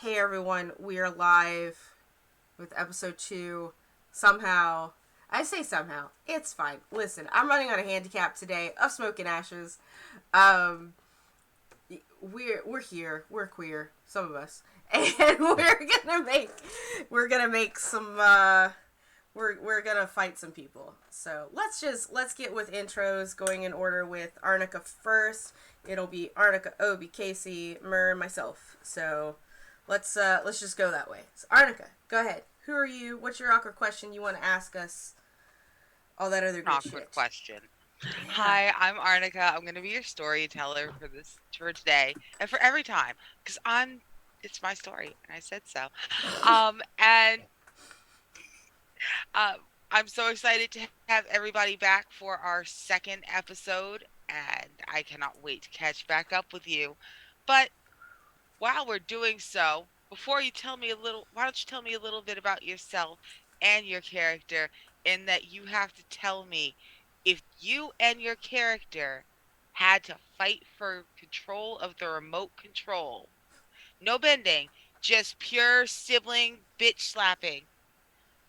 Hey everyone, we are live with episode 2. Somehow, I say somehow, it's fine. Listen, I'm running on a handicap today of smoke and ashes. Um, we're here, we're queer, some of us, and we're gonna make some. We're gonna fight some people. So let's get with intros, going in order with Arnica first. It'll be Arnica, Obi, Casey, Myrrh, and myself. So let's just go that way. So Arnica, go ahead. Who are you? What's your awkward question you want to ask us? All that other good Awkward shit. question. Yeah. Hi, I'm Arnica. I'm gonna be your storyteller for today and for every time because it's my story and I said so. And uh, I'm so excited to have everybody back for our second episode, and I cannot wait to catch back up with you. But while we're doing so, before you tell me a little, why don't you tell me a little bit about yourself and your character, in that you have to tell me if you and your character had to fight for control of the remote control. No bending, just pure sibling bitch slapping.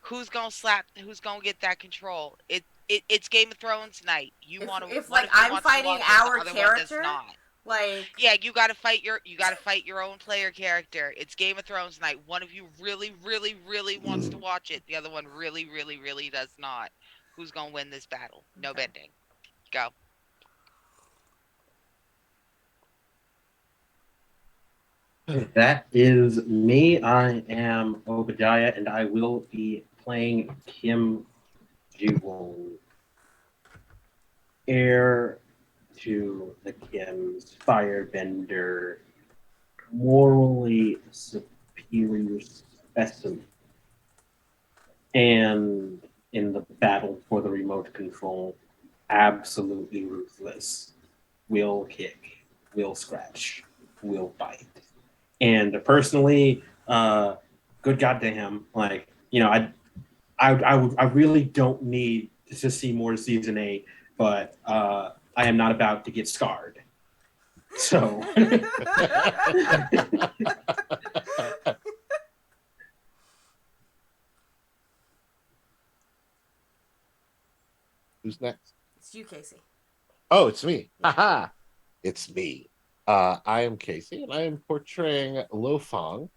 Who's gonna slap? Who's gonna get that control? It's Game of Thrones night. You If want to? if One like of you I'm wants to fighting watch it. The our other one does character, not. like Yeah, you gotta fight your own player character. It's Game of Thrones night. One of you really, really, really wants to watch it. The other one really, really, really does not. Who's gonna win this battle? No okay. bending. Go. That is me. I am Obadiah, and I will be playing Kim Jewel, heir to the Kim's firebender, morally superior specimen, and in the battle for the remote control, absolutely ruthless. Will kick, will scratch, will bite. And personally, good goddamn, like I really don't need to see more season 8, but I am not about to get scarred. So Who's next? It's you, Casey. Oh, it's me. Haha. It's me. I am Casey, and I am portraying Lo Fong.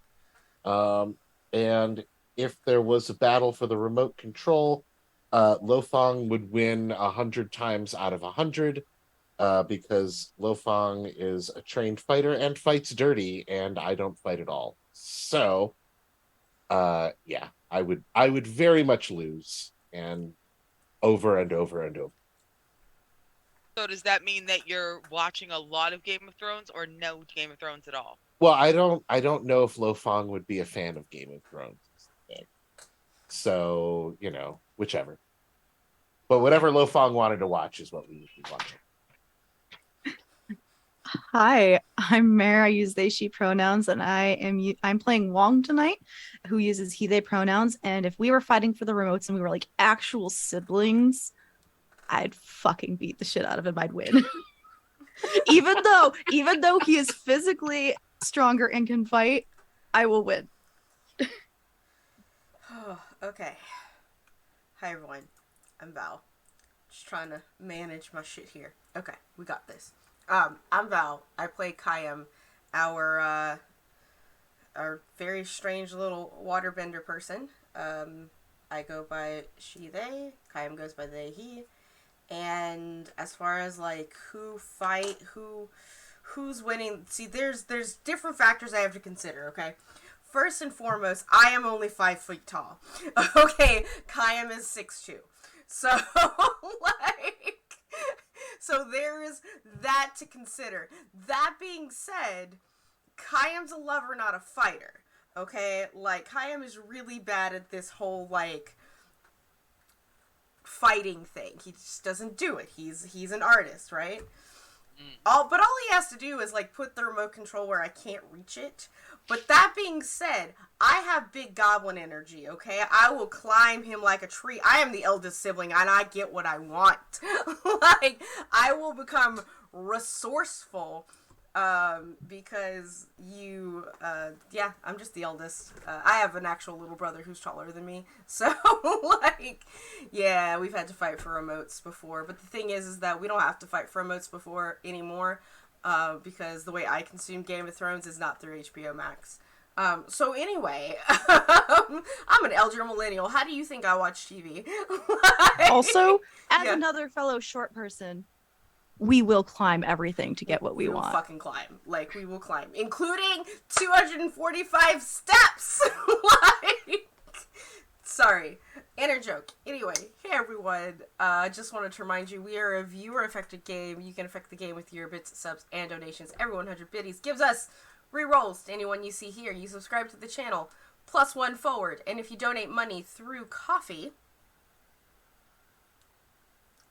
Um, and if there was a battle for the remote control, Lo Fong would win 100 times out of 100, because Lo Fong is a trained fighter and fights dirty, and I don't fight at all. So, yeah, I would very much lose, and over and over and over. So does that mean that you're watching a lot of Game of Thrones or no Game of Thrones at all? Well, I don't know if Lo Fong would be a fan of Game of Thrones. So, whichever. But whatever Lo Fong wanted to watch is what we would be watching. Hi, I'm Mare. I use they, she pronouns, and I'm playing Wong tonight, who uses he, they pronouns. And if we were fighting for the remotes and we were like actual siblings, I'd fucking beat the shit out of him. I'd win. even though he is physically stronger and can fight, I will win. Okay. Hi everyone. I'm Val. Just trying to manage my shit here. Okay, we got this. I'm Val. I play Kayam, our very strange little waterbender person. I go by she, they. Kayam goes by they, he. And as far as like who's winning, see, there's different factors I have to consider. Okay, first and foremost, I am only 5 feet tall. Okay, Kayam is 6'2". So like, so there is that to consider. That being said, Kayam's a lover, not a fighter. Okay, like Kayam is really bad at this whole like fighting thing. He just doesn't do it. He's an artist, right? But all he has to do is like put the remote control where I can't reach it. But that being said, I have big goblin energy, okay? I will climb him like a tree. I am the eldest sibling and I get what I want. Like, I will become resourceful because yeah, I'm just the eldest. I have an actual little brother who's taller than me, so like, yeah, we've had to fight for remotes before. But the thing is that we don't have to fight for remotes before anymore, because the way I consume Game of Thrones is not through HBO Max. So anyway, I'm an elder millennial. How do you think I watch TV? Also, as Yeah. another fellow short person, we will climb everything to get what we will want. fucking climb. Like, we will climb. Including 245 steps! Like, sorry. Inner joke. Anyway, hey everyone. Just wanted to remind you, we are a viewer-affected game. You can affect the game with your bits, subs, and donations. Every 100 biddies gives us re-rolls to anyone you see here. You subscribe to the channel, +1 forward. And if you donate money through coffee,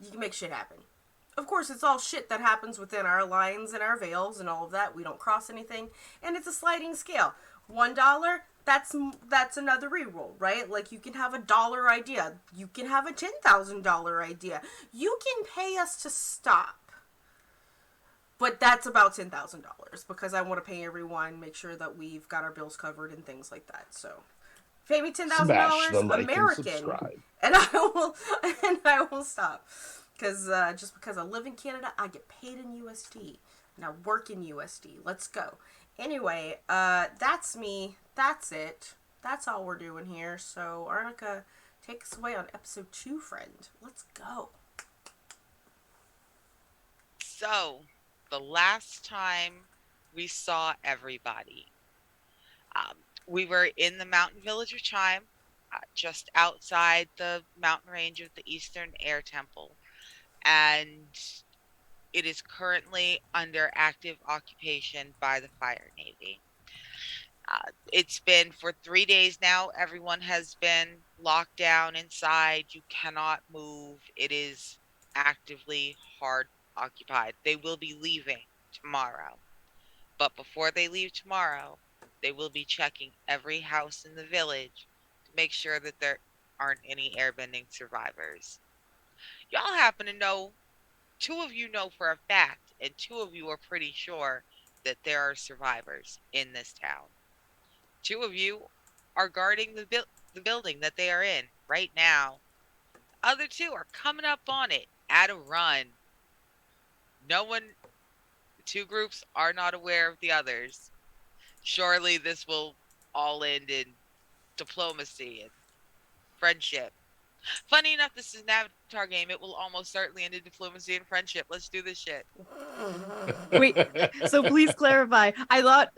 you can make shit happen. Of course, it's all shit that happens within our lines and our veils and all of that. We don't cross anything. And it's a sliding scale. $1, that's another reroll, right? Like, you can have a $1 idea. You can have a $10,000 idea. You can pay us to stop. But that's about $10,000 because I want to pay everyone, make sure that we've got our bills covered and things like that. So, pay me $10,000 American, and I will stop. Because just because I live in Canada, I get paid in USD. And I work in USD. Let's go. Anyway, that's me. That's it. That's all we're doing here. So, Arnica, take us away on episode 2, friend. Let's go. So, the last time we saw everybody, we were in the mountain village of Chime, just outside the mountain range of the Eastern Air Temple. And it is currently under active occupation by the Fire Navy. It's been for 3 days now. Everyone has been locked down inside. You cannot move. It is actively hard occupied. They will be leaving tomorrow. But before they leave tomorrow, they will be checking every house in the village to make sure that there aren't any airbending survivors. Y'all happen to know, 2 of you know for a fact, and 2 of you are pretty sure that there are survivors in this town. 2 of you are guarding the building that they are in right now. Other 2 are coming up on it at a run. No one, the 2 groups are not aware of the others. Surely this will all end in diplomacy and friendship. Funny enough, this is an Avatar game. It will almost certainly end in diplomacy and friendship. Let's do this shit. Wait, so please clarify. I thought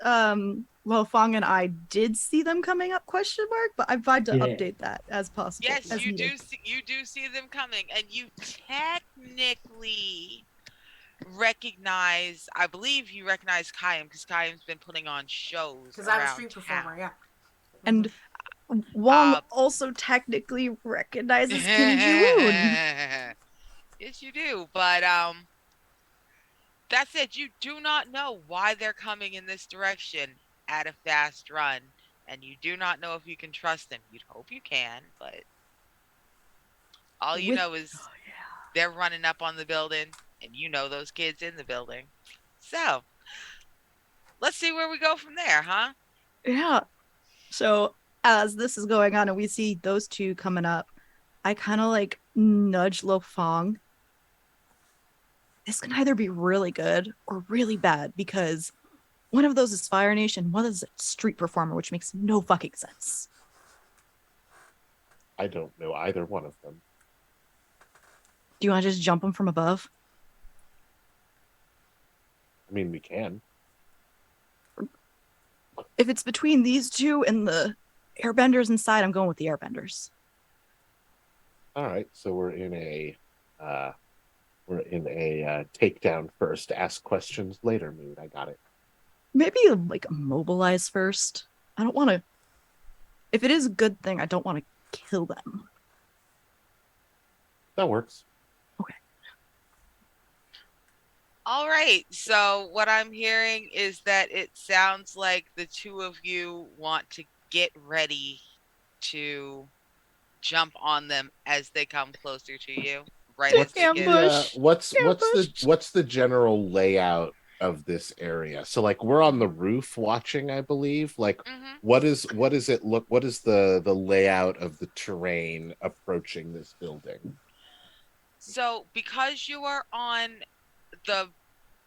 Fong and I did see them coming up, question mark, but I've tried to update that as possible. Yes, as you needed. do see them coming, and you technically recognize, I believe you recognize Kayam, because Kayam's been putting on shows. Because I'm a street performer, yeah. And Wong also technically recognizes Kim Ji-woon. Yes, you do. But that said, you do not know why they're coming in this direction at a fast run, and you do not know if you can trust them. You'd hope you can, but all you know is they're running up on the building, and you know those kids in the building. So, let's see where we go from there, huh? Yeah. So, as this is going on and we see those 2 coming up, I kind of like nudge Lo Fong. This can either be really good or really bad because one of those is Fire Nation, one is a street performer, which makes no fucking sense. I don't know either one of them. Do you want to just jump them from above? I mean, we can. If it's between these 2 and the airbenders inside, I'm going with the airbenders. All right, so we're in a takedown first, ask questions later mood. I got it. Maybe like immobilize first. I don't want to. If it is a good thing, I don't want to kill them. That works. Okay. All right. So what I'm hearing is that it sounds like the 2 of you want to get ready to jump on them as they come closer to you. Right? Ambush. What's the general layout of this area. So like we're on the roof watching, I believe. Like Hmm. what is the layout of the terrain approaching this building? So because the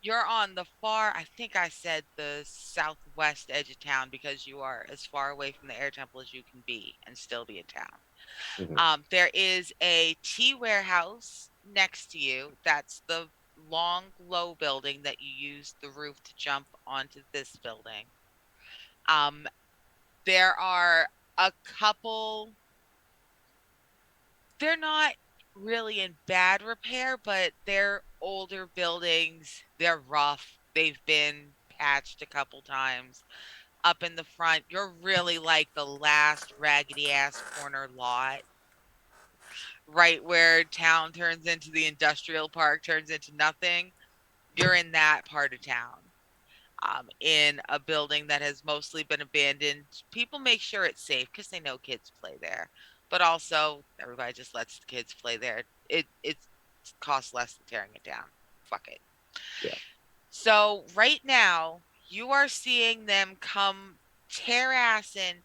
you're on the far, I think I said the southwest edge of town because you are as far away from the air temple as you can be and still be in town. Mhm. There is a tea warehouse next to you. That's the long, low building that you use the roof to jump onto this building. Um, there are a couple, they're not really in bad repair, but they're older buildings. They're rough. They've been patched a couple times. Up in the front, you're really like the last raggedy ass corner lot, right where town turns into the industrial park, turns into nothing. You're in that part of town. In a building that has mostly been abandoned. People make sure it's safe because they know kids play there, but also everybody just lets the kids play there. It costs less than tearing it down. Fuck it. Yeah. So right now you are seeing them come terrassing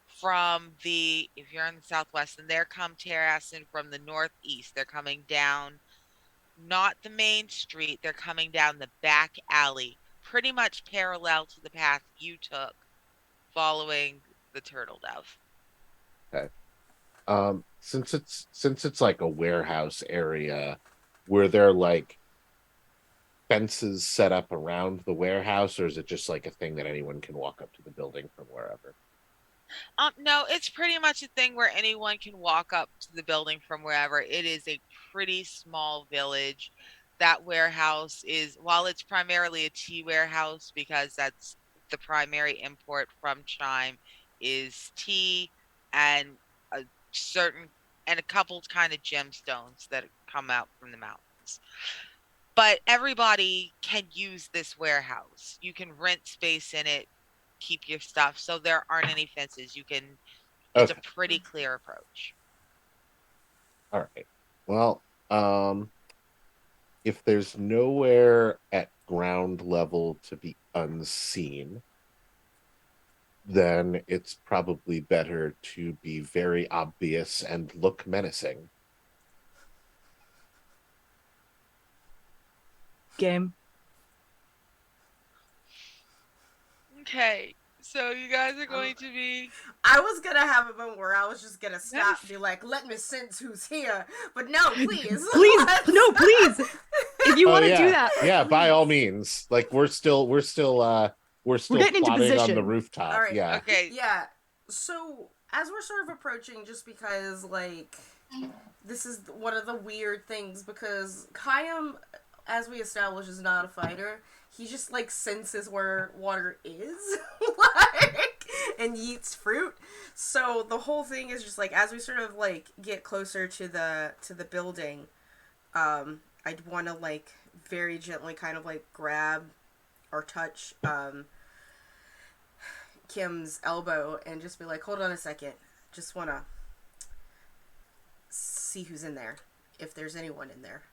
from the if you're in the southwest, and they're come terrassing from the northeast. They're coming down not the main street. They're coming down the back alley, pretty much parallel to the path you took following the turtle dove. Okay. Since it's like a warehouse area, were there like fences set up around the warehouse, or is it just like a thing that anyone can walk up to the building from wherever? No, it's pretty much a thing where anyone can walk up to the building from wherever. It is a pretty small village. That warehouse is, while it's primarily a tea warehouse because that's the primary import from Chime, is tea and a certain and a couple kind of gemstones that come out from the mountains. But everybody can use this warehouse. You can rent space in it, keep your stuff, so there aren't any fences. It's a Okay. pretty clear approach. All right. Well, if there's nowhere at ground level to be unseen, then it's probably better to be very obvious and look menacing. Game. Okay, so you guys are going to be. I was gonna have a moment where I was just gonna stop Nice. and be like, let me sense who's here. But no, please. Please, Let's- no, please. If you Oh want to yeah, do that, yeah. By please. all means, like we're still getting into plotting on the position. rooftop. All right. Yeah. Okay, Yeah. So as we're sort of approaching, just because like this is one of the weird things, because Kayam, as we established, is not a fighter. He just like senses where water is, like, and yeets fruit. So the whole thing is just like as we sort of like get closer to the building, I'd want to like very gently kind of like grab or touch Kim's elbow and just be like, hold on a second. Just want to see who's in there. If there's anyone in there.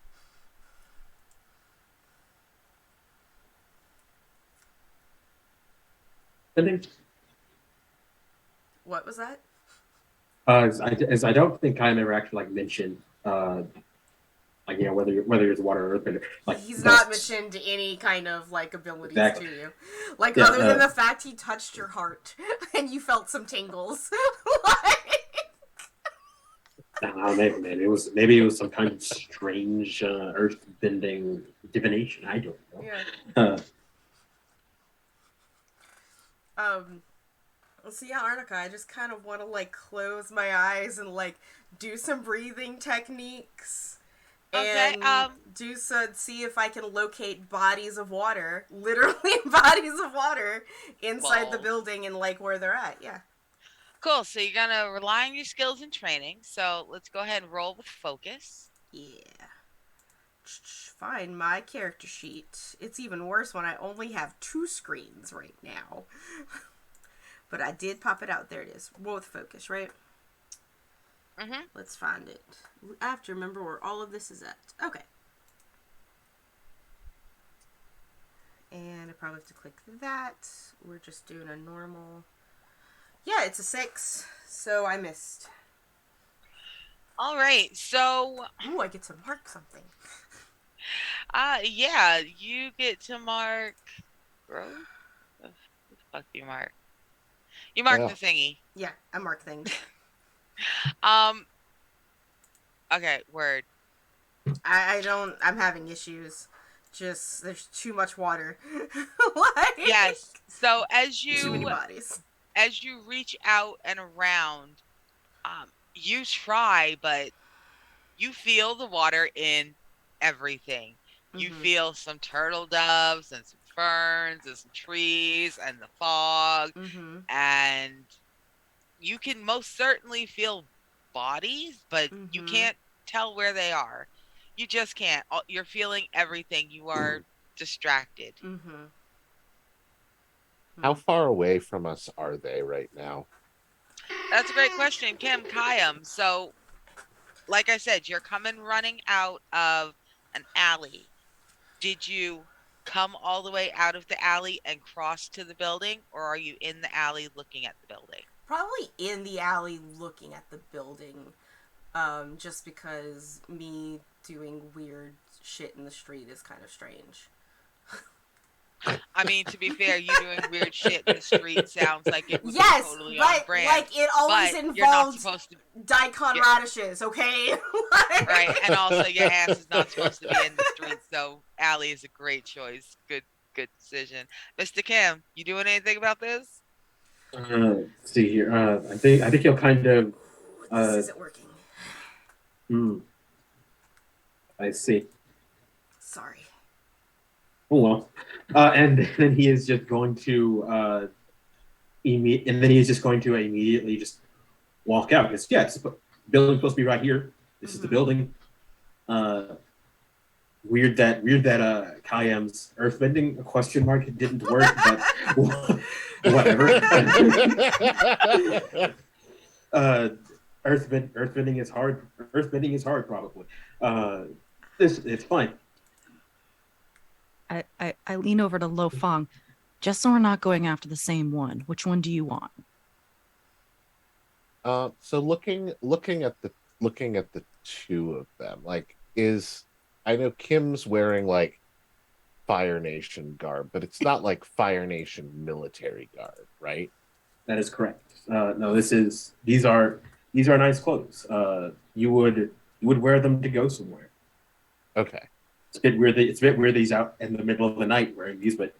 I think, What was that? as I don't think I ever actually like mentioned, like whether it's water or earth, but like He's not mentioned any kind of like abilities Exactly. to you. Like Yeah, other than the fact he touched your heart and you felt some tingles. maybe it was some kind of strange earth bending divination. I don't know. Yeah. So yeah, Arnica, I just kind of want to like close my eyes and like do some breathing techniques. Okay, And see if I can locate bodies of water, literally bodies of water inside the Balls. building and like where they're at. Yeah. cool. So you're gonna rely on your skills and training. So let's go ahead and roll with focus. Yeah. Find my character sheet. It's even worse when I only have 2 screens right now. But I did pop it out. There it is. Roll with focus, right? Mm-hmm. Let's find it. I have to remember where all of this is at. Okay. we have to click that. We're just doing a normal. Yeah, it's a 6. So I missed. All right, so Ooh, I get to mark something. yeah, you get to mark. Growth? What the fuck do you mark? You mark Yeah. the thingy. Yeah, I mark things. Okay, word. I don't. I'm having issues. Just there's too much water. Like, Yes. So too many bodies. as you reach out and around, you try, but you feel the water in everything. You feel some turtle doves and some ferns and some trees and the fog, and you can most certainly feel bodies, but you can't tell where they are. You just can't. You're feeling everything. You are distracted. How far away from us are they right now? That's a great question, Kim Kayam. So, like I said, you're coming running out of an alley. Did you come all the way out of the alley and cross to the building, or are you in the alley looking at the building? Probably in the alley looking at the building. Just because me doing weird shit in the street is kind of strange. I mean, to be fair, you doing weird shit in the street sounds like it would be totally on but brand. like it always But you're not involves supposed to, daikon radishes, okay? Like- right? And also, your ass is not supposed to be in the street, so alley is a great choice. Good decision, Mr. Kim. You doing anything about this? Let's see here. I think he'll kind of. This isn't working. I see. Sorry. Oh well. And then he is just going to immediately just walk out. Because yeah, the building's supposed to be right here. This is the building. Weird that Kayam's earthbending question mark didn't work, but whatever. Earthbending is hard. Earthbending is hard, probably. It's fine. I lean over to Lo Fong. Just so we're not going after the same one, which one do you want? So looking at the two of them, like, I know Kim's wearing like Fire Nation garb, but it's not like Fire Nation military garb, right? That is correct. No, these are nice clothes. You would wear them to go somewhere. Okay. It's a bit weird. It's a bit weird that he's out in the middle of the night wearing these, but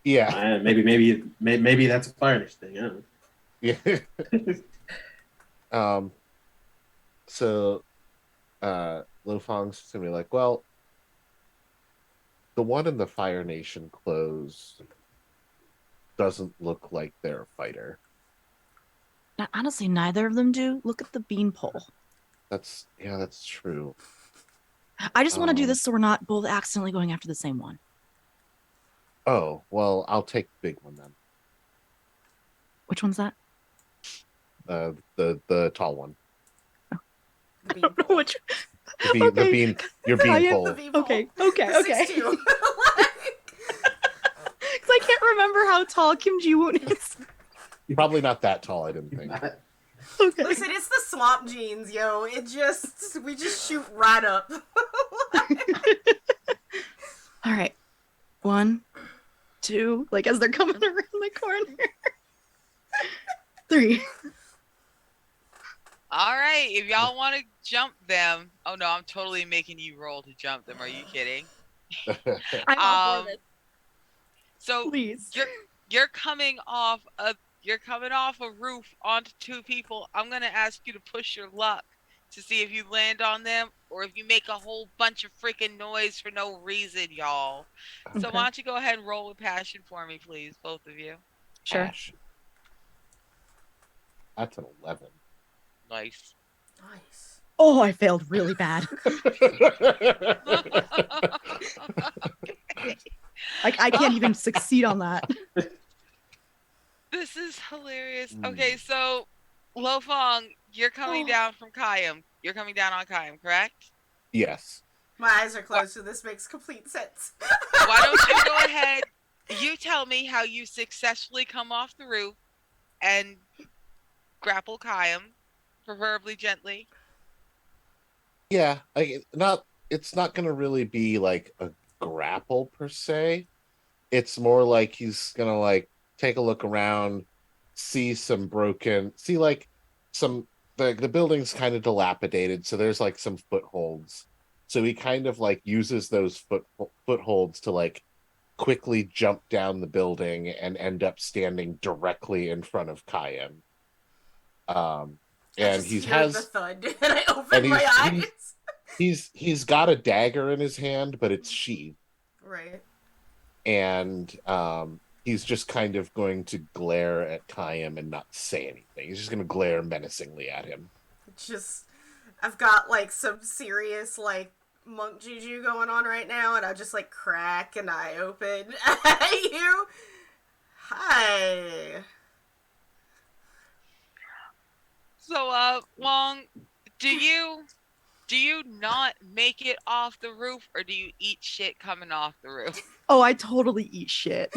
yeah, maybe that's a Fire Nation thing. I don't know. Yeah. So, Lo Fong's gonna be like, well, the one in the Fire Nation clothes doesn't look like they're a fighter. Now, honestly, neither of them do. Look at the beanpole. That's true. I just want to do this so we're not both accidentally going after the same one. Oh, well, I'll take the big one then. Which one's that? The tall one. Which? Your beanpole. Okay. Because I can't remember how tall Kim Ji-woon is. Probably not that tall, I didn't think. Okay. Listen, it's the swamp jeans, yo. We just shoot right up. All right. 1, 2, like as they're coming around the corner. 3. All right, if y'all want to jump them. Oh no, I'm totally making you roll to jump them. Are you kidding? I'm all for this. So Please. you're coming off a roof onto 2 people. I'm gonna ask you to push your luck to see if you land on them or if you make a whole bunch of freaking noise for no reason, y'all. Okay. So why don't you go ahead and roll with passion for me, please, both of you. Sure. Passion. That's an 11. Nice. Oh, I failed really bad. I can't even succeed on that. This is hilarious. Okay, so Lo Fong, you're coming down from Kayam. You're coming down on Kayam, correct? Yes. My eyes are closed, so this makes complete sense. Why don't you go ahead? You tell me how you successfully come off the roof and grapple Kayam, preferably gently? Yeah, it's not gonna really be like a grapple per se. It's more like he's gonna like take a look around, see like some the building's kind of dilapidated, so there's like some footholds. So he kind of like uses those footholds to like quickly jump down the building and end up standing directly in front of Kyan. I And just hear the thud, and I open my eyes. He's got a dagger in his hand, but it's sheathed. Right. And he's just kind of going to glare at Kayam and not say anything. He's just going to glare menacingly at him. Just, I've got like some serious like monk juju going on right now, and I just like crack an eye open at you. Hi. So, Wong, do you not make it off the roof, or do you eat shit coming off the roof? Oh, I totally eat shit.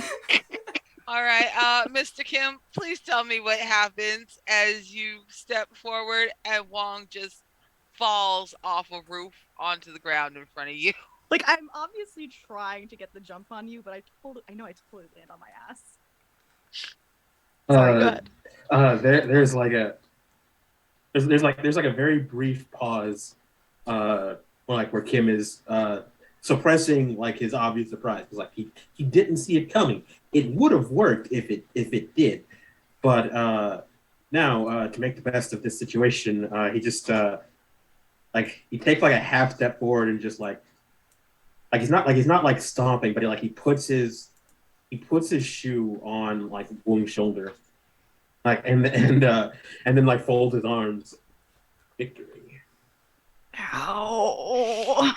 All right, Mr. Kim, please tell me what happens as you step forward and Wong just falls off a roof onto the ground in front of you. Like, I'm obviously trying to get the jump on you, but I know I totally land on my ass. Sorry, go ahead. There's like a there's like a very brief pause, where Kim is suppressing like his obvious surprise, because like he didn't see it coming. It would have worked if it did, but now to make the best of this situation, he just he takes like a half step forward and just he's not like stomping, but he puts his shoe on like Woong's shoulder, and then like folds his arms. Victory. Ow.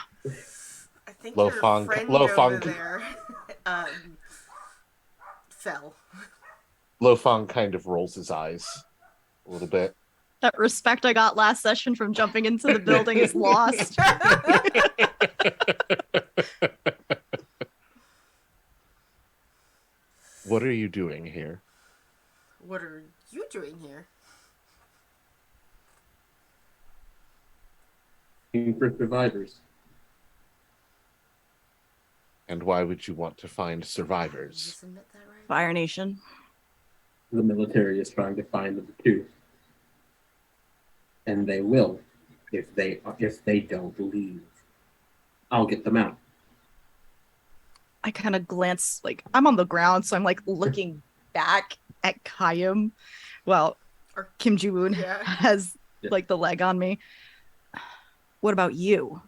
I think Lo your Fang- friend Lo over Fang- there fell. Lo Fang kind of rolls his eyes a little bit. That respect I got last session from jumping into the building is lost. What are you doing here? What are you doing here? Looking for survivors. And why would you want to find Did you survivors? just admit that, right? Fire Nation. The military is trying to find them too, and they will if they don't leave. I'll get them out. I kind of glance, like, I'm on the ground, so I'm like looking back at Kayam. Well, Or- Kim Ji-woon Yeah. has Yeah. like the leg on me. What about you?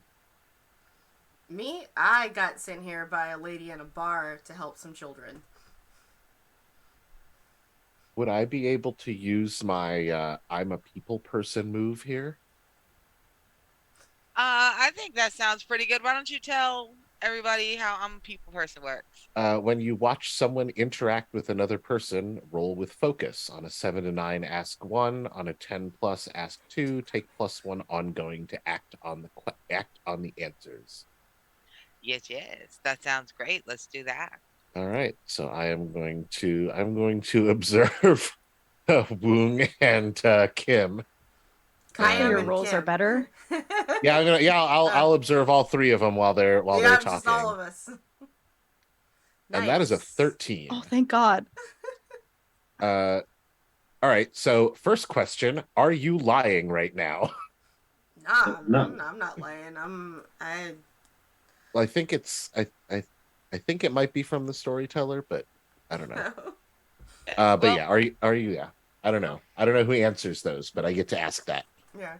Me? I got sent here by a lady in a bar to help some children. Would I be able to use my I'm a people person move here? I think that sounds pretty good. Why don't you tell everybody how I'm a people person works? When you watch someone interact with another person, roll with focus. On a 7 to 9, ask 1. On a 10 plus, ask 2. Take +1 ongoing to act on the answers. Yes, that sounds great. Let's do that. All right, so I'm going to observe Woong and Kim. Kayam Your and rolls are Kim. better. Yeah, I'll observe all three of them while they're yeah, talking. just all of us. And that is a Nice. 13. Oh, thank God. All right, so first question, are you lying right now? Nah, No. I'm not lying. Well, I think I think it might be from the storyteller, but I don't know. But Well, yeah, are you yeah. I don't know who answers those, but I get to ask that. yeah.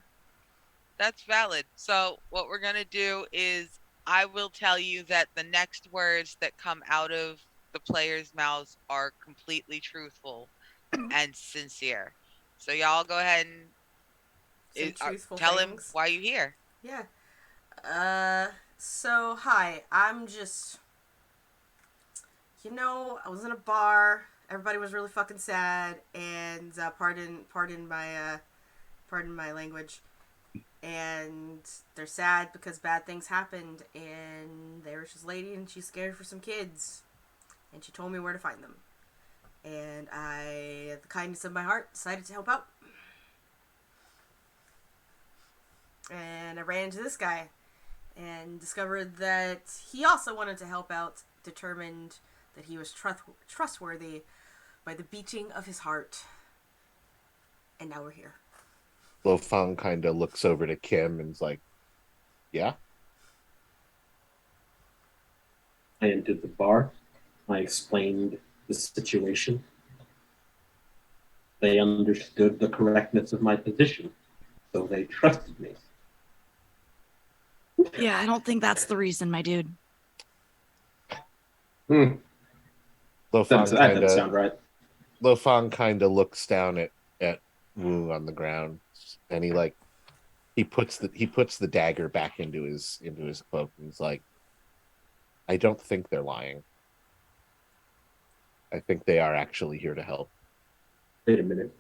that's valid. So what we're gonna do is I will tell you that the next words that come out of the players' mouths are completely truthful and sincere. So y'all go ahead and Some truthful tell him things. why you here. Yeah. So hi, I'm just, I was in a bar. Everybody was really fucking sad, and pardon my language. And they're sad because bad things happened, and there was this lady, and she's scared for some kids. and she told me where to find them. And I, the kindness of my heart, decided to help out. And I ran into this guy and discovered that he also wanted to help out, determined that he was trustworthy by the beating of his heart. And now we're here. Lo Fang kind of looks over to Kim and's like, yeah? I entered the bar. I explained the situation. They understood the correctness of my position, so they trusted me. Yeah, I don't think that's the reason, my dude. Hmm. Lo Fang That doesn't sound right. Lo Fang kind of looks down at Wu on the ground, and he puts the dagger back into his cloak, and he's like, I don't think they're lying. I think they are actually here to help. Wait a minute.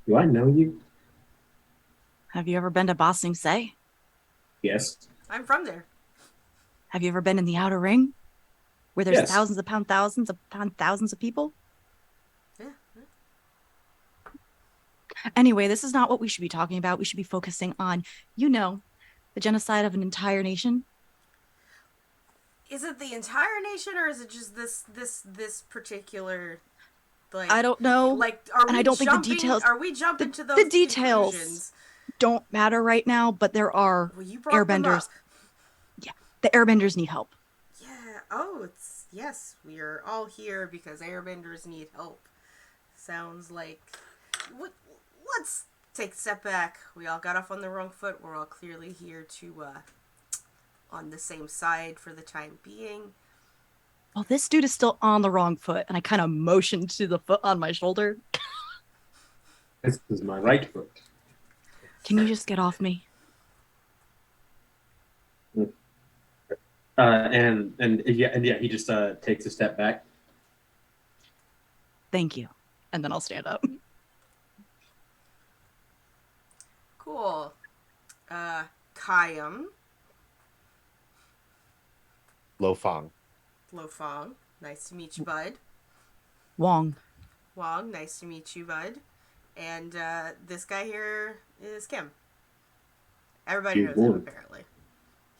Do I know you? Have you ever been to Ba Sing Se? Yes. I'm from there. Have you ever been in the Outer Ring? Where there's Yes. thousands upon thousands of people? Yeah. Anyway, this is not what we should be talking about. We should be focusing on, the genocide of an entire nation. Is it the entire nation, or is it just this particular, like... I don't know. Like, are and we I don't think jumping, the details... Are we jumping to those the details conclusions? don't matter right now, but there are Well, you brought them airbenders. up. Yeah, the airbenders need help. Yeah. Oh, yes. We are all here because airbenders need help. Sounds like... Let's take a step back. We all got off on the wrong foot. We're all clearly here to, on the same side for the time being. Well, this dude is still on the wrong foot, and I kind of motioned to the foot on my shoulder. This is my right foot. Can you just get off me? And he just takes a step back. Thank you. And then I'll stand up. Cool. Kayam. Lo Fang. Lo Fang. Nice to meet you, bud. Wong. Wong. Nice to meet you, bud. And this guy here is Kim. Everybody knows him, apparently.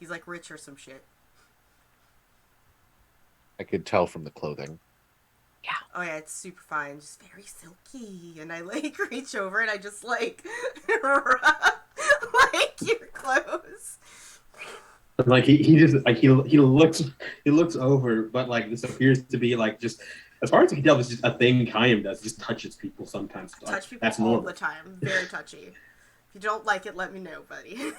He's like rich or some shit. I could tell from the clothing. Yeah. Oh yeah, it's super fine, just very silky. And I like reach over and I just like rub like your clothes. Like he just like he looks over, but like this appears to be like just as far as I can tell, this is just a thing Kayam does. Just touches people sometimes. I touch people that's all normal. the time. Very touchy. If you don't like it, let me know, buddy.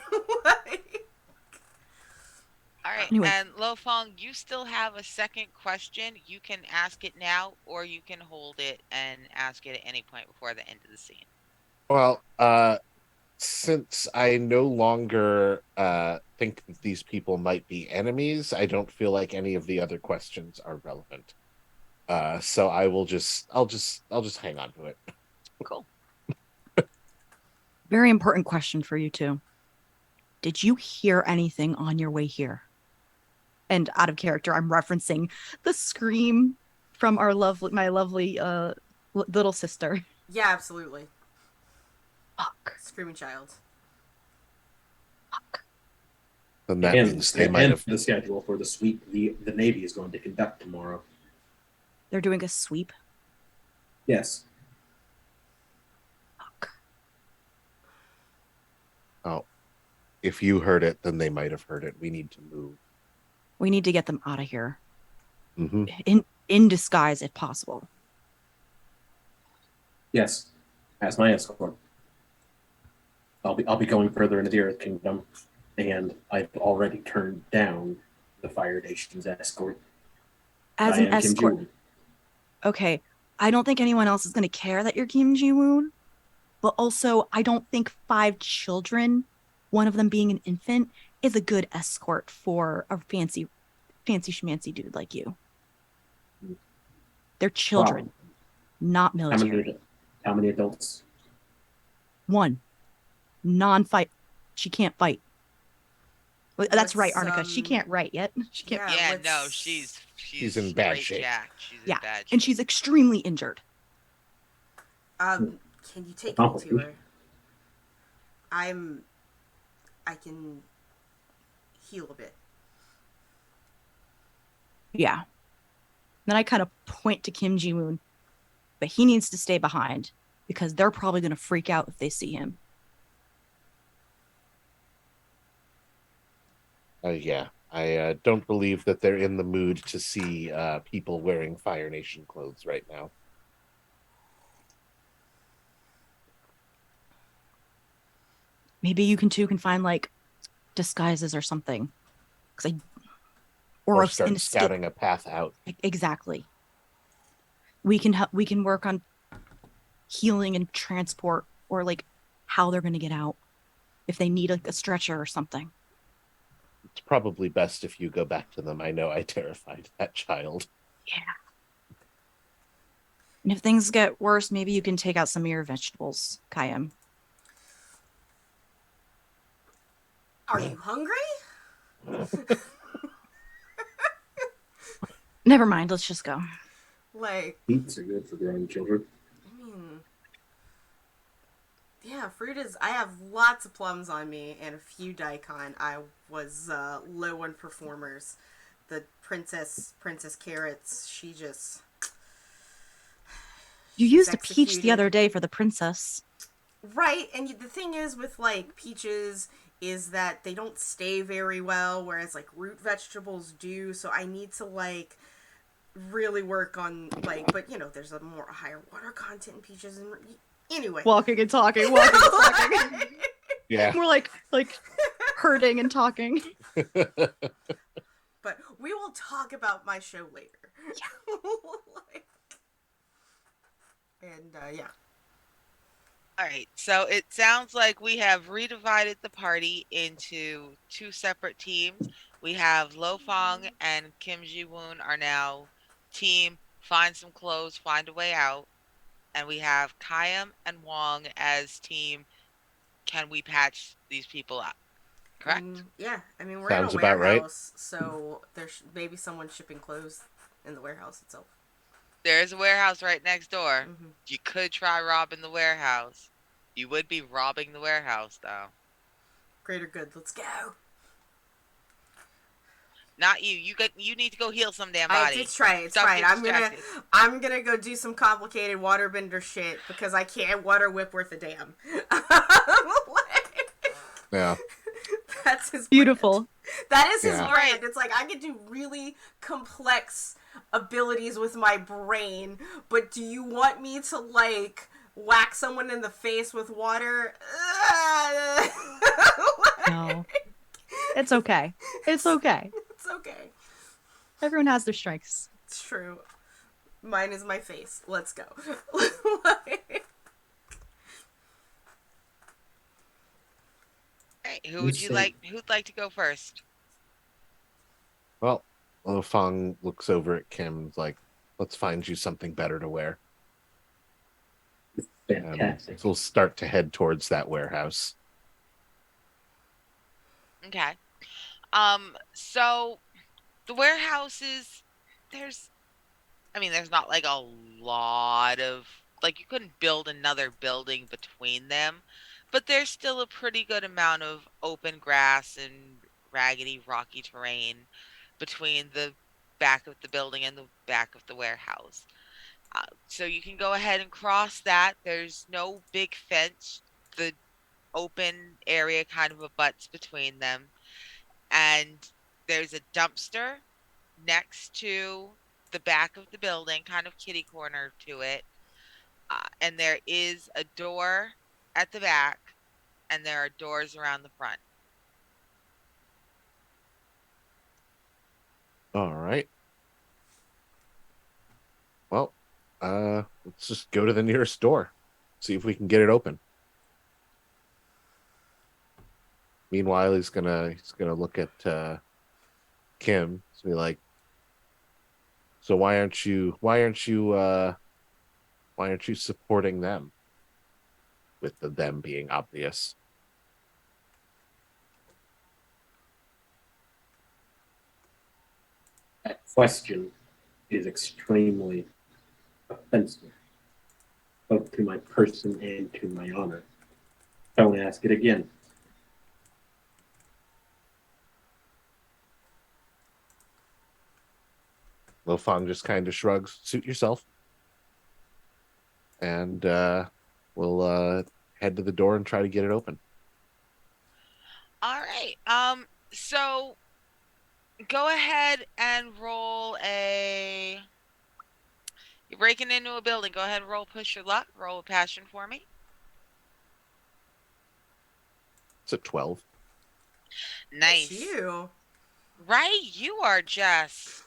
All right, Anyway. and Lo Fong, you still have a second question. You can ask it now, or you can hold it and ask it at any point before the end of the scene. Well, since I no longer think that these people might be enemies, I don't feel like any of the other questions are relevant. So I'll just hang on to it. Cool. Very important question for you two. Did you hear anything on your way here? And out of character, I'm referencing the scream from my lovely little sister. Yeah, absolutely. Fuck. Screaming child. Fuck. Then that means they might and have. the schedule for the sweep the Navy is going to conduct tomorrow. They're doing a sweep. Yes. Fuck. Oh, if you heard it, then they might have heard it. We need to move. We need to get them out of here. Mm-hmm. In disguise, if possible. Yes. As my escort. I'll be going further into the Earth Kingdom, and I've already turned down the Fire Nation's escort. As I an am Kim escort. Ji-woon. Okay. I don't think anyone else is going to care that you're Kim Ji-woon. But also, I don't think 5 children, one of them being an infant, is a good escort for a fancy schmancy dude like you. They're children, not military. How many adults? 1. Non-fight. She can't fight. Well, that's right, Let's, Arnica. She can't write yet. She can't. yeah, Yeah, no, let's. she's in bad straight shape. jacked. She's in Yeah, bad and shape. she's extremely injured. Can you take me to her? I can heal a bit. Yeah. Then I kind of point to Kim Ji-woon, but he needs to stay behind because they're probably going to freak out if they see him. Yeah, I don't believe that they're in the mood to see people wearing Fire Nation clothes right now. Maybe you can find like disguises or something. Because Or in start a skill. scouting a path out. Exactly. We can work on healing and transport, or like how they're going to get out if they need like a stretcher or something. It's probably best if you go back to them. I know I terrified that child. Yeah. And if things get worse, maybe you can take out some of your vegetables, Kayam. Are you hungry? Never mind. Let's just go. Like, Beets are good for growing children. I mean, yeah, fruit is. I have lots of plums on me and a few daikon. I was low on performers. The princess carrots. She just. You she's used a peach the executed. other day for the princess. Right, and the thing is with like peaches is that they don't stay very well, whereas like root vegetables do. So I need to like really work on like, but you know, there's a higher water content in peaches, and anyway. Walking and talking, walking and talking. Yeah. More like herding and talking. But we will talk about my show later. Yeah. Like, and yeah. All right, so it sounds like we have redivided the party into two separate teams. We have Lo Fong and Kim Ji-woon are now team find some clothes, find a way out. And we have Kayam and Wong as team can we patch these people up? Correct? Yeah, I mean, we're Sounds in a about right. warehouse, so there's maybe someone shipping clothes in the warehouse itself. There's a warehouse right next door. Mm-hmm. You could try robbing the warehouse. You would be robbing the warehouse, though. Greater good, let's go. Not you. You need to go heal some damn body. It's right. Stop Right. getting distracted. I'm gonna go do some complicated waterbender shit because I can't water whip worth a damn. Yeah. That's his Beautiful. brand. That is his Yeah. brand. It's like I can do really complex abilities with my brain, but do you want me to like whack someone in the face with water? No. It's okay. It's okay. It's okay. Everyone has their strengths. It's true. Mine is my face. Let's go. Hey, who'd like to go first? Well, Lo Fong looks over at Kim, like, let's find you something better to wear. Fantastic. So we'll start to head towards that warehouse. Okay. So the warehouses, there's not like a lot of, like, you couldn't build another building between them, but there's still a pretty good amount of open grass and raggedy, rocky terrain between the back of the building and the back of the warehouse. So you can go ahead and cross that. There's no big fence. The open area kind of abuts between them. And there's a dumpster next to the back of the building, kind of kitty corner to it. And there is a door at the back, and there are doors around the front. All right. Well, let's just go to the nearest door, see if we can get it open. Meanwhile, he's gonna look at Kim. He's gonna be like, so why aren't you supporting them? With them being obvious. That question is extremely offensive, both to my person and to my honor. Don't ask it again. Lofong just kind of shrugs. Suit yourself. And we'll head to the door and try to get it open. All right. So go ahead and roll a. You're breaking into a building. Go ahead and roll push your luck. Roll a passion for me. It's at 12. Nice. You. Right? You are just.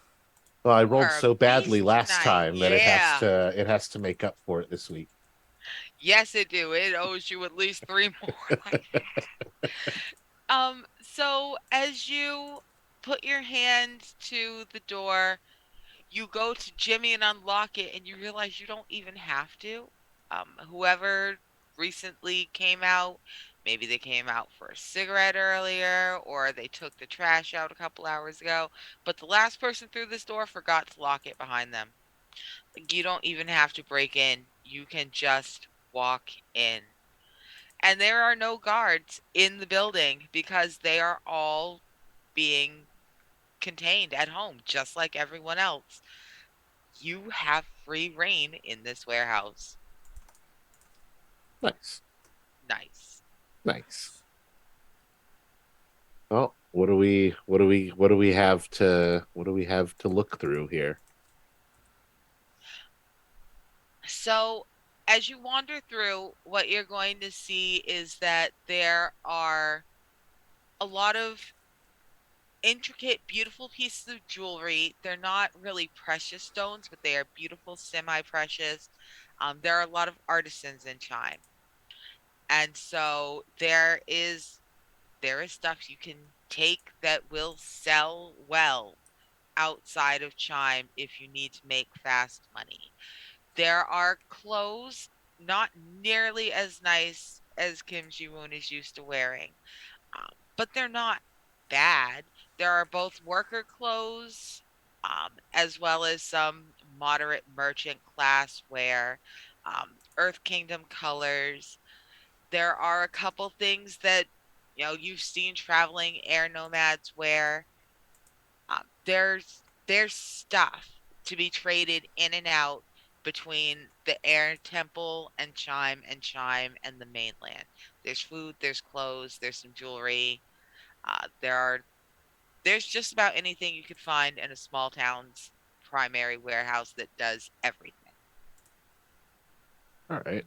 Well, I You rolled are a so badly beast last tonight. time that Yeah. it has to make up for it this week. Yes, it do. It owes you at least 3 more like that. So as you put your hand to the door, you go to Jimmy and unlock it, and you realize you don't even have to. Whoever recently came out, maybe they came out for a cigarette earlier, or they took the trash out a couple hours ago, but the last person through this door forgot to lock it behind them. You don't even have to break in. You can just walk in. And there are no guards in the building because they are all being contained at home, just like everyone else. You have free reign in this warehouse. Nice. Nice. Nice. Well, what do we have to look through here? So, as you wander through, what you're going to see is that there are a lot of intricate, beautiful pieces of jewelry. They're not really precious stones, but they are beautiful, semi-precious. There are a lot of artisans in Chime, and so there is stuff you can take that will sell well outside of Chime if you need to make fast money. There are clothes not nearly as nice as Kim Ji-woon is used to wearing, but they're not bad. There are both worker clothes as well as some moderate merchant class wear, Earth Kingdom colors. There are a couple things that you've seen traveling air nomads wear. There's stuff to be traded in and out between the air temple and Chime and the mainland. There's food, there's clothes, there's some jewelry. There's just about anything you could find in a small town's primary warehouse that does everything. All right.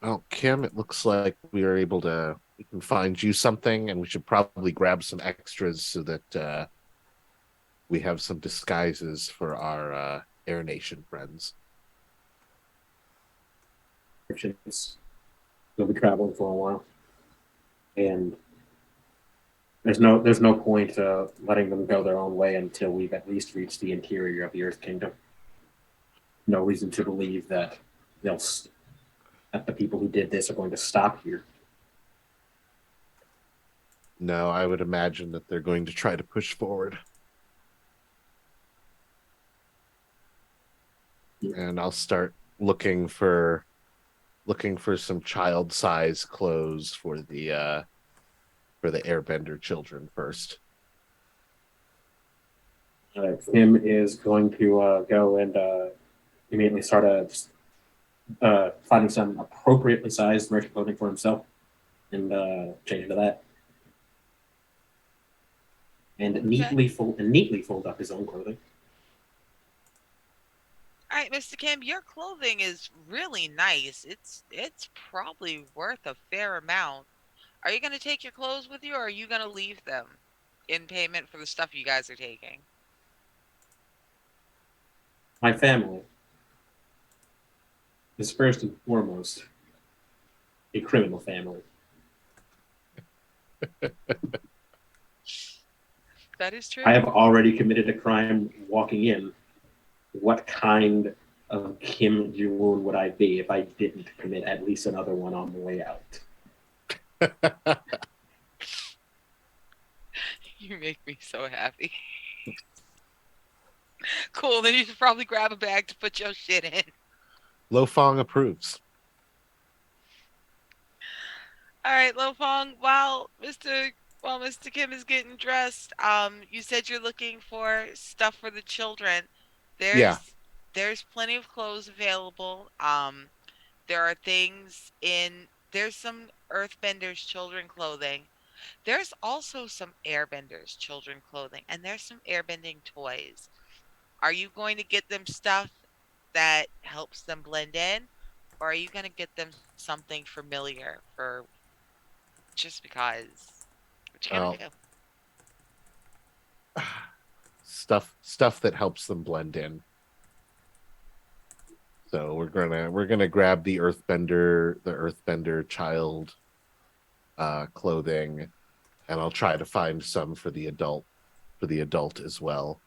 Well, Kim, it looks like we can find you something, and we should probably grab some extras so that we have some disguises for our Air Nation friends. They'll be traveling for a while, and there's no point letting them go their own way until we've at least reached the interior of the Earth Kingdom. No reason to believe that that the people who did this are going to stop here. No, I would imagine that they're going to try to push forward. And I'll start looking for some child-size clothes for the airbender children first. Kim is going to go and immediately start finding some appropriately sized merchant clothing for himself and change into that. And neatly fold up his own clothing. All right, Mr. Kim, your clothing is really nice. It's probably worth a fair amount. Are you going to take your clothes with you, or are you going to leave them in payment for the stuff you guys are taking? My family is first and foremost a criminal family. That is true. I have already committed a crime walking in. What kind of Kim Ji-woon would I be if I didn't commit at least another one on the way out? You make me so happy. Cool, then you should probably grab a bag to put your shit in. Lo Fong approves. All right, Lopong, while Mr. Kim is getting dressed, you said you're looking for stuff for the children. Yeah. There's plenty of clothes available. There are things in there's some earthbenders children clothing. There's also some airbenders children clothing, and there's some airbending toys. Are you going to get them stuff that helps them blend in, or are you going to get them something familiar for just because? What you gonna Oh, do? stuff that helps them blend in. So we're gonna grab the earthbender child clothing, and I'll try to find some for the adult as well.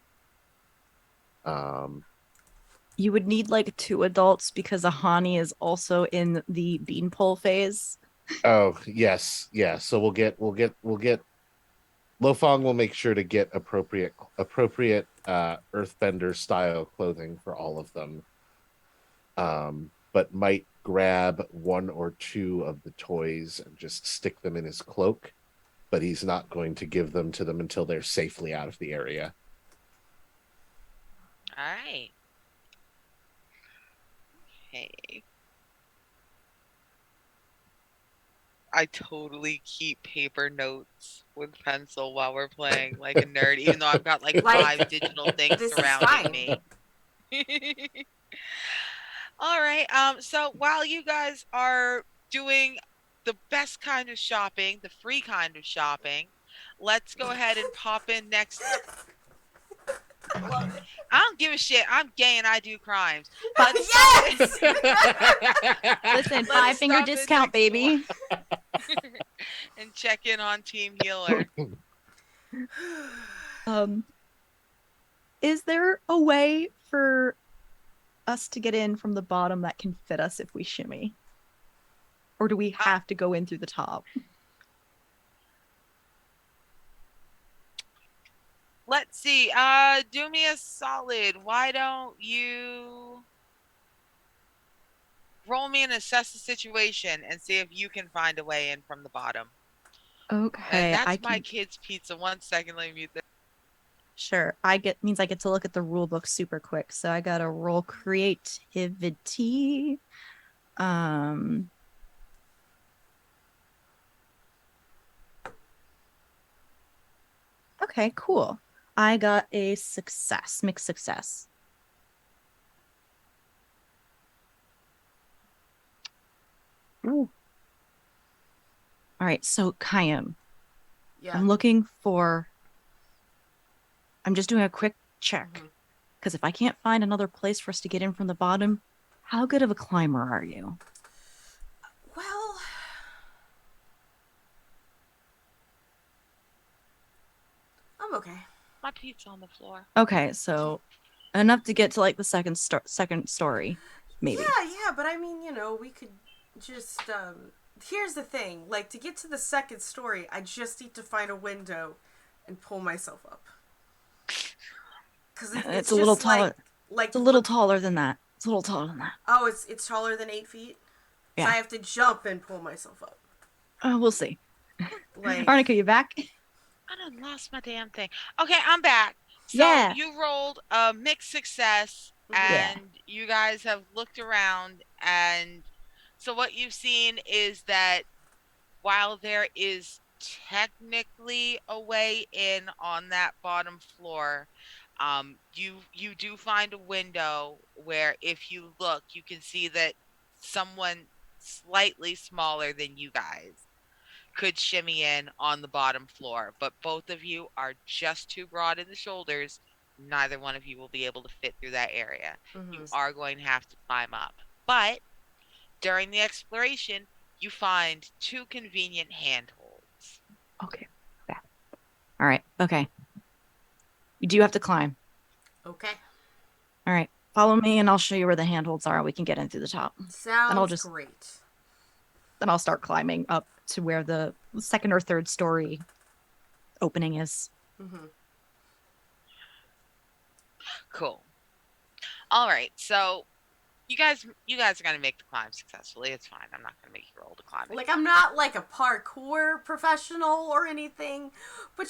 You would need like 2 adults because Ahani is also in the beanpole phase. Oh yes, yeah. So we'll get Lofong will make sure to get appropriate earthbender style clothing for all of them. But might grab 1 or 2 of the toys and just stick them in his cloak, but he's not going to give them to them until they're safely out of the area. All right. Okay. I totally keep paper notes with pencil while we're playing like a nerd, even though I've got like Like, 5 digital things this is surrounding fine. me. All right. So while you guys are doing the best kind of shopping, the free kind of shopping, let's go ahead and pop in next. Love it. I don't give a shit. I'm gay and I do crimes. Yes! Listen, Let's 5-finger stop in discount, next baby. and check in on Team Healer. Is there a way for us to get in from the bottom that can fit us if we shimmy? Or do we have to go in through the top? Let's see. Do me a solid. Why don't you roll me and assess the situation and see if you can find a way in from the bottom. Okay, And that's my kid's pizza. 1 second, let me mute that. Sure, means I get to look at the rule book super quick. So I gotta roll creativity. Okay, cool. I got a success, mixed success. Ooh. All right, so Kayam, Yeah. I'm just doing a quick check. Because if I can't find another place for us to get in from the bottom, how good of a climber are you? Well, I'm okay. My pizza on the floor. Okay, so enough to get to like the second story, maybe. Yeah, but I mean, we could just here's the thing, like to get to the second story, I just need to find a window and pull myself up. Cuz it's a little taller. Like it's a little taller than that. It's a little taller than that. Oh, it's taller than 8 feet? Yeah. So I have to jump and pull myself up. We'll see. Like Arnica, you back? I done lost my damn thing. Okay, I'm back. So Yeah. you rolled a mixed success and you guys have looked around, and so what you've seen is that while there is technically a way in on that bottom floor, you do find a window where if you look, you can see that someone slightly smaller than you guys could shimmy in on the bottom floor, but both of you are just too broad in the shoulders. Neither one of you will be able to fit through that area. You are going to have to climb up. But during the exploration, you find 2 convenient handholds. Okay. Yeah. All right. Okay. You do have to climb. Okay. All right. Follow me and I'll show you where the handholds are. We can get in through the top. Sounds great. Then I'll start climbing up to where the second or third story opening is. Mm-hmm. Cool. All right. So you guys are gonna make the climb successfully. It's fine. I'm not gonna make you roll to climb. Like, I'm not like a parkour professional or anything, but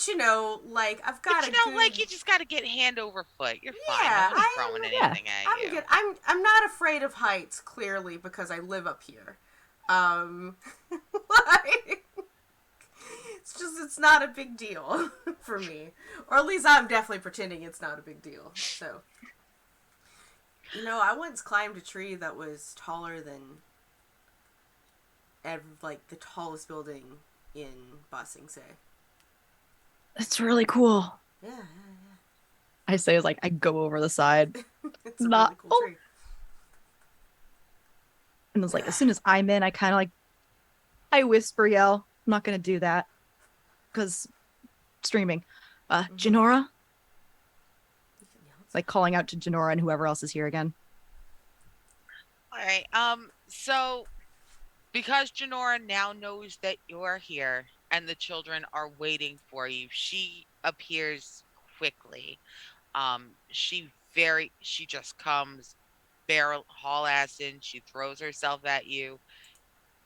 like I've got But a good. like you just gotta get hand over foot. You're fine. Yeah, Nobody's throwing anything at I'm you. good. I'm not afraid of heights, clearly, because I live up here. Like, it's not a big deal for me, or at least I'm definitely pretending it's not a big deal. So, I once climbed a tree that was taller than like the tallest building in Basingse. That's really cool. Yeah, I say is like I go over the side. it's a Not really cool oh. tree. And it's like as soon as I'm in, I kind of like I whisper yell. I'm not gonna do that because streaming. Janora, like calling out to Janora and whoever else is here again. All right. So because Janora now knows that you're here and the children are waiting for you, she appears quickly. She just comes barrel haul ass in. She throws herself at you.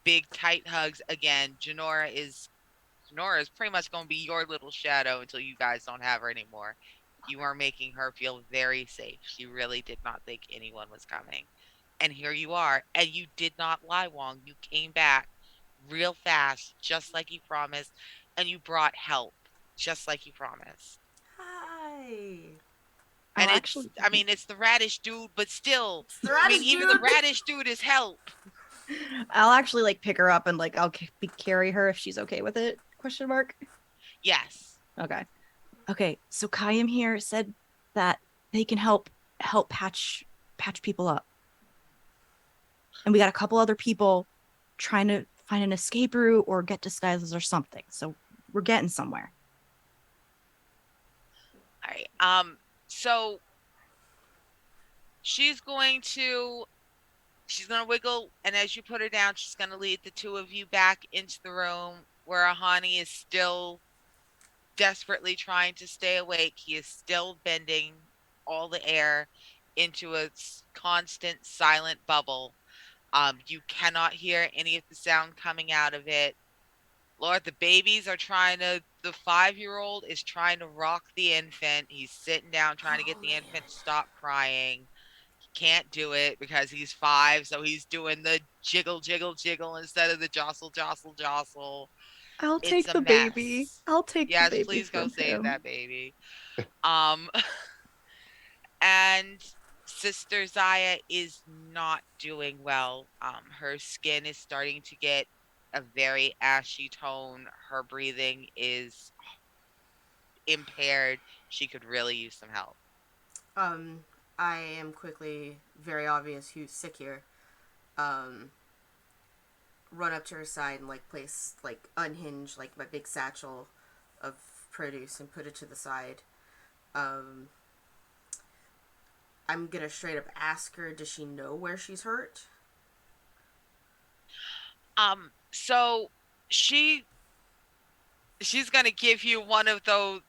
Big tight hugs again. Janora is pretty much going to be your little shadow until you guys don't have her anymore. You are making her feel very safe. She really did not think anyone was coming. And here you are. And you did not lie, Wong. You came back real fast, just like you promised. And you brought help, just like you promised. Hi. And it's the radish dude, but still, even the radish dude is help. I'll actually like pick her up and like I'll carry her if she's okay with it. Question mark. Yes. Okay. So Kayam here said that they can help patch people up, and we got a couple other people trying to find an escape route or get disguises or something. So we're getting somewhere. All right. So she's going to wiggle, and as you put her down, she's gonna lead the two of you back into the room where Ahani is still desperately trying to stay awake. He is still bending all the air into a constant silent bubble. You cannot hear any of the sound coming out of it. Lord, the 5-year-old is trying to rock the infant. He's sitting down trying to get the infant to stop crying. He can't do it because he's 5, so he's doing the jiggle, jiggle, jiggle instead of the jostle, jostle, jostle. I'll It's take a the baby. mess. I'll take the Yes, baby please go from save him. that baby. Um, and Sister Zaya is not doing well. Her skin is starting to get a very ashy tone. Her breathing is impaired. She could really use some help. I am quickly very obvious who's sick here. Run up to her side and like place like unhinge like my big satchel of produce and put it to the side. I'm gonna straight up ask her, does she know where she's hurt? So she's gonna give you one of those,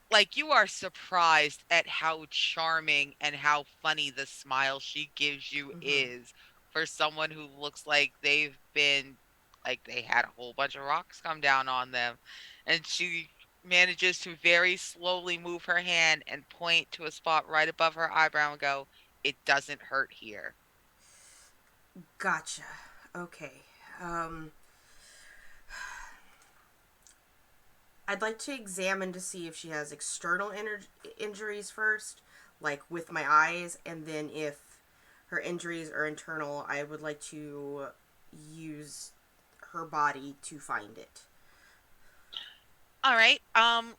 like, you are surprised at how charming and how funny the smile she gives you is for someone who looks like they had a whole bunch of rocks come down on them. And she manages to very slowly move her hand and point to a spot right above her eyebrow and go, "It doesn't hurt here." Gotcha. Okay. I'd like to examine to see if she has external injuries first, like with my eyes, and then if her injuries are internal, I would like to use her body to find it. All right.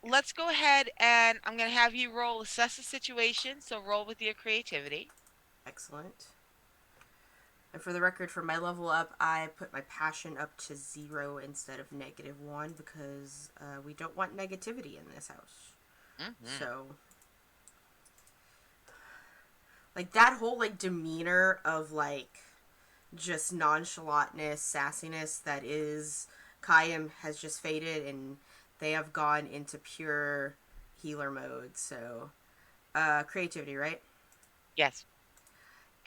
Let's go ahead and I'm gonna have you roll assess the situation. So roll with your creativity. Excellent. And for the record, for my level up, I put my passion up to 0 instead of -1 because we don't want negativity in this house. So, like, that whole, like, demeanor of, like, just nonchalantness, sassiness that is Kayam has just faded, and they have gone into pure healer mode. So, creativity, right? Yes.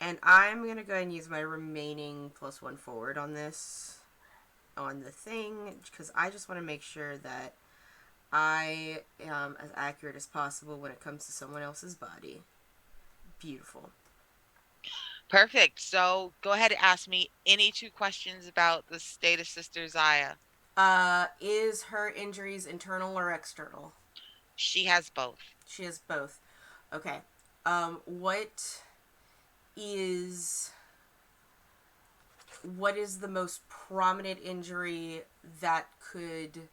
And I'm gonna go ahead and use my remaining +1 forward on this, on the thing, because I just want to make sure that I am as accurate as possible when it comes to someone else's body. Beautiful. Perfect. So go ahead and ask me any two questions about the state of Sister Zaya. Is her injuries internal or external? She has both. She has both. Okay. What is the most prominent injury that could,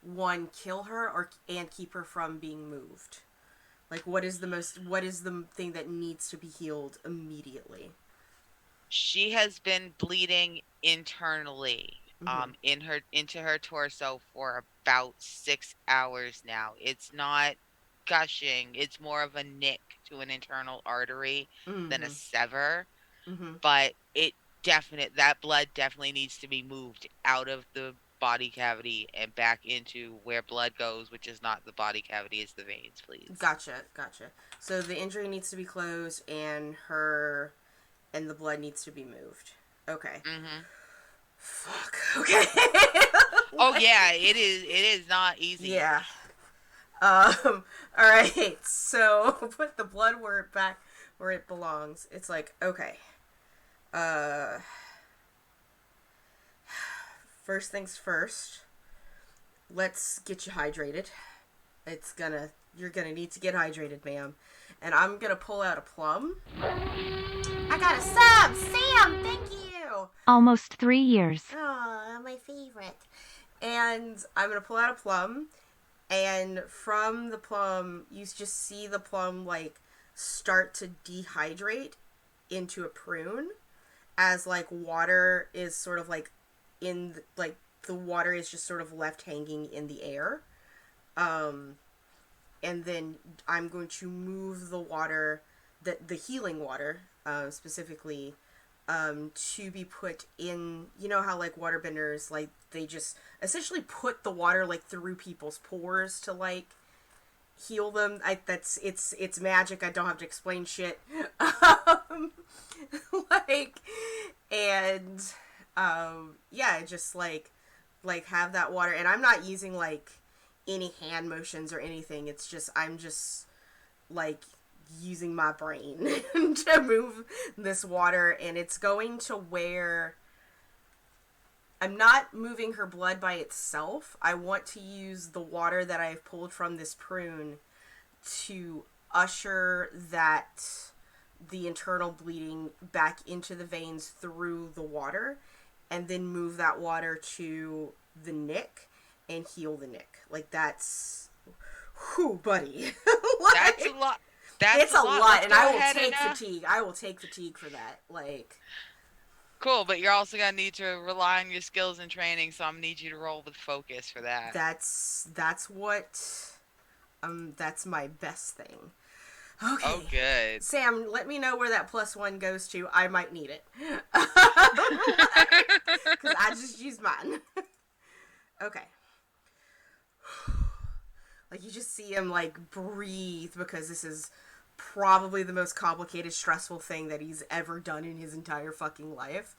one, kill her or and keep her from being moved? Like, what is the thing that needs to be healed immediately? She has been bleeding internally, Mm-hmm. into her torso for about 6 hours now. It's not gushing, it's more of a nick to an internal artery than a Mm-hmm. sever. Mm-hmm. But that blood definitely needs to be moved out of the body cavity and back into where blood goes, which is not the body cavity, it's the veins, please. Gotcha. So the injury needs to be closed, and the blood needs to be moved. Okay. Mm-hmm. Fuck. Okay. Oh yeah, it is not easy. Yeah. All right. So put the blood back where it belongs. It's like, okay. Uh. First things first. Let's get you hydrated. You're gonna need to get hydrated, ma'am. And I'm gonna pull out a plum. I got a sub! Sam, thank you! Almost 3 years. Oh, my favorite. And I'm gonna pull out a plum, and from the plum, you just see the plum, like, start to dehydrate into a prune, as, like, water is sort of, like, the water is just sort of left hanging in the air. And then I'm going to move the water, the healing water, specifically, to be put in, you know how, like, waterbenders, like, they just essentially put the water, like, through people's pores to, like, heal them. It's magic. I don't have to explain shit. Like, and, yeah, just, like, have that water, and I'm not using, like, any hand motions or anything. It's just, I'm just, like, using my brain to move this water, and it's going to where I'm not moving her blood by itself. I want to use the water that I've pulled from this prune to usher the internal bleeding back into the veins through the water, and then move that water to the nick and heal the nick. Like, that's... Whew, buddy. Like, That's a lot. It's a lot, Let's and go I will ahead take and, fatigue. I will take fatigue for that. Like, cool, but you're also gonna need to rely on your skills and training, so I'm gonna need you to roll with focus for that. that's my best thing. Okay. Oh, good. Sam, let me know where that +1 goes to. I might need it. Because I just used mine. Okay. Like, you just see him, like, breathe, because this is probably the most complicated, stressful thing that he's ever done in his entire fucking life.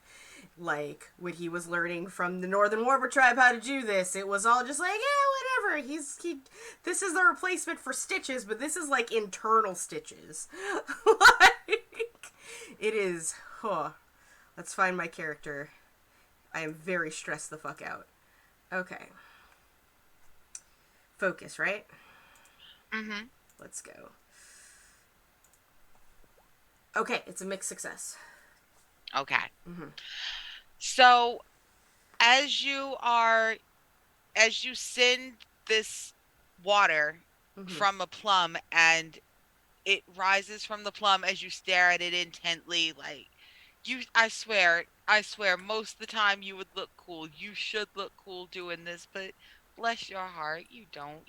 Like, when he was learning from the Northern Warper tribe how to do this, it was all just like, yeah, whatever. This is the replacement for stitches, but this is, like, internal stitches. Like, it is, let's find my character. I am very stressed the fuck out. Okay. Focus, right? Mm-hmm. Let's go. Okay, it's a mixed success. Okay. Mm-hmm. So, as you send this water Mm-hmm. from a plum, and it rises from the plum as you stare at it intently, like, I swear, most of the time you would look cool. You should look cool doing this, but bless your heart, you don't.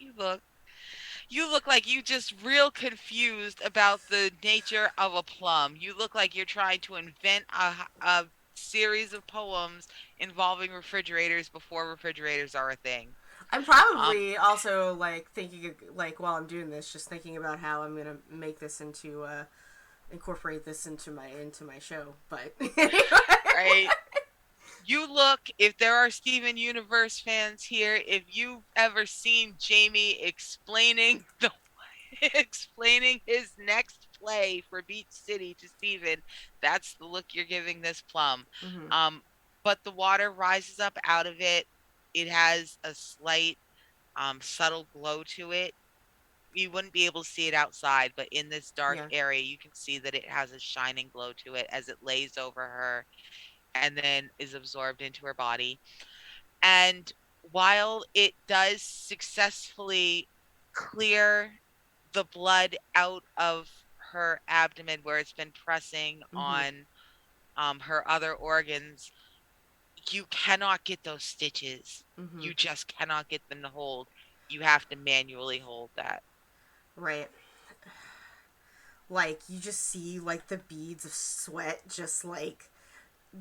You look like you just real confused about the nature of a plum. You look like you're trying to invent a series of poems involving refrigerators before refrigerators are a thing. I'm probably also like thinking like while I'm doing this, just thinking about how I'm gonna make this into incorporate this into my show. But anyway. Right. You look, if there are Steven Universe fans here, if you've ever seen Jamie explaining his next play for Beach City to Steven, that's the look you're giving this plum. Mm-hmm. But the water rises up out of it. It has a slight subtle glow to it. You wouldn't be able to see it outside, but in this dark Yeah. area, you can see that it has a shining glow to it as it lays over her and then is absorbed into her body. And while it does successfully clear the blood out of her abdomen where it's been pressing Mm-hmm. on her other organs, you cannot get those stitches. Mm-hmm. You just cannot get them to hold. You have to manually hold that. Right. Like you just see like the beads of sweat just like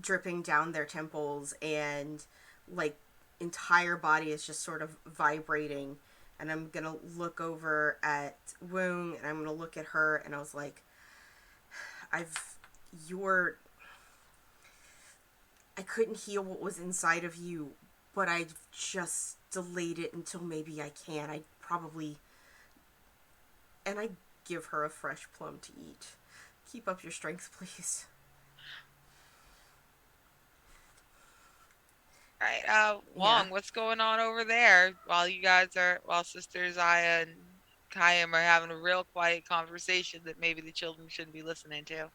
dripping down their temples, and like entire body is just sort of vibrating. And I'm gonna look over at Woong, and I'm gonna look at her, and I was like, you're I couldn't heal what was inside of you, but I just delayed it until maybe I can. I probably, and I give her a fresh plum to eat. Keep up your strength, please. All right, Yeah. Wong, what's going on over there while Sisters Aya and Kayam are having a real quiet conversation that maybe the children shouldn't be listening to?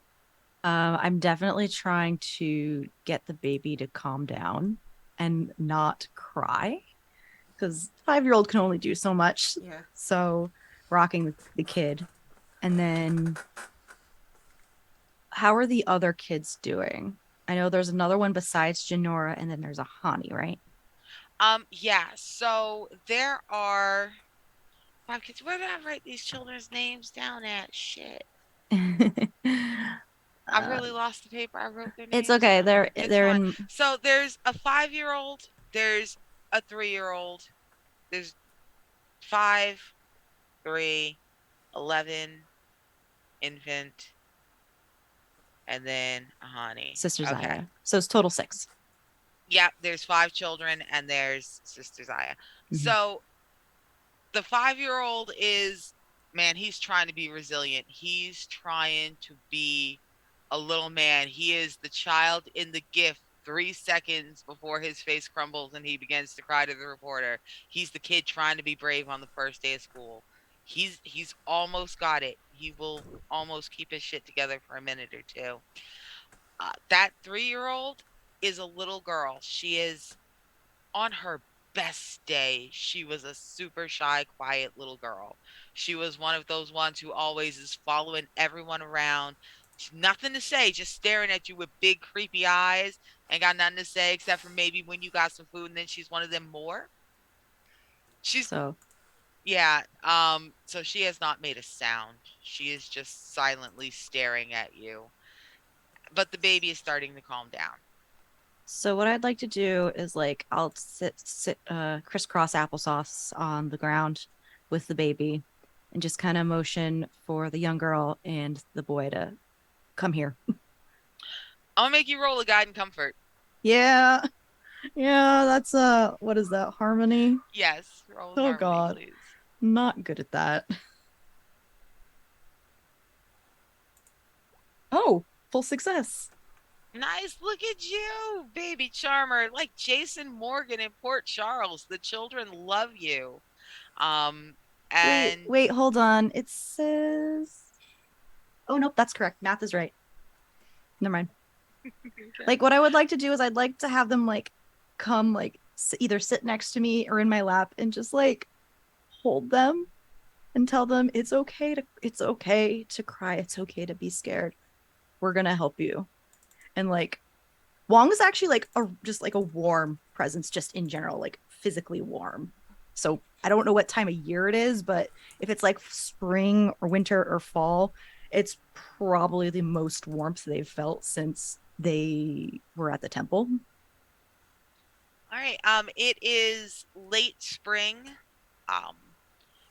I'm definitely trying to get the baby to calm down and not cry because 5-year-old can only do so much. Yeah. So rocking the kid. And then how are the other kids doing? I know there's another one besides Janora, and then there's a Hani, right? Yeah, so there are 5 kids. Where did I write these children's names down at? Shit. I've uh, really lost the paper. I wrote their it's names okay. down. They're It's they're fine. in. So there's a 5-year-old, there's a 3-year-old, there's 5, 3, 11, infant, and then a honey. Sister Okay. Zaya. So it's total 6. Yeah, there's 5 children and there's Sister Zaya. Mhm. So the 5-year-old is, man, he's trying to be resilient. He's trying to be a little man. He is the child in the gift 3 seconds before his face crumbles and he begins to cry to the reporter. He's the kid trying to be brave on the first day of school. He's almost got it. He will almost keep his shit together for a minute or two. That 3-year-old is a little girl. She is on her best day. She was a super shy, quiet little girl. She was one of those ones who always is following everyone around. Nothing to say, just staring at you with big, creepy eyes. Ain't got nothing to say except for maybe when you got some food, and then she's one of them more. She's, So yeah, so she has not made a sound. She is just silently staring at you. But the baby is starting to calm down. So what I'd like to do is like I'll sit crisscross applesauce on the ground with the baby and just kind of motion for the young girl and the boy to come here. I'm gonna make you roll a guide and comfort. Yeah. Yeah, that's what is that? Harmony? Yes, roll Oh harmony, God. please. Not good at that. Oh, full success. Nice. Look at you, baby charmer. Like Jason Morgan in Port Charles. The children love you. Um, Wait, and wait, hold on. It says Oh nope, that's correct. Math is right. Never mind. Like what I would like to do is I'd like to have them like come like either sit next to me or in my lap and just like hold them and tell them it's okay to cry. It's okay to be scared. We're gonna help you. And like Wong is actually like a just like a warm presence just in general, like physically warm. So I don't know what time of year it is, but if it's like spring or winter or fall, it's probably the most warmth they've felt since they were at the temple. All right. It is late spring. Um,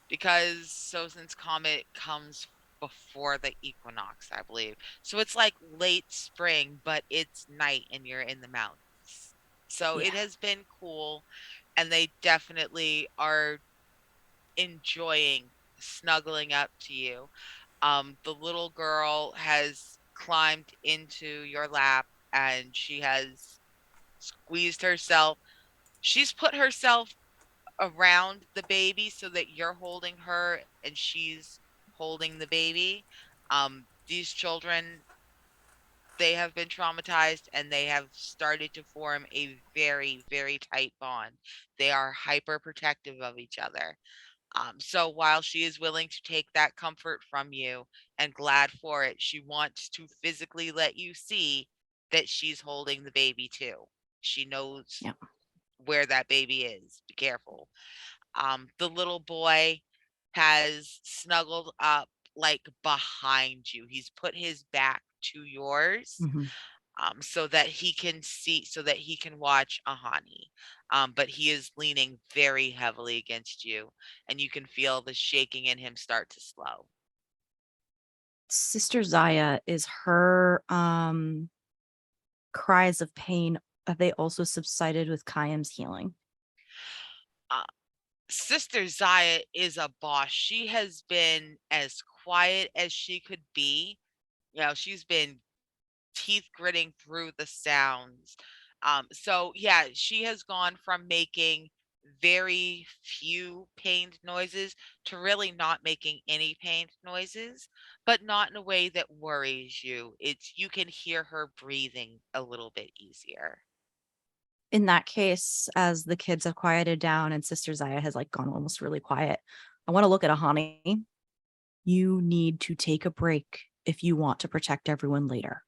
because Sozin's comet comes before the equinox, I believe. So it's like late spring, but it's night and you're in the mountains. So Yeah. it has been cool, and they definitely are enjoying snuggling up to you. The little girl has climbed into your lap and she has squeezed herself. She's put herself around the baby so that you're holding her and she's holding the baby. These children, they have been traumatized and they have started to form a very, very tight bond. They are hyper protective of each other. So while she is willing to take that comfort from you and glad for it, she wants to physically let you see that she's holding the baby too. She knows Yeah. where that baby is. Be careful. The little boy has snuggled up like behind you. He's put his back to yours, Hmm. so that he can see, so that he can watch Ahani. But he is leaning very heavily against you, and you can feel the shaking in him start to slow. Sister Zaya, is her cries of pain, have they also subsided with Kayam's healing? Uh, Sister Zaya is a boss. She has been as quiet as she could be. She's been teeth gritting through the sounds. So yeah, she has gone from making very few pained noises to really not making any pained noises, but not in a way that worries you. It's you can hear her breathing a little bit easier. In that case, as the kids have quieted down and Sister Zaya has like gone almost really quiet, I want to look at Ahani. You need to take a break if you want to protect everyone later.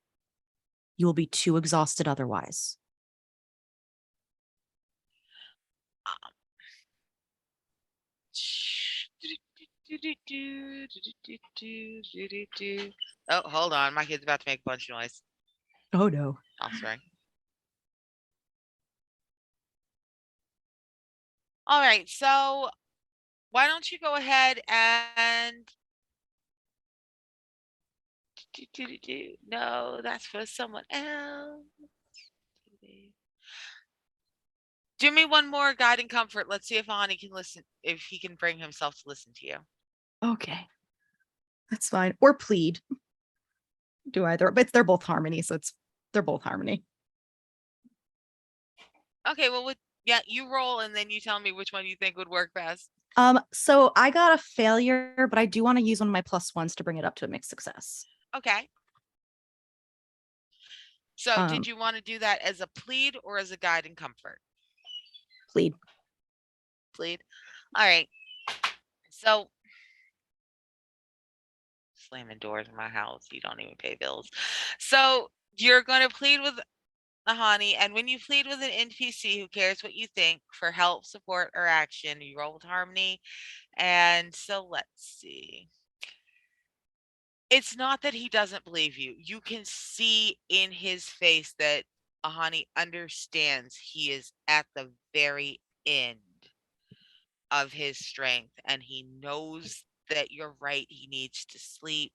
You will be too exhausted otherwise. Um, Oh, hold on. My kid's about to make a bunch of noise. Oh no. Oh, sorry. All right. So why don't you go ahead and no, that's for someone else. Do me one more guide and comfort. Let's see if Ani can listen, if he can bring himself to listen to you. Okay. That's fine. Or plead. Do either. But they're both harmony, so they're both harmony. Okay, well, yeah, you roll and then you tell me which one you think would work best. So I got a failure, but I do want to use one of my +1s to bring it up to a mixed success. Okay. So, Um, did you want to do that as a plead or as a guide and comfort? Plead. Plead. All right. So, slamming doors in my house. You don't even pay bills. So, you're going to plead with Ahani, and when you plead with an NPC who cares what you think for help, support, or action, you roll with harmony. And so, let's see. It's not that he doesn't believe you. You can see in his face that Ahani understands he is at the very end of his strength and he knows that you're right. He needs to sleep.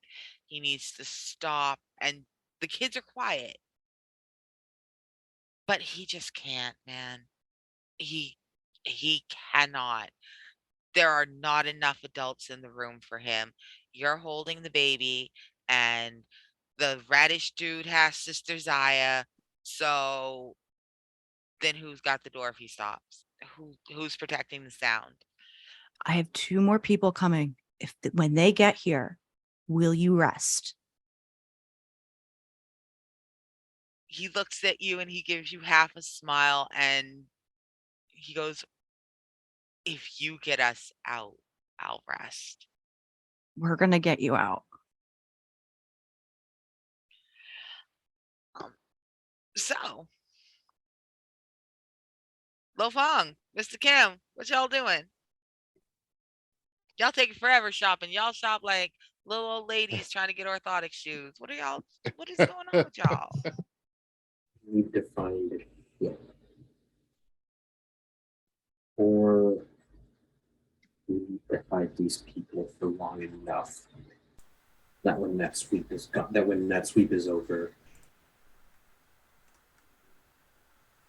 He needs to stop. And the kids are quiet, but he just can't, man. He he cannot. There are not enough adults in the room for him. You're holding the baby, and the radish dude has Sister Zaya. So then who's got the door if he stops? Who's protecting the sound? I have 2 more people coming. When they get here, will you rest? He looks at you and he gives you half a smile and he goes, "If you get us out, I'll rest." We're gonna get you out. Um, so, Lo Fong, Mr. Kim, what y'all doing? Y'all taking forever shopping. Y'all shop like little old ladies trying to get orthotic shoes. What are y'all? What is going on with y'all? Need to find it. Yeah. Or we fight these people for long enough that when that sweep is over,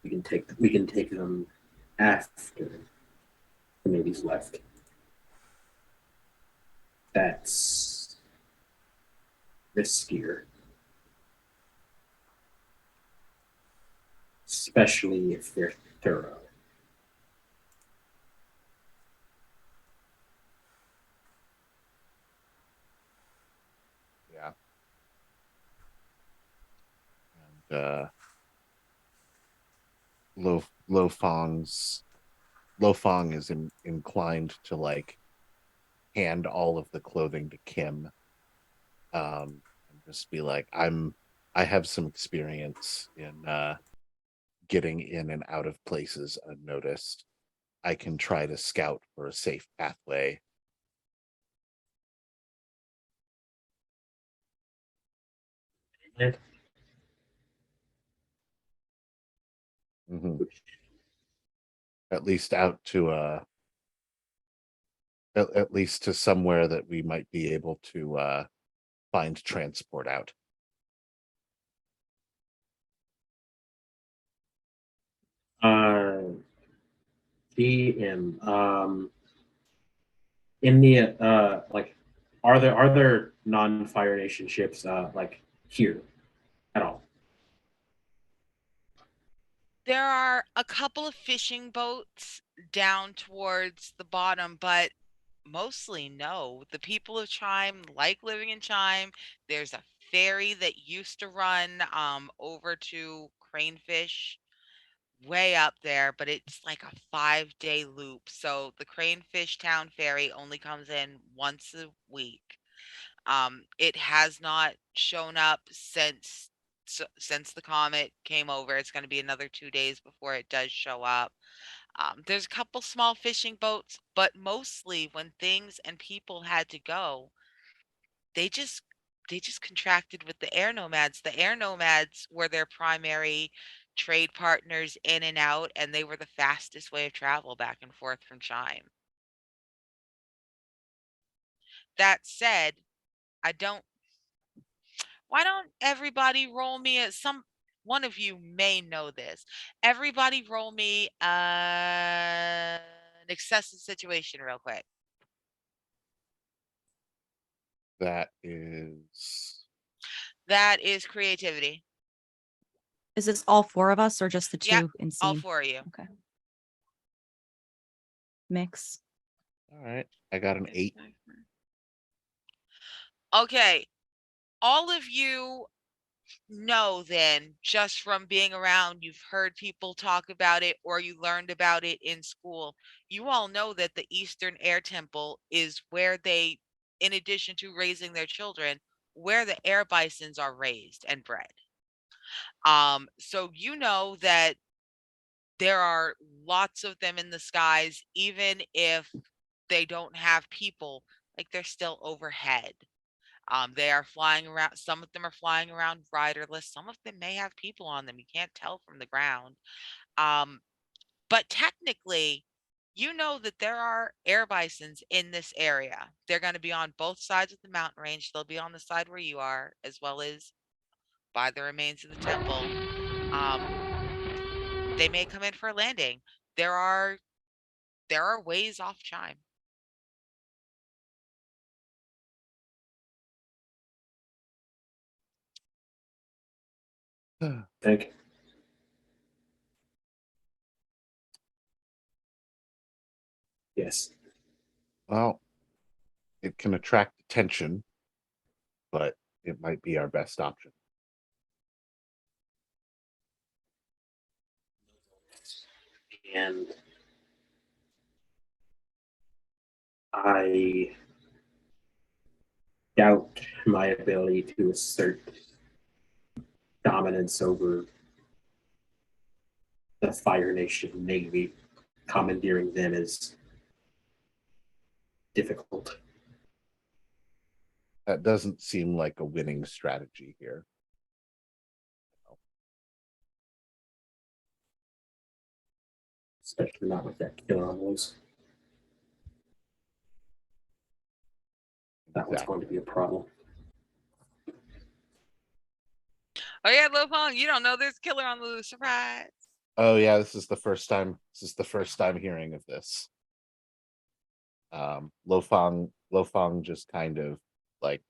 we can take them after the Navy's left. That's riskier. Especially if they're thorough. Yeah. And Lo Fong is inclined to like hand all of the clothing to Kim, and just be like, I have some experience in getting in and out of places unnoticed. I can try to scout for a safe pathway. Mhm. At least out to at least to somewhere that we might be able to find transport out. DM. In the like, are there non-Fire Nation ships like here at all? There are a couple of fishing boats down towards the bottom, but mostly no. The people of Chime like living in Chime. There's a ferry that used to run over to Cranefish way up there, but it's like a 5-day loop. So the Cranefish Town ferry only comes in once a week. It has not shown up since the comet came over. It's going to be another 2 days before it does show up. There's a couple small fishing boats, but mostly when things and people had to go, they just they just contracted with the air nomads. The air nomads were their primary trade partners in and out, and they were the fastest way of travel back and forth from Chime. That said, I don't why don't everybody roll me at some one of you may know this. Everybody roll me an excessive situation real quick. That is That is creativity. Is this all four of us or just the Yep, two in all C? four of you. Okay. Mix. all right. I got an 8. Okay. All of you know then, just from being around, you've heard people talk about it or you learned about it in school. You all know that the Eastern Air Temple is where they, in addition to raising their children, where the air bisons are raised and bred. So you know that there are lots of them in the skies, even if they don't have people, like they're still overhead. They are flying around. Some of them are flying around riderless. Some of them may have people on them. You can't tell from the ground. Um, but technically, you know that there are air bisons in this area. They're going to be on both sides of the mountain range. They'll be on the side where you are, as well as by the remains of the temple. They may come in for a landing. There are ways off Chime. Think. Yes. Well, it can attract attention, but it might be our best option. And I doubt my ability to assert dominance over the Fire Nation Navy. Commandeering them is difficult. That doesn't seem like a winning strategy here. especially not with that killer on the loose. That was going to be a problem. Oh yeah, Lopong, you don't know there's killer on the loose. Surprise. Oh yeah, this is the first time hearing of this. Lofang just kind of like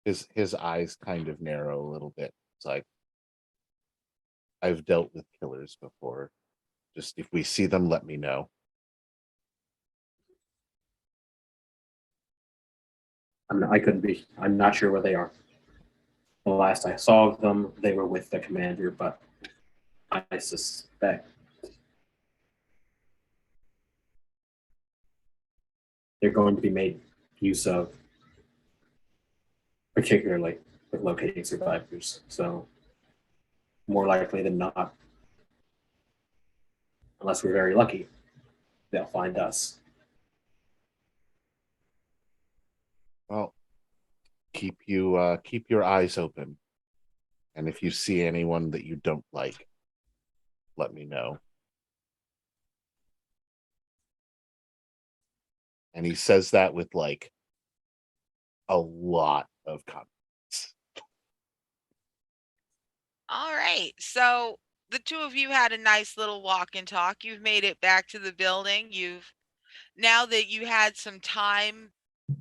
his eyes kind of narrow a little bit. It's like, I've dealt with killers before. Just if we see them, let me know. I couldn't be. I'm not sure where they are. The last I saw of them, they were with the commander, but I suspect they're going to be made use of, particularly with locating survivors. So, more likely than not, unless we're very lucky, they'll find us. Well, keep your eyes open, and if you see anyone that you don't like, let me know. And he says that with like a lot of confidence. All right. So the two of you had a nice little walk and talk. You've made it back to the building. Now that you had some time,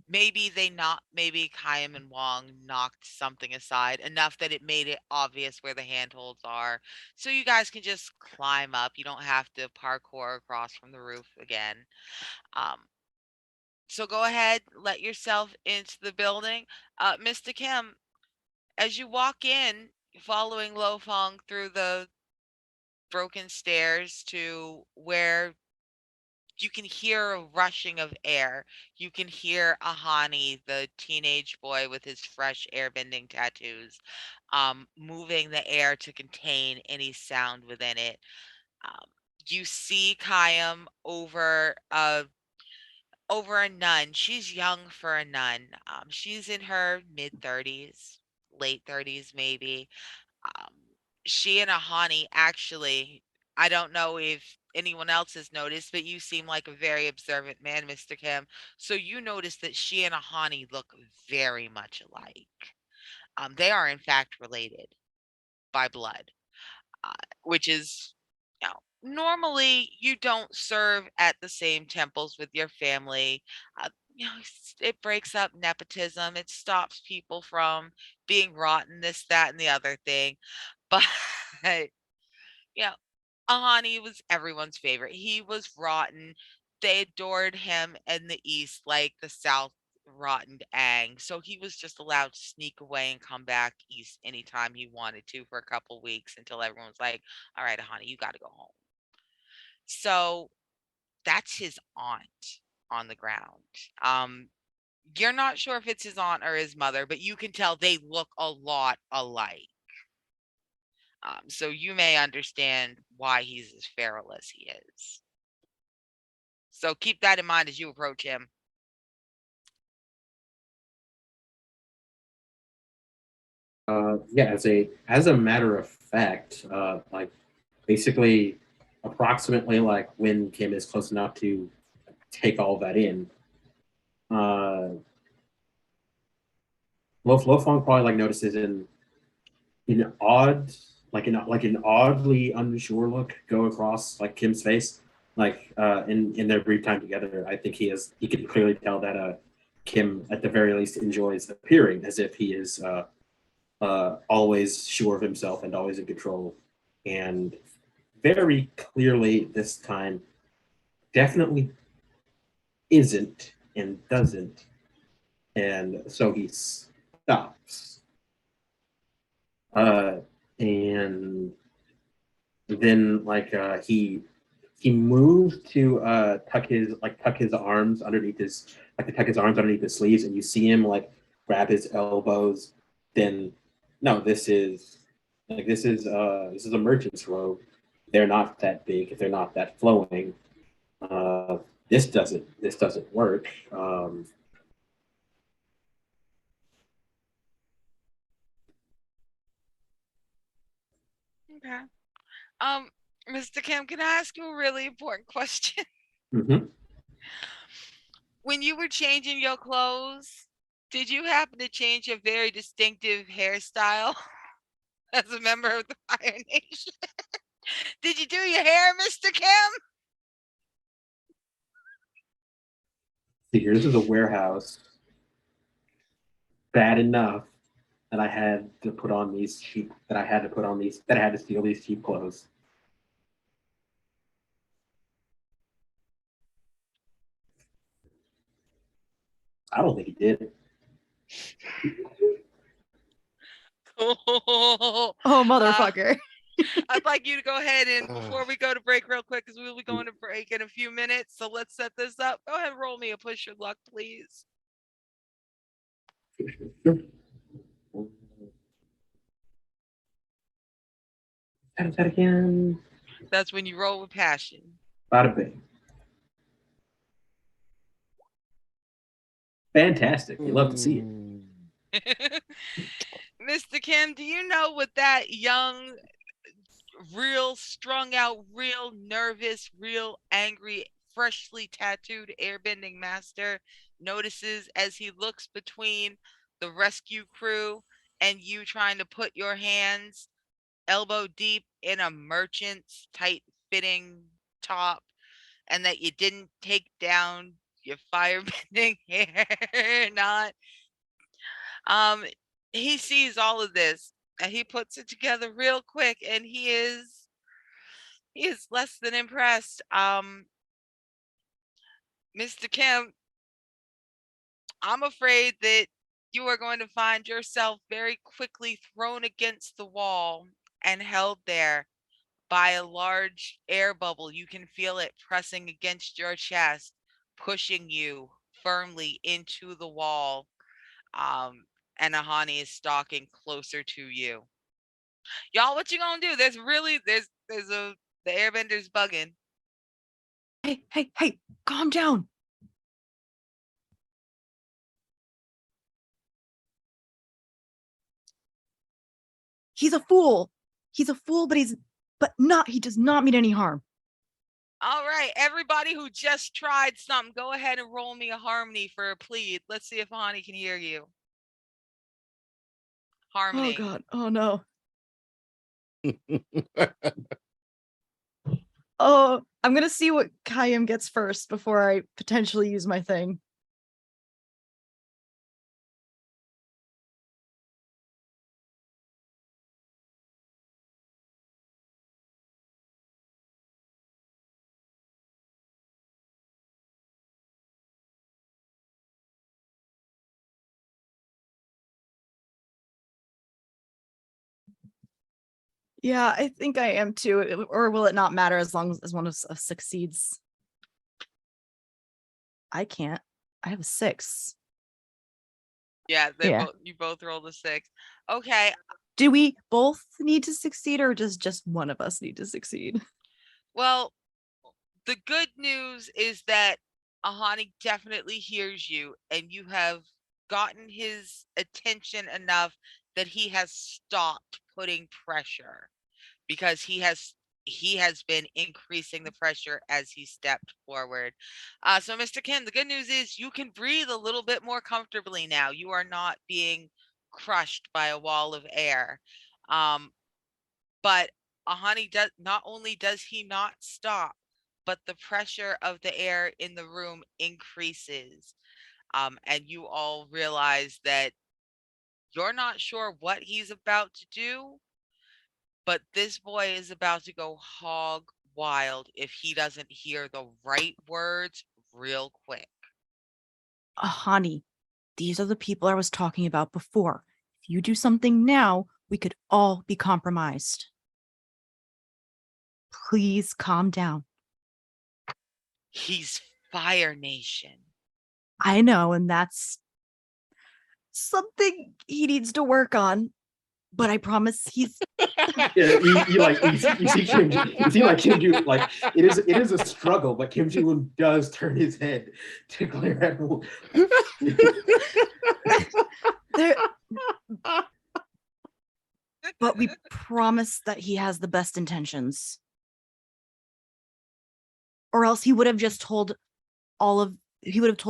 maybe Kayam and Wong knocked something aside enough that it made it obvious where the handholds are. So you guys can just climb up. You don't have to parkour across from the roof again. Um, so go ahead, let yourself into the building. Mr. Kim, as you walk in, following Lo Fong through the broken stairs to where you can hear a rushing of air. You can hear Ahani, the teenage boy with his fresh airbending tattoos, moving the air to contain any sound within it. Um, you see Kayam over a nun. She's young for a nun. She's in her mid-30s, late 30s maybe. Um, she and Ahani actually, I don't know if anyone else has noticed, but you seem like a very observant man, Mr. Kim. So you notice that she and Ahani look very much alike. They are in fact related by blood, uh, which is, normally you don't serve at the same temples with your family. It breaks up nepotism. It stops people from being rotten, this, that, and the other thing. But yeah, Ahani was everyone's favorite. He was rotten. They adored him in the East like the South rotten Aang. So he was just allowed to sneak away and come back East anytime he wanted to for a couple weeks until everyone was like, all right, Ahani, you got to go home. So that's his aunt on the ground. You're not sure if it's his aunt or his mother, but you can tell they look a lot alike. So you may understand why he's as feral as he is. So keep that in mind as you approach him. Yeah, as a matter of fact, like basically, approximately like when Kim is close enough to take all that in, uh, Lo Fong probably like notices in odd like an oddly unsure look go across like Kim's face. Like in their brief time together, I think he can clearly tell that Kim at the very least enjoys appearing as if he is always sure of himself and always in control. And very clearly this time definitely isn't and doesn't. And so he stops. And then he moved to tuck his arms underneath his sleeves, and you see him like grab his elbows. Then no, this is a merchant's robe. They're not that big. They're not that flowing. Uh, this doesn't work. Okay. Um, Mr. Kim, can I ask you a really important question? Mm-hmm. When you were changing your clothes, did you happen to change your very distinctive hairstyle as a member of the Fire Nation? Did you do your hair, Mr. Kim? See, here, this is a warehouse. Bad enough that I had to put on these cheap. That I had to put on these. That I had to steal these cheap clothes. I don't think he did. Oh, motherfucker. I'd like you to go ahead and before we go to break real quick, because we'll be going to break in a few minutes. So let's set this up. Go ahead and roll me a push your luck, please. How does that again? That's when you roll with passion. Bada bing. Fantastic. You love to see it. Mr. Kim, do you know what that young, real strung out, real nervous, real angry, freshly tattooed airbending master notices as he looks between the rescue crew and you trying to put your hands elbow deep in a merchant's tight fitting top, and that you didn't take down your firebending hair knot? He sees all of this and he puts it together real quick, and he is less than impressed. Mr. Kim, I'm afraid that you are going to find yourself very quickly thrown against the wall and held there by a large air bubble. You can feel it pressing against your chest, pushing you firmly into the wall. And Ahani is stalking closer to you. Y'all, what you gonna do? The airbender's bugging. Hey, calm down. He's a fool. He's a fool, but he does not mean any harm. All right, everybody who just tried something, go ahead and roll me a harmony for a plead. Let's see if Ahani can hear you. Harmony. Oh God. Oh no. Oh, I'm gonna see what Kayam gets first before I potentially use my thing. Yeah, I think I am too. Or will it not matter as long as one of us succeeds? I can't. I have a 6. Yeah, Yeah. you both rolled a 6. Okay. Do we both need to succeed, or does just one of us need to succeed? Well, the good news is that Ahani definitely hears you, and you have gotten his attention enough that he has stopped putting pressure, because he has been increasing the pressure as he stepped forward. So Mr. Kim, the good news is you can breathe a little bit more comfortably now. You are not being crushed by a wall of air. But Ahani does not only does he not stop, but the pressure of the air in the room increases. And you all realize that you're not sure what he's about to do, but this boy is about to go hog wild if he doesn't hear the right words real quick. Honey, these are the people I was talking about before. If you do something now, we could all be compromised. Please calm down. He's Fire Nation. I know, and that's something he needs to work on. But I promise he's Yeah, you see Kim. You see like Kim Ju, like it is a struggle, but Kim Ji-woon does turn his head to glare at him. But we promise that he has the best intentions. Or else he would have just told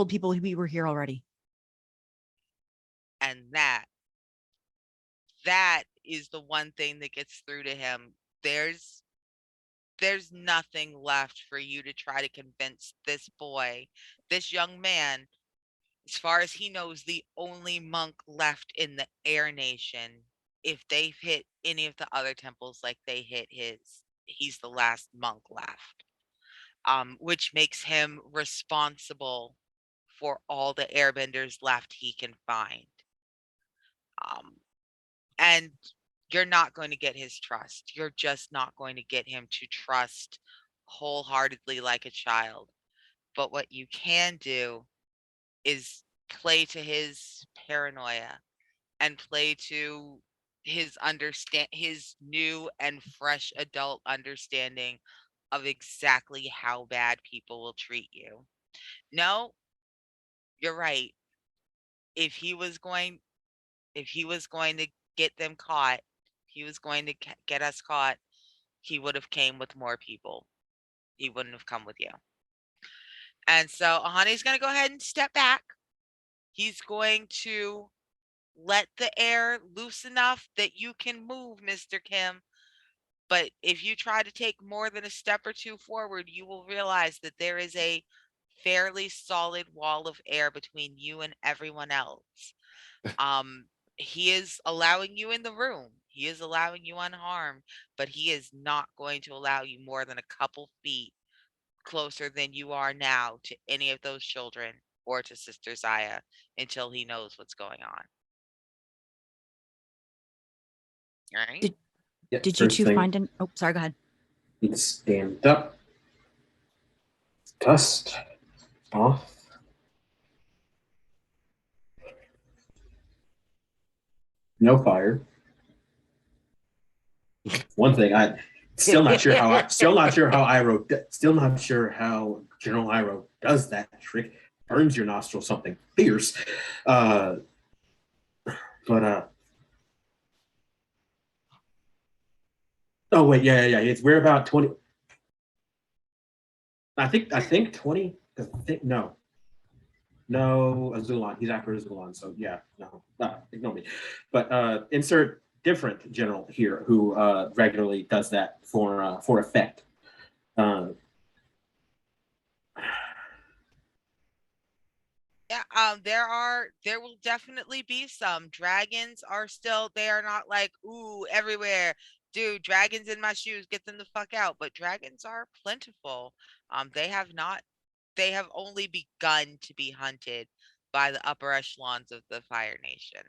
people we were here already. And that is the one thing that gets through to him. There's nothing left for you to try to convince this boy, this young man, as far as he knows, the only monk left in the Air Nation. If they've hit any of the other temples like they hit his, he's the last monk left. Which makes him responsible for all the airbenders left he can find. And you're not going to get his trust. You're just not going to get him to trust wholeheartedly like a child. But what you can do is play to his paranoia and play to his new and fresh adult understanding of exactly how bad people will treat you. No, you're right. If he was going to get them caught, he was going to get us caught, he would have came with more people. He wouldn't have come with you. And so Ahani's going to go ahead and step back. He's going to let the air loose enough that you can move, Mr. Kim. But if you try to take more than a step or two forward, you will realize that there is a fairly solid wall of air between you and everyone else. He is allowing you in the room. He is allowing you unharmed, but he is not going to allow you more than a couple feet closer than you are now to any of those children or to Sister Zaya until he knows what's going on. All right? Did you two find an... Oh, sorry, go ahead. He'd stand up, dust off. No fire. One thing still not sure how General Iroh does that trick. Burns your nostril something fierce. But oh wait, yeah. We're about 20. I think 20. No, Azulon. He's after Azulon. So yeah, no, ignore me. But insert different general here who regularly does that for effect. Yeah, there will definitely be some. Dragons are still, they are not like, ooh, everywhere. Dude, dragons in my shoes, get them the fuck out. But dragons are plentiful. They have only begun to be hunted by the upper echelons of the Fire Nation.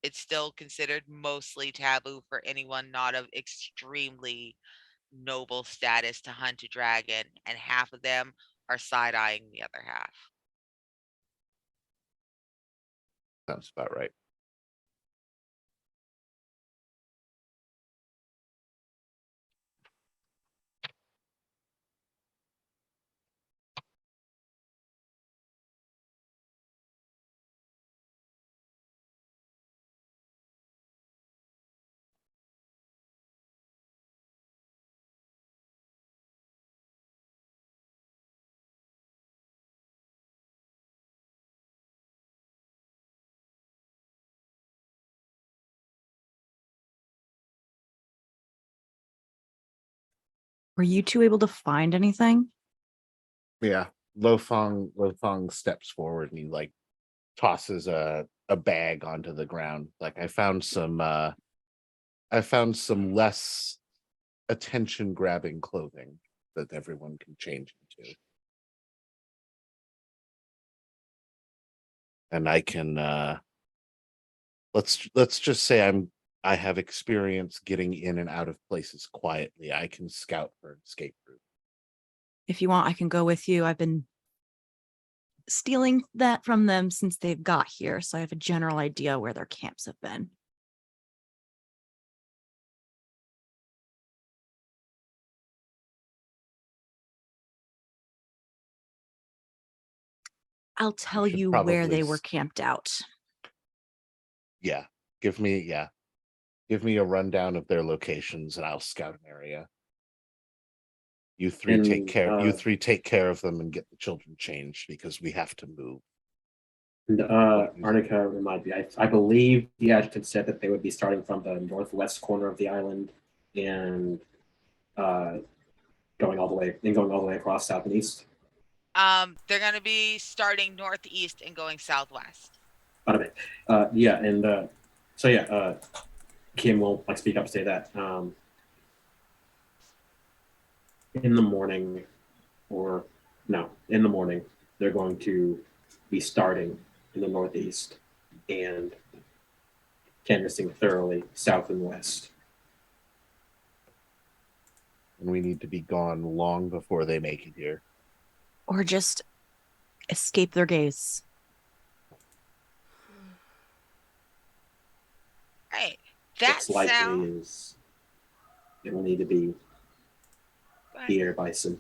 It's still considered mostly taboo for anyone not of extremely noble status to hunt a dragon, and half of them are side-eyeing the other half. Sounds about right. Were you two able to find anything? Yeah. Lo Fong steps forward and he like tosses a bag onto the ground. Like I found some less attention grabbing clothing that everyone can change into. And I can let's just say I have experience getting in and out of places quietly. I can scout for an escape route. If you want, I can go with you. I've been stealing that from them since they've got here, so I have a general idea where their camps have been. I'll tell you where they were camped out. Yeah. Give me a rundown of their locations and I'll scout an area. You three take And, care. You three take care of them and get the children changed because we have to move. And Arnica remind me, I believe the adjutant said that they would be starting from the northwest corner of the island and going all the way across south and east. They're going to be starting northeast and going southwest. Yeah, and so yeah, Kim will like speak up, say that in the morning, or no, in the morning they're going to be starting in the northeast and canvassing thoroughly south and west. And we need to be gone long before they make it here. Or just escape their gaze. Hey, that What's likely sound. is it will need to be the air bison.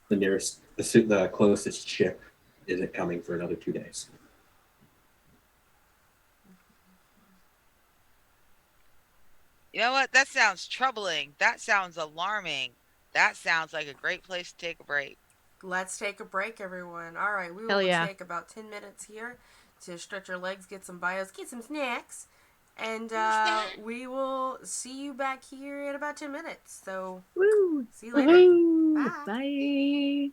The closest ship isn't coming for another 2 days. You know what? That sounds troubling. That sounds alarming. That sounds like a great place to take a break. Let's take a break, everyone. All right, we Hell will yeah. take about 10 minutes here to stretch our legs, get some bios, get some snacks, and we will see you back here in about 10 minutes. So, Woo! see you later. Woohoo! Bye. Bye.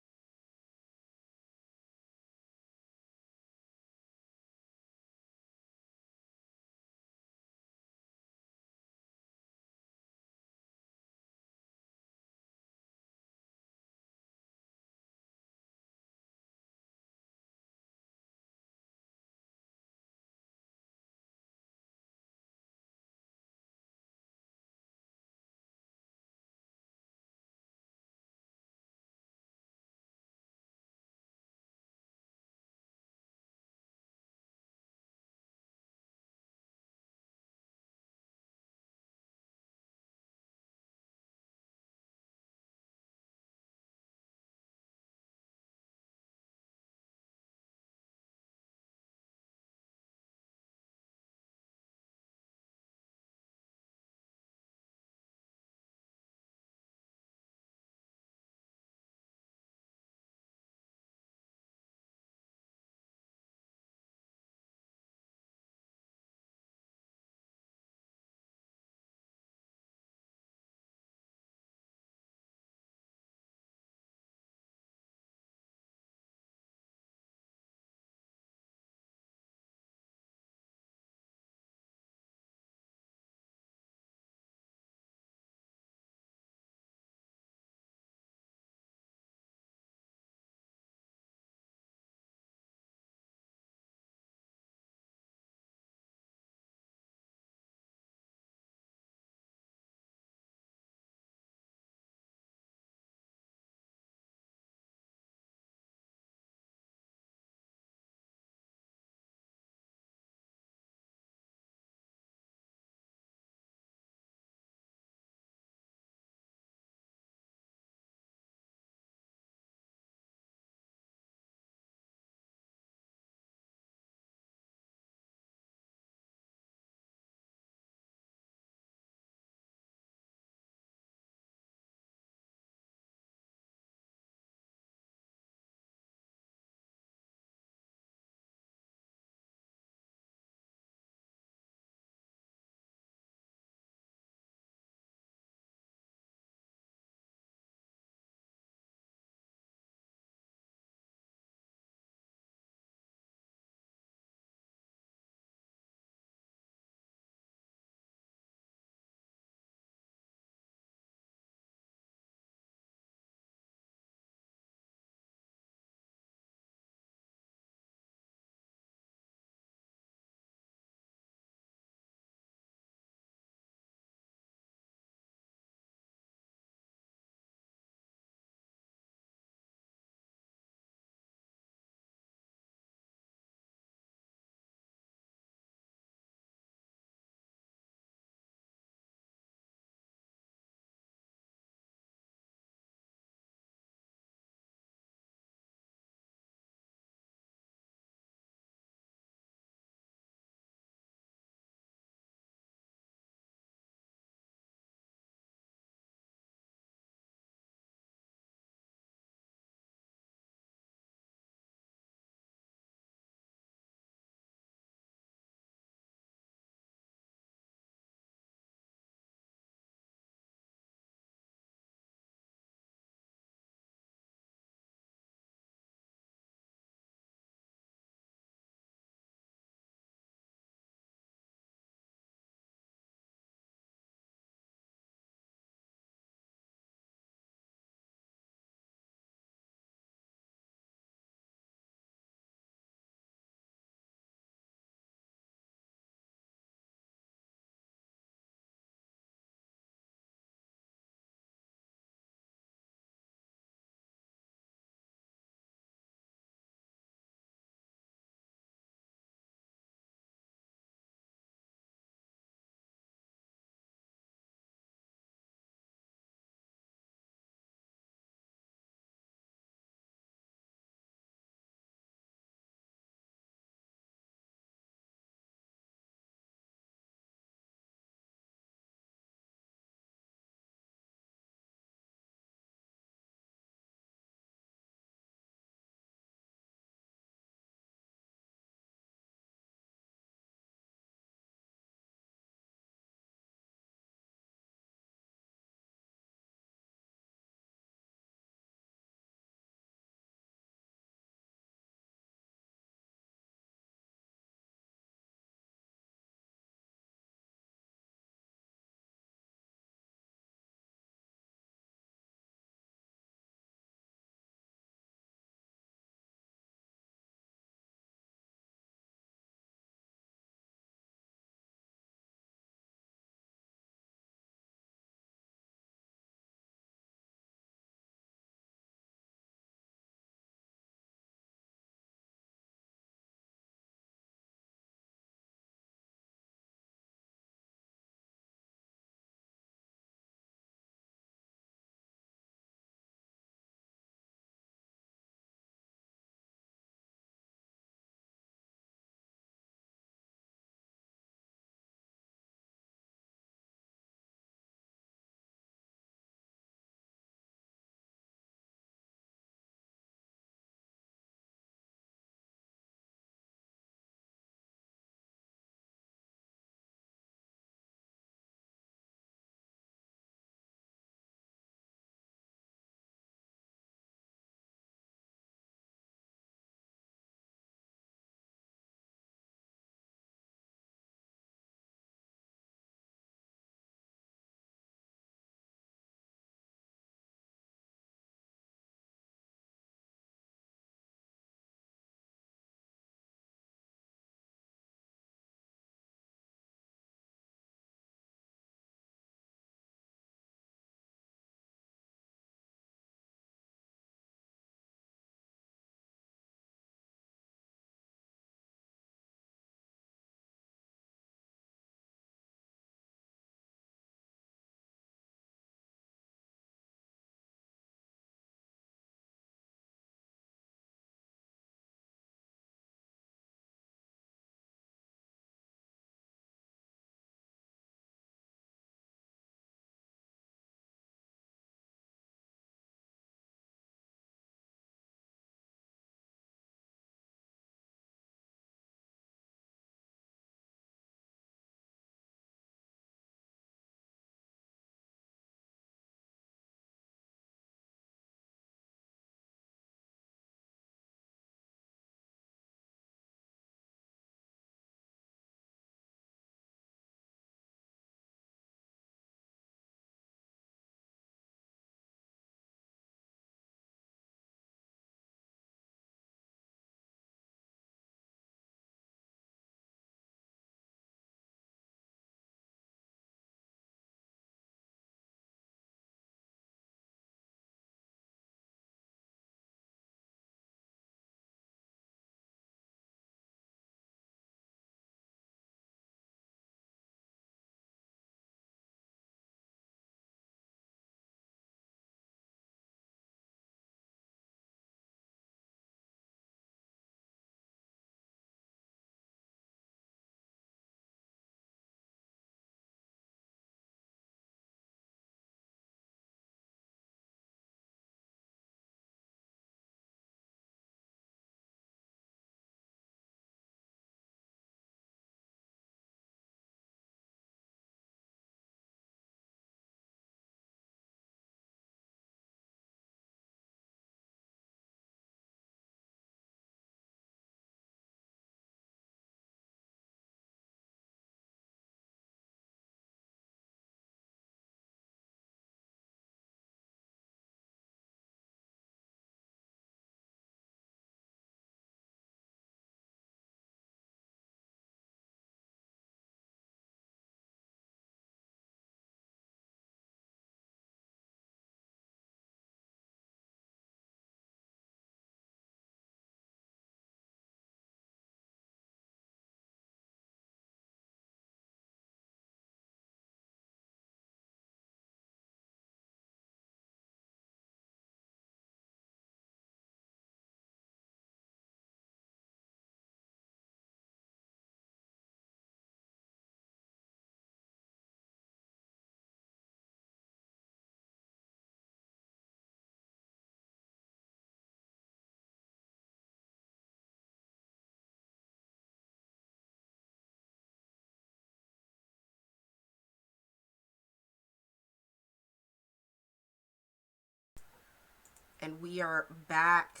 and we are back,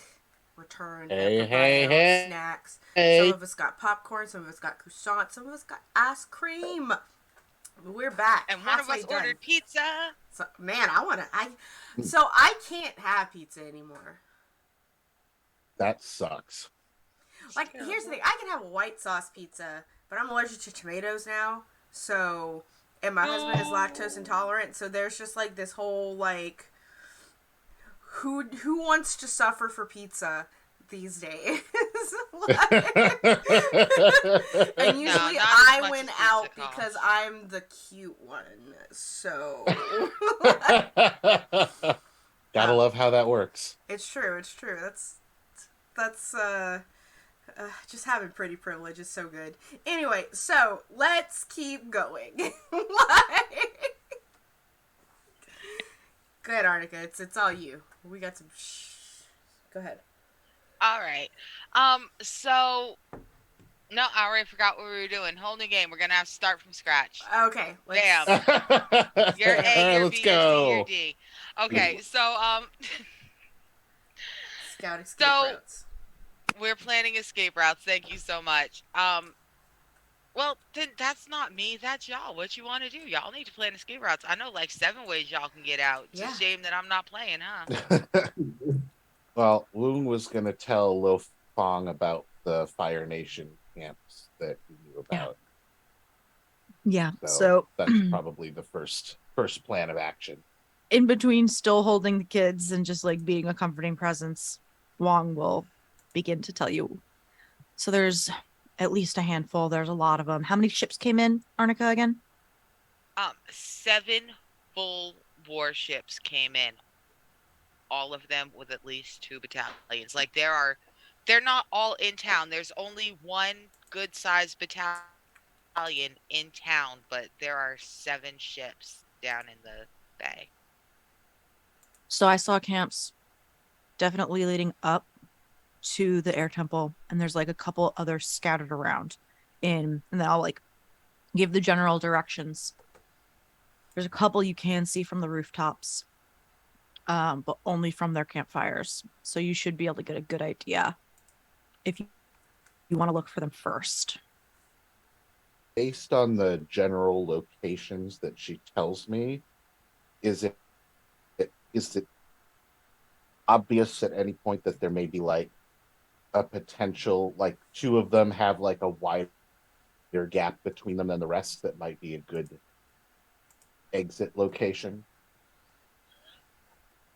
returned Hey, after buying hey, our own hey, snacks. Some hey. of us got popcorn, some of us got croissants, some of us got ice cream. We're back, And one of halfway us done. ordered pizza. So, man, so I can't have pizza anymore. That sucks. Like, here's the thing: I can have a white sauce pizza, but I'm allergic to tomatoes now. So, and my husband is lactose intolerant. So there's just like this whole like, who wants to suffer for pizza these days? Like, and usually not as I much win as pizza out costs. because I'm the cute one. So Gotta love how that works. it's true. It's true. That's just having pretty privilege is so good. Anyway, so let's keep going. Like, go ahead, Arnica. It's all you. We got some. Go ahead. All right. So no, I already forgot what we were doing. Whole new game. We're gonna have to start from scratch. Okay. Let's, Bam. All You're A, right, you're let's B, you're C, you're go. D. Okay, so Scout escape so routes. we're planning escape routes. Thank you so much. Well, then that's not me. That's y'all. What you want to do? Y'all need to plan escape routes. I know like 7 ways y'all can get out. It's Yeah. a shame that I'm not playing, huh? Well, Woon was gonna tell Lo Fong about the Fire Nation camps that he knew about. Yeah. So So that's probably the first plan of action. in between still holding the kids and just like being a comforting presence, Wong will begin to tell you. So there's at least a handful. There's a lot of them. How many ships came in, Arnica, again? 7 full warships came in. All of them with at least 2 battalions. Like they're not all in town. There's only one good-sized battalion in town, but there are 7 ships down in the bay. So I saw camps definitely leading up to the air temple, and there's like a couple others scattered around and then I'll like give the general directions. There's a couple you can see from the rooftops, but only from their campfires. So you should be able to get a good idea if you want to look for them first. Based on the general locations that she tells me, is it obvious at any point that there may be like a potential, like 2 of them have like a wider gap between them than the rest that might be a good exit location?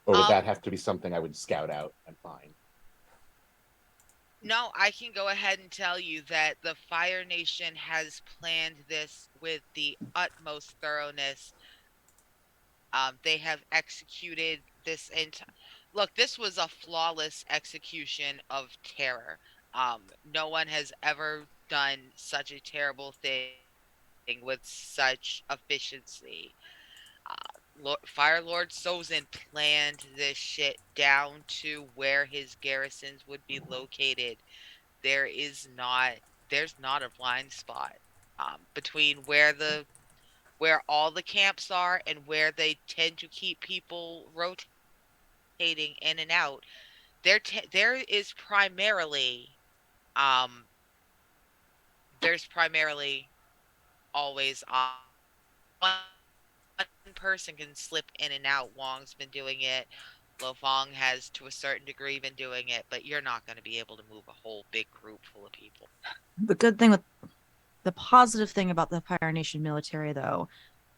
Or would that have to be something I would scout out and find? No, I can go ahead and tell you that the Fire Nation has planned this with the utmost thoroughness. They have executed this look, this was a flawless execution of terror. No one has ever done such a terrible thing with such efficiency. Fire Lord Sozin planned this shit down to where his garrisons would be located. There's not a blind spot between where all the camps are and where they tend to keep people rotating in and out. There is primarily there's primarily always one person can slip in and out. Wong's been doing it. Lo Fong has to a certain degree been doing it, but you're not going to be able to move a whole big group full of people. The positive thing about the Fire Nation military, though,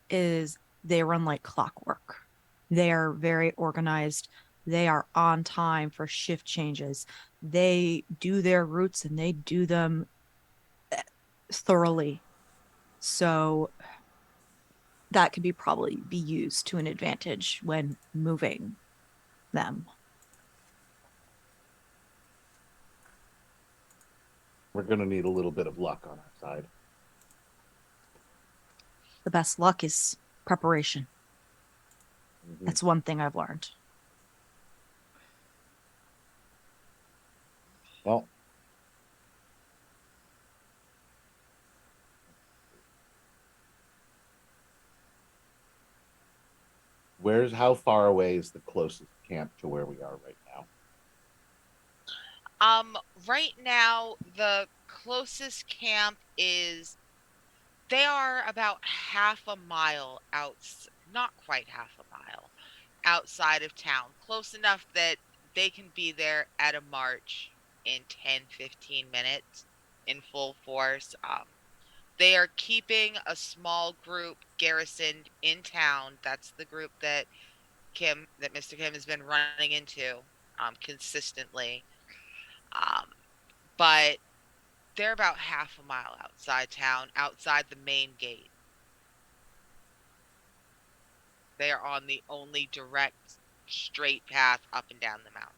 is they run like clockwork. They are very organized. They are on time for shift changes. They do their routes and they do them thoroughly. So that could probably be used to an advantage when moving them. We're going to need a little bit of luck on our side. The best luck is preparation. Mm-hmm. That's one thing I've learned. Well, how far away is the closest camp to where we are right now? Right now, the closest camp is they are about half a mile out, not quite half a mile outside of town, close enough that they can be there at a march in 10-15 minutes in full force. They are keeping a small group garrisoned in town. That's the group that Mr. Kim has been running into consistently. Um, but they're about half a mile outside town, outside the main gate. They are on the only direct straight path up and down the mountain.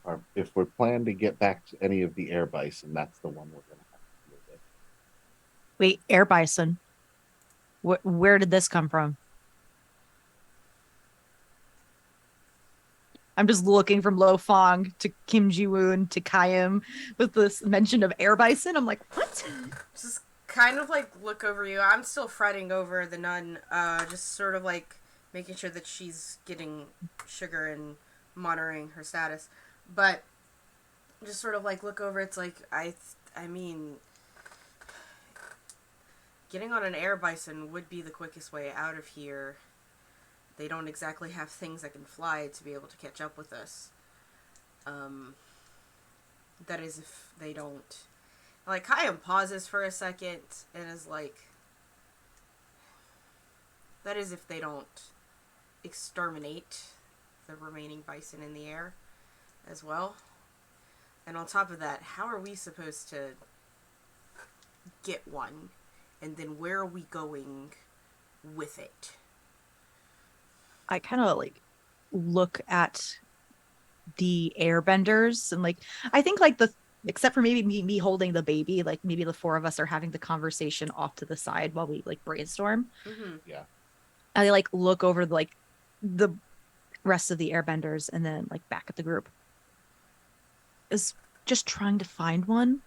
Well, if we're planning to get back to any of the air bison, that's the one we're going to have to deal with. Wait, air bison. Where did this come from? I'm just looking from Lo Fong to Kim Ji Woon to Kayam with this mention of air bison. I'm like, what? Just kind of like look over you. I'm still fretting over the nun. Just sort of like making sure that she's getting sugar and monitoring her status. But just sort of like look over. It's like I mean, getting on an air bison would be the quickest way out of here. They don't exactly have things that can fly to be able to catch up with us. That is if they don't. Like, Kayam pauses for a second and is like, that is if they don't exterminate the remaining bison in the air as well. And on top of that, how are we supposed to get one? And then where are we going with it? I kind of like look at the airbenders and like I think like the except for maybe me holding the baby, like maybe the four of us are having the conversation off to the side while we like brainstorm. Mm-hmm. Yeah. I like look over like the rest of the airbenders and then like back at the group. Is just trying to find one.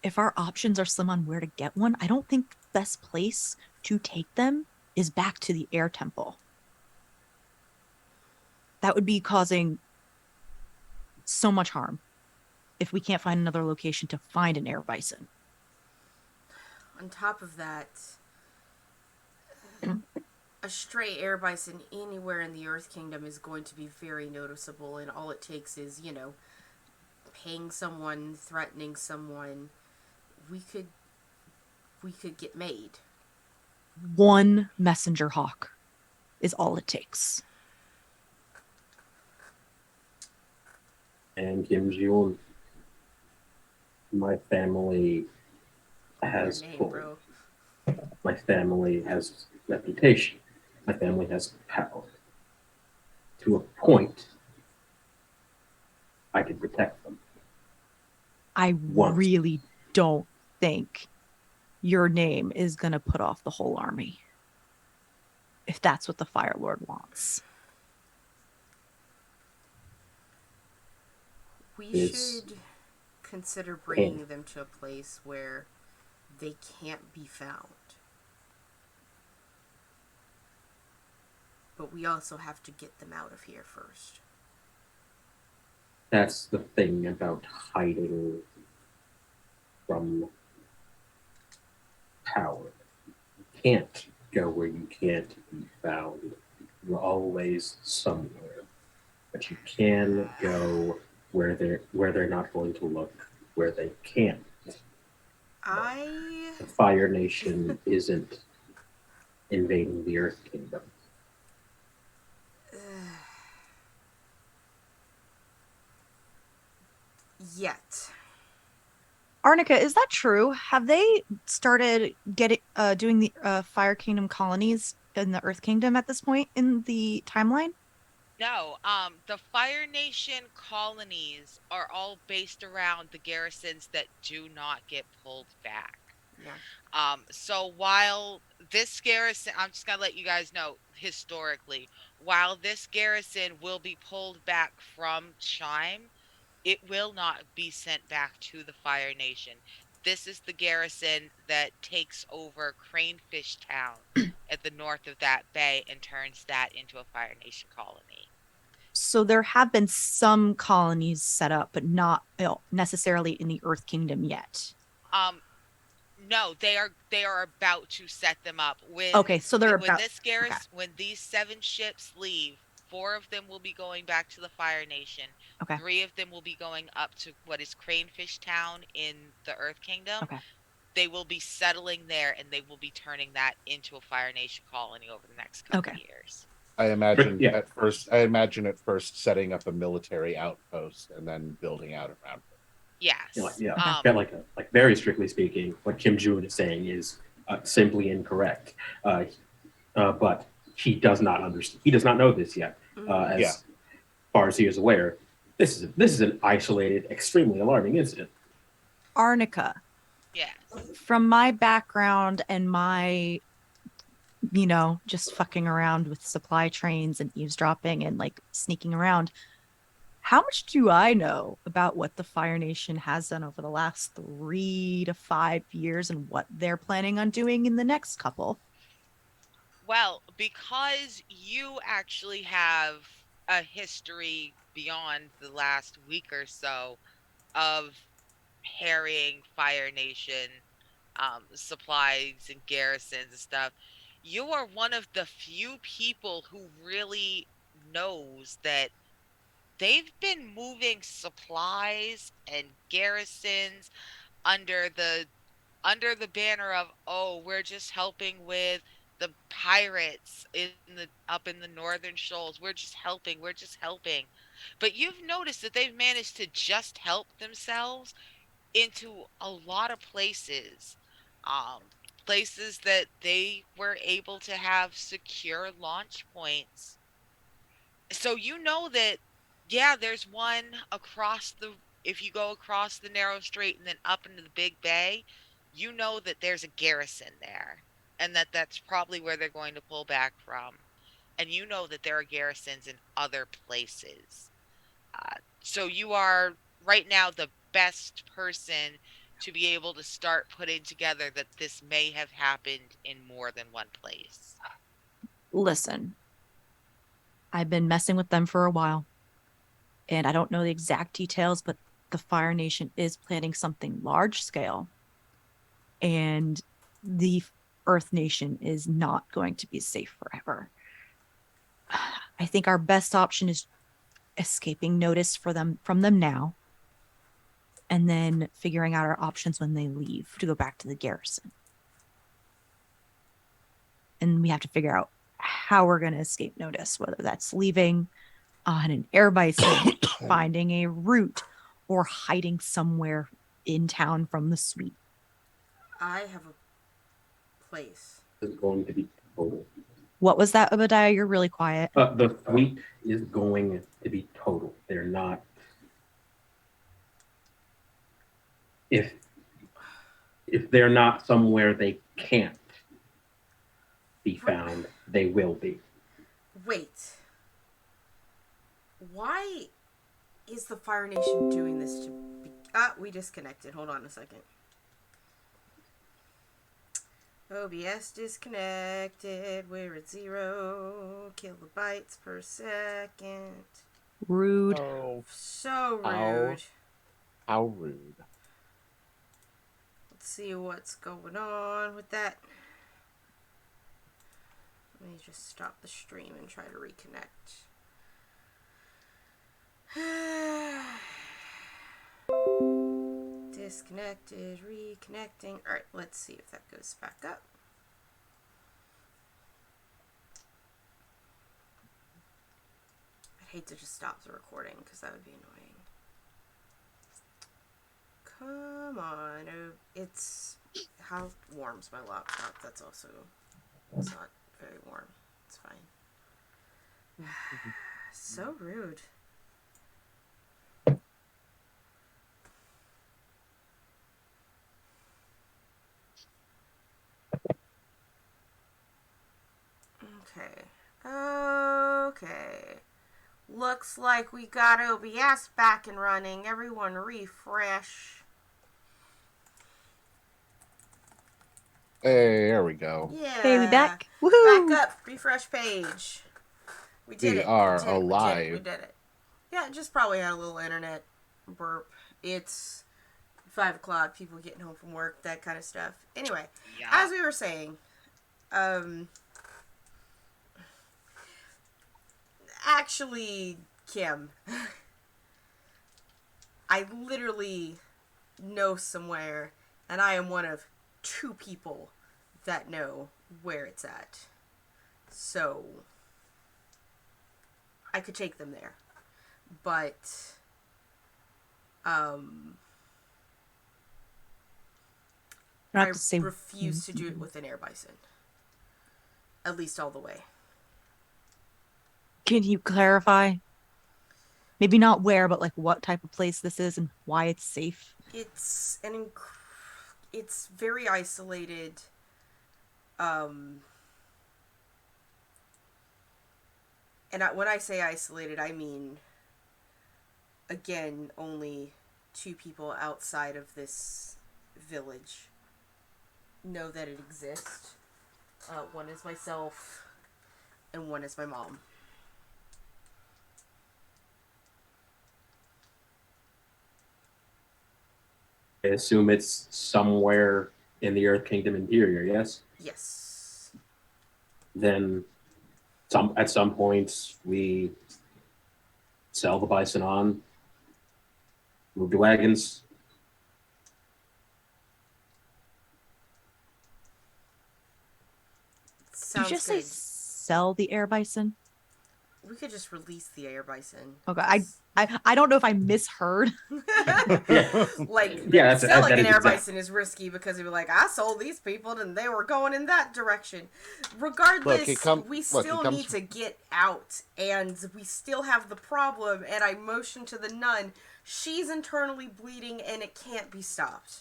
If our options are slim on where to get one, I don't think the best place to take them is back to the air temple. That would be causing so much harm if we can't find another location to find an air bison. On top of that, a stray air bison anywhere in the Earth Kingdom is going to be very noticeable, and all it takes is, paying someone, threatening someone. We could get made. One messenger hawk is all it takes. And Kim Ji-woon, my family has Your name, pull. bro. My family has reputation. My family has power. To a point, I can protect them. I Once. really don't think your name is going to put off the whole army. If that's what the Fire Lord wants. We It's should consider bringing them to a place where they can't be found. But we also have to get them out of here first. That's the thing about hiding from power. You can't go where you can't be found. You're always somewhere. But you can go where they're not going to look, where they can't. The Fire Nation isn't invading the Earth Kingdom. Yet. Arnica, is that true? Have they started doing the Fire Kingdom colonies in the Earth Kingdom at this point in the timeline? No, the Fire Nation colonies are all based around the garrisons that do not get pulled back. Yeah. So while this garrison, I'm just gonna let you guys know historically, while this garrison will be pulled back from Chime, it will not be sent back to the Fire Nation. this is the garrison that takes over Cranefish Town at the north of that bay and turns that into a Fire Nation colony. So there have been some colonies set up, but not necessarily in the Earth Kingdom yet. No, they are about to set them up. Okay, so they're about when when these 7 ships leave, 4 of them will be going back to the Fire Nation. Okay. 3 of them will be going up to what is Cranefish Town in the Earth Kingdom. Okay. They will be settling there, and they will be turning that into a Fire Nation colony over the next couple of years. I imagine Yeah. at first setting up a military outpost and then building out around it. Yes. Yeah. Like very strictly speaking, what Kim Jun is saying is simply incorrect. But he does not understand. He does not know this yet. As far as he is aware, this is an isolated, extremely alarming incident. Arnica. Yes. From my background and my, just fucking around with supply trains and eavesdropping and like sneaking around, how much do I know about what the Fire Nation has done over the last 3 to 5 years and what they're planning on doing in the next couple? Well, because you actually have a history beyond the last week or so of harrying Fire Nation supplies and garrisons and stuff, you are one of the few people who really knows that they've been moving supplies and garrisons under the banner of, oh, we're just helping with the pirates up in the northern shoals. We're just helping. But you've noticed that they've managed to just help themselves into a lot of places. Places that they were able to have secure launch points. So you know that, yeah, there's one if you go across the narrow strait and then up into the big bay, you know that there's a garrison there, and that's probably where they're going to pull back from. And you know that there are garrisons in other places. So you are right now the best person to be able to start putting together that this may have happened in more than one place. Listen, I've been messing with them for a while, and I don't know the exact details, but the Fire Nation is planning something large scale, and the Earth Nation is not going to be safe forever. I think our best option is escaping notice from them now, and then figuring out our options when they leave to go back to the garrison. And we have to figure out how we're going to escape notice, whether that's leaving on an air bison, finding a route, or hiding somewhere in town from the suite. I have a place. It's going to be total. What was that, Obadiah? You're really quiet. The fleet is going to be total. They're not. If they're not somewhere they can't be found, they will be. Wait. Why is the Fire Nation doing this to be... we disconnected. Hold on a second. OBS disconnected. We're at 0 kilobytes per second. Rude. Oh, So rude. how rude. Let's see what's going on with that. Let me just stop the stream and try to reconnect. Disconnected, reconnecting. Alright, let's see if that goes back up. I'd hate to just stop the recording because that would be annoying. Come on. Oh, it's... How warm's my laptop? That's also... It's not very warm. It's fine. So rude. Okay. Looks like we got OBS back and running. Everyone refresh. Hey, there we go. Yeah. Hey, we back. Back Woohoo! up. Refresh page. We did We it. are We did it. We did it. We alive. did it. Yeah, just probably had a little internet burp. It's 5 o'clock. People getting home from work. That kind of stuff. Anyway, Yeah. as we were saying, actually, Kim, I literally know somewhere, and I am one of 2 people that know where it's at. So, I could take them there. But, Not I to say refuse to do it with an air bison. At least all the way. Can you clarify? Maybe not where, but like what type of place this is and why it's safe. It's it's very isolated. When I say isolated, I mean, again, only 2 people outside of this village know that it exists. One is myself, and one is my mom. I assume it's somewhere in the Earth Kingdom interior, yes? Yes. Then at some point we sell the bison on, move the wagons. Did Sounds you just say good. sell the air bison? We could just release the air bison. Okay, I don't know if I misheard. Yeah. Like, Yeah, selling that an is air exact- bison is risky because you'd be like, I sold these people and they were going in that direction. Regardless, we still need to get out, and we still have the problem, and I motion to the nun. She's internally bleeding and it can't be stopped.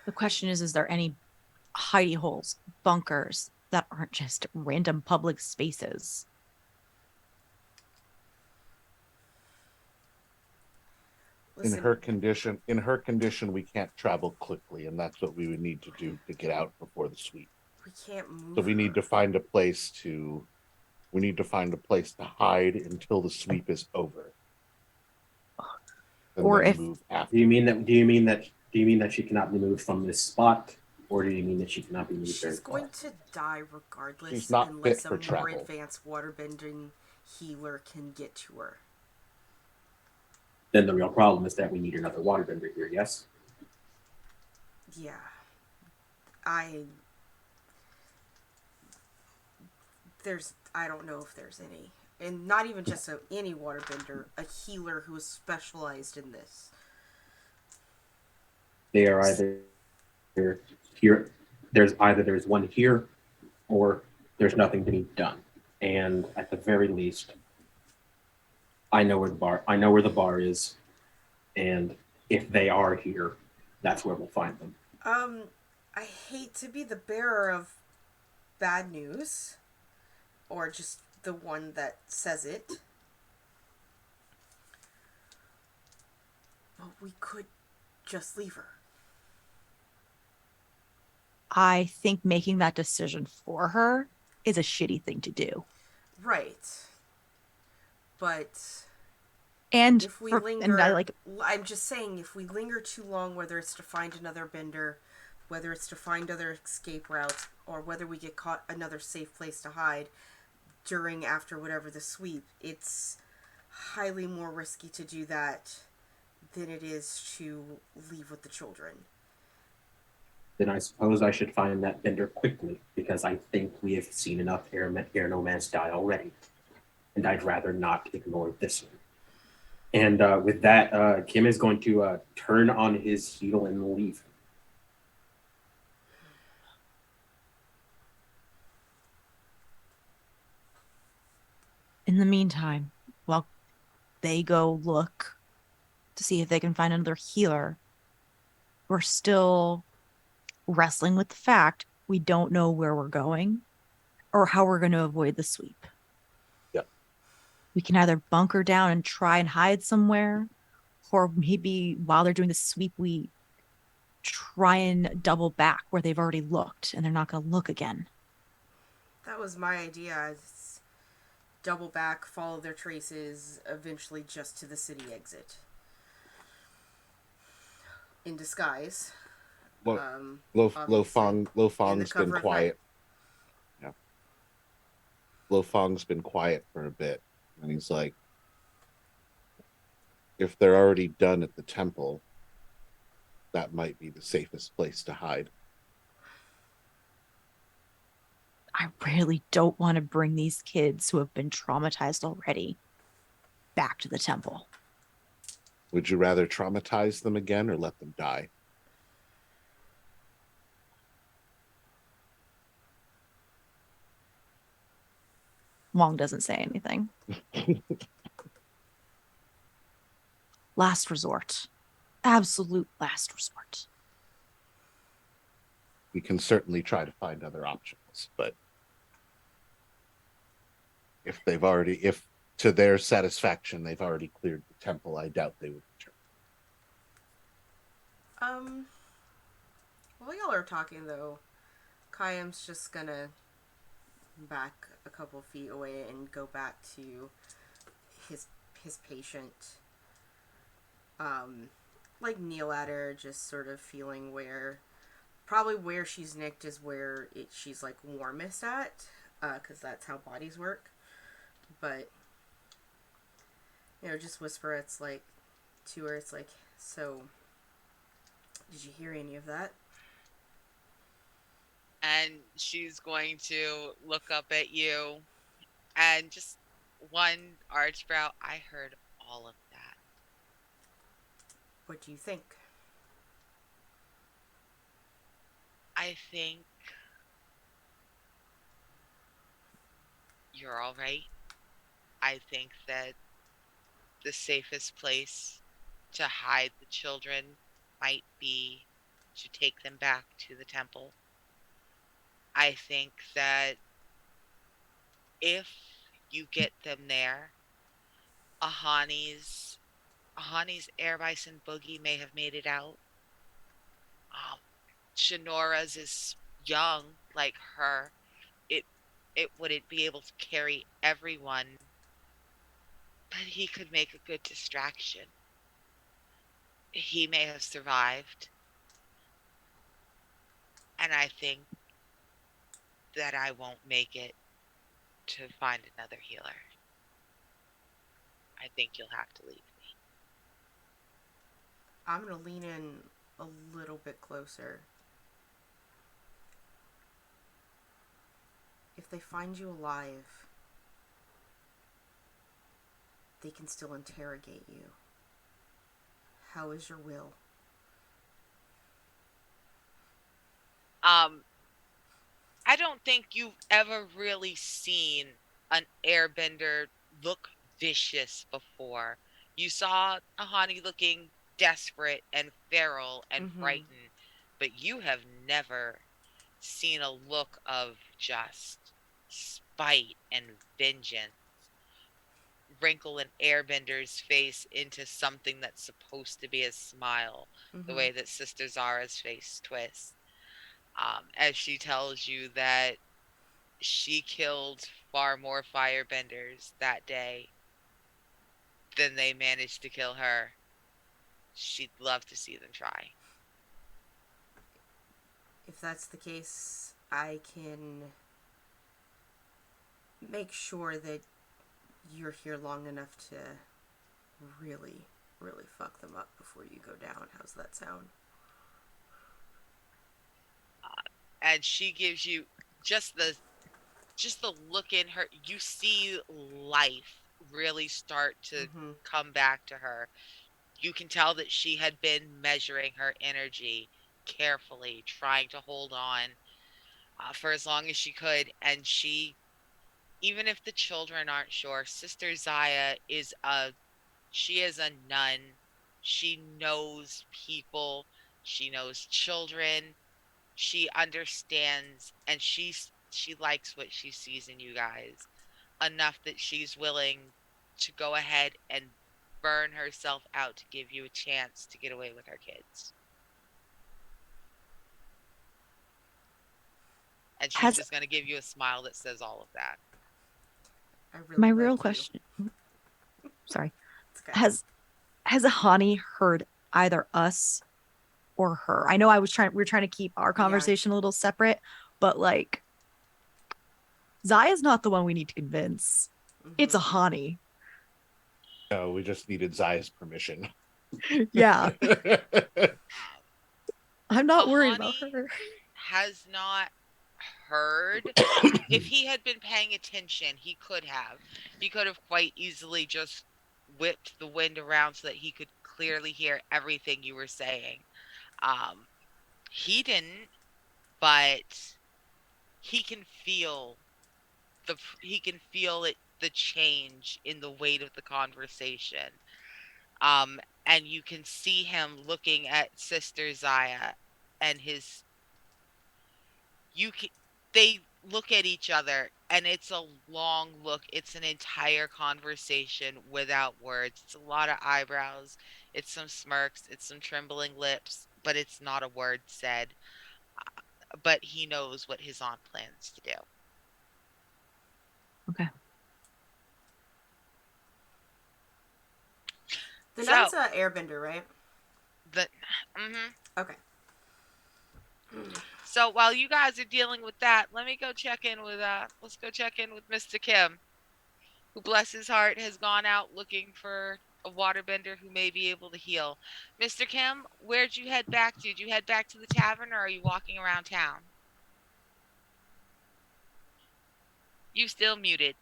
The question is there any hidey holes, bunkers that aren't just random public spaces? Listen, In her condition, we can't travel quickly, and that's what we would need to do to get out before the sweep. we can't move. So we need her. to find a place to hide until the sweep is over. And Or then if- move after. Do you mean that she cannot be moved from this spot, or do you mean that she cannot be moved very She's far? going to die regardless She's not unless fit for a more travel. advanced waterbending healer can get to her. Then the real problem is that we need another waterbender here, yes? Yeah. I don't know if there's any. And not even just any waterbender, a healer who is specialized in this. They are either here, there's one here, or there's nothing to be done. And at the very least, I know where the bar is, and if they are here, that's where we'll find them. I hate to be the bearer of bad news, or just the one that says it. But we could just leave her. I think making that decision for her is a shitty thing to do. Right. But And if we for- linger, and I like I'm just saying, if we linger too long, whether it's to find another bender, whether it's to find other escape routes, or whether we get caught another safe place to hide after whatever the sweep, it's highly more risky to do that than it is to leave with the children. Then I suppose I should find that bender quickly, because I think we have seen enough air nomads die already. And I'd rather not ignore this one. And with that, Kim is going to turn on his heel and leave. in the meantime, while they go look to see if they can find another healer, we're still wrestling with the fact we don't know where we're going or how we're going to avoid the sweep. Yep. We can either bunker down and try and hide somewhere, or maybe while they're doing the sweep, we try and double back where they've already looked and they're not going to look again. That was my idea. It's double back, follow their traces, eventually just to the city exit. In disguise. Lo Obviously. Lo In the Fong's been cover of night. quiet. Yeah. Lo Fong's been quiet for a bit, and he's like, if they're already done at the temple, that might be the safest place to hide. I really don't want to bring these kids who have been traumatized already back to the temple. Would you rather traumatize them again or let them die? Wong doesn't say anything. Last resort. Absolute last resort. We can certainly try to find other options, but if to their satisfaction they've already cleared the temple, I doubt they would return. While y'all are talking though, Kayam's just gonna back a couple feet away and go back to his patient. Like kneel at her, just sort of feeling where she's nicked is where she's like warmest at, because that's how bodies work. But just whisper. It's like to her. It's like, so did you hear any of that? And she's going to look up at you and just one arch brow. I heard all of that. What do you think? I think you're all right. I think that the safest place to hide the children might be to take them back to the temple. I think that if you get them there, Ahani's air bison boogie may have made it out. Shinora's is young like her. It wouldn't be able to carry everyone, but he could make a good distraction. He may have survived, and I think that I won't make it to find another healer. I think you'll have to leave me. I'm gonna lean in a little bit closer. If they find you alive, they can still interrogate you. How is your will? I don't think you've ever really seen an airbender look vicious before. You saw Ahani looking desperate and feral and frightened, but you have never seen a look of just spite and vengeance wrinkle an airbender's face into something that's supposed to be a smile, the way that Sister Zara's face twists. As she tells you that she killed far more firebenders that day than they managed to kill her. She'd love to see them try. If that's the case, I can make sure that you're here long enough to really, really fuck them up before you go down. How's that sound? And she gives you just the look in her. You see life really start to come back to her. You can tell that she had been measuring her energy carefully, trying to hold on for as long as she could. And she, even if the children aren't sure, Sister Zaya is a nun. She knows people. She knows children. She understands, and she likes what she sees in you guys enough that she's willing to go ahead and burn herself out to give you a chance to get away with her kids. And she's Has just going to give you a smile that says all of that. I really my like real you. question? Sorry. It's okay. Has Hani heard either us or her? I know we're trying to keep our conversation a little separate, but like Zaya's not the one we need to convince. It's a Hani. No, we just needed Zaya's permission. Yeah. I'm not worried about Ahani her. has not heard. If he had been paying attention, he could have. He could have quite easily just whipped the wind around so that he could clearly hear everything you were saying. Um, he didn't, but he can feel he can feel it, the change in the weight of the conversation. Um, and you can see him looking at Sister Zaya, and his you can they look at each other, and it's a long look. It's an entire conversation without words. It's a lot of eyebrows, it's some smirks, it's some trembling lips, but it's not a word said. But he knows what his aunt plans to do. Okay. The So nun's a airbender, right? the mm-hmm. Okay. So while you guys are dealing with that, let me go check in with let's go check in with Mr. Kim, who bless his heart has gone out looking for a waterbender who may be able to heal. Mr. Kim, where'd you head back to? Did you head back to the tavern, or are you walking around town? You still muted.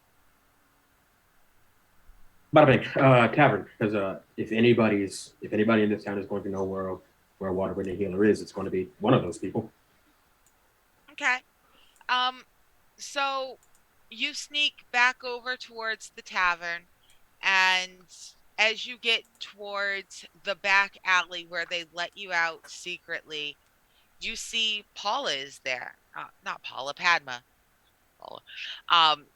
Bada bing, tavern. Because if anybody in this town is going to know where a waterbending healer is, it's going to be one of those people. Okay. So you sneak back over towards the tavern, and as you get towards the back alley where they let you out secretly, you see Paula is there. Not Paula, Padma. Paula.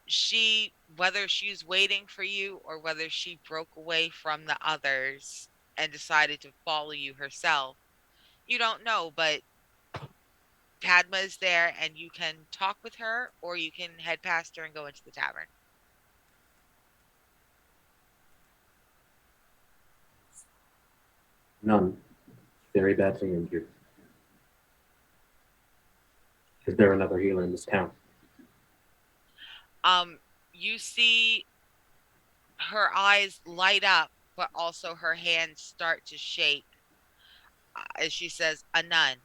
She, whether she's waiting for you or whether she broke away from the others and decided to follow you herself, you don't know, but Padma is there, and you can talk with her, or you can head past her and go into the tavern. None. Very badly injured. Is there another healer in this town? You see her eyes light up, but also her hands start to shake as she says, "A nun."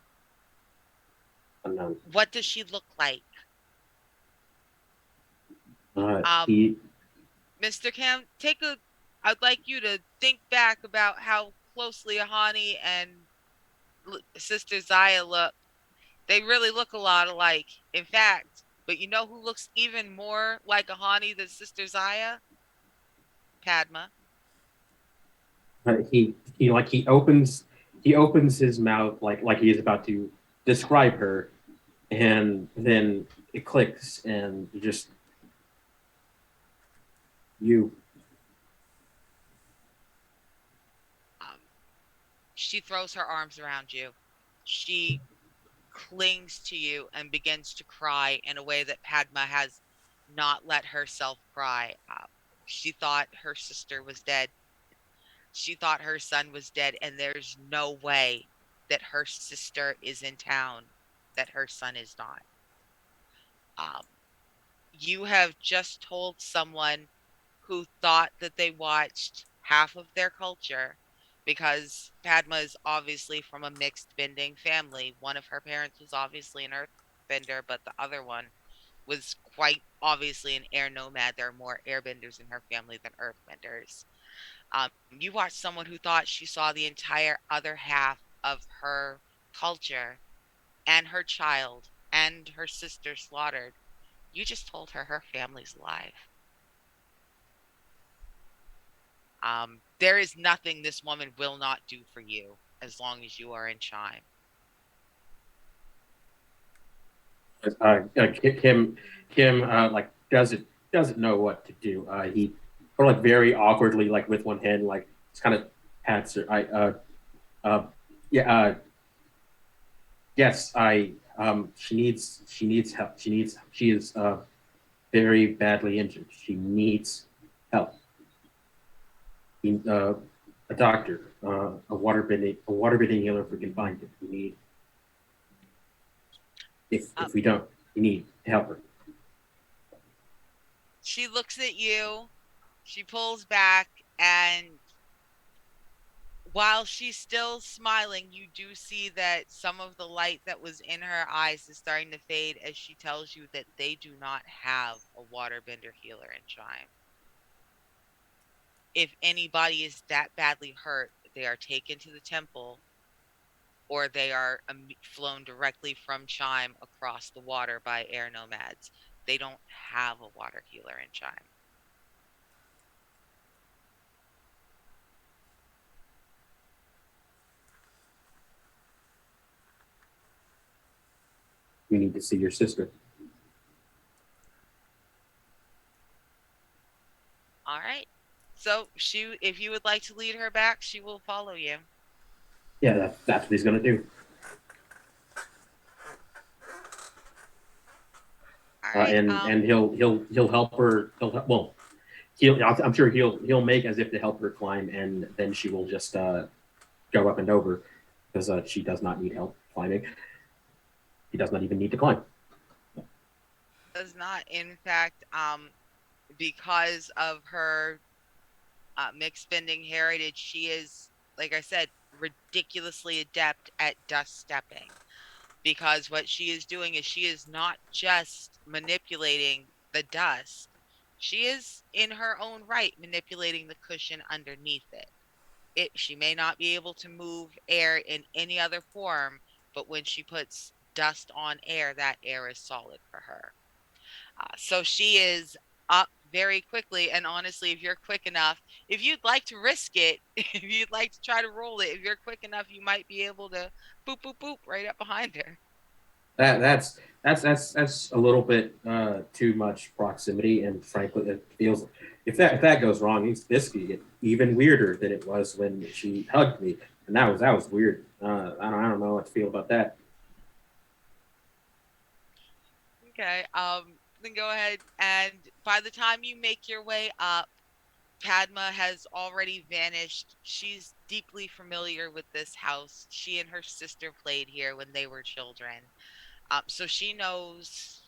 Unknown. What does she look like? He Mr. Kim, I'd like you to think back about how closely Ahani and Sister Zaya look. They really look a lot alike. In fact, but you know who looks even more like Ahani than Sister Zaya? Padma. He opens his mouth like he is about to describe her, and then it clicks, and you. She throws her arms around you. She clings to you and begins to cry in a way that Padma has not let herself cry. She thought her sister was dead. She thought her son was dead, and there's no way that her sister is in town, that her son is not. Um, you have just told someone who thought that they watched half of their culture, because Padma is obviously from a mixed bending family. One of her parents was obviously an earthbender, but the other one was quite obviously an air nomad. There are more airbenders in her family than earthbenders. You watched someone who thought she saw the entire other half of her culture and her child and her sister slaughtered. You just told her her family's alive. There is nothing this woman will not do for you as long as you are in Chime. Kim like doesn't know what to do. He sort of like very awkwardly, like with one hand, like just kind of pats her. Yeah, yes, She needs help. She is very badly injured. She needs help. A doctor, a water bending healer if we can find it. We need. If we don't, we need to help her. She looks at you. She pulls back, and while she's still smiling, you do see that some of the light that was in her eyes is starting to fade as she tells you that they do not have a waterbender healer in Chime. If anybody is that badly hurt, they are taken to the temple, or they are flown directly from Chime across the water by air nomads. They don't have a water healer in Chime. We need to see your sister. All right. So if you would like to lead her back, she will follow you. Yeah, that's what he's gonna do. All right. And he'll help her. I'm sure he'll make as if to help her climb, and then she will just go up and over because she does not need help climbing. He does not even need to climb. Does not, in fact, because of her mixed bending heritage, she is, like I said, ridiculously adept at dust stepping. Because what she is doing is she is not just manipulating the dust, she is in her own right manipulating the cushion underneath it. She may not be able to move air in any other form, but when she puts dust on air, that air is solid for her. So she is up very quickly. And honestly, if you're quick enough, if you'd like to risk it, if you'd like to try to roll it, if you're quick enough, you might be able to boop, boop, boop right up behind her. That's a little bit too much proximity, and frankly, it feels if that goes wrong, this could get even weirder than it was when she hugged me, and that was weird. I don't know what to feel about that. Okay. Then go ahead, and by the time you make your way up, Padma has already vanished. She's deeply familiar with this house. She and her sister played here when they were children. So she knows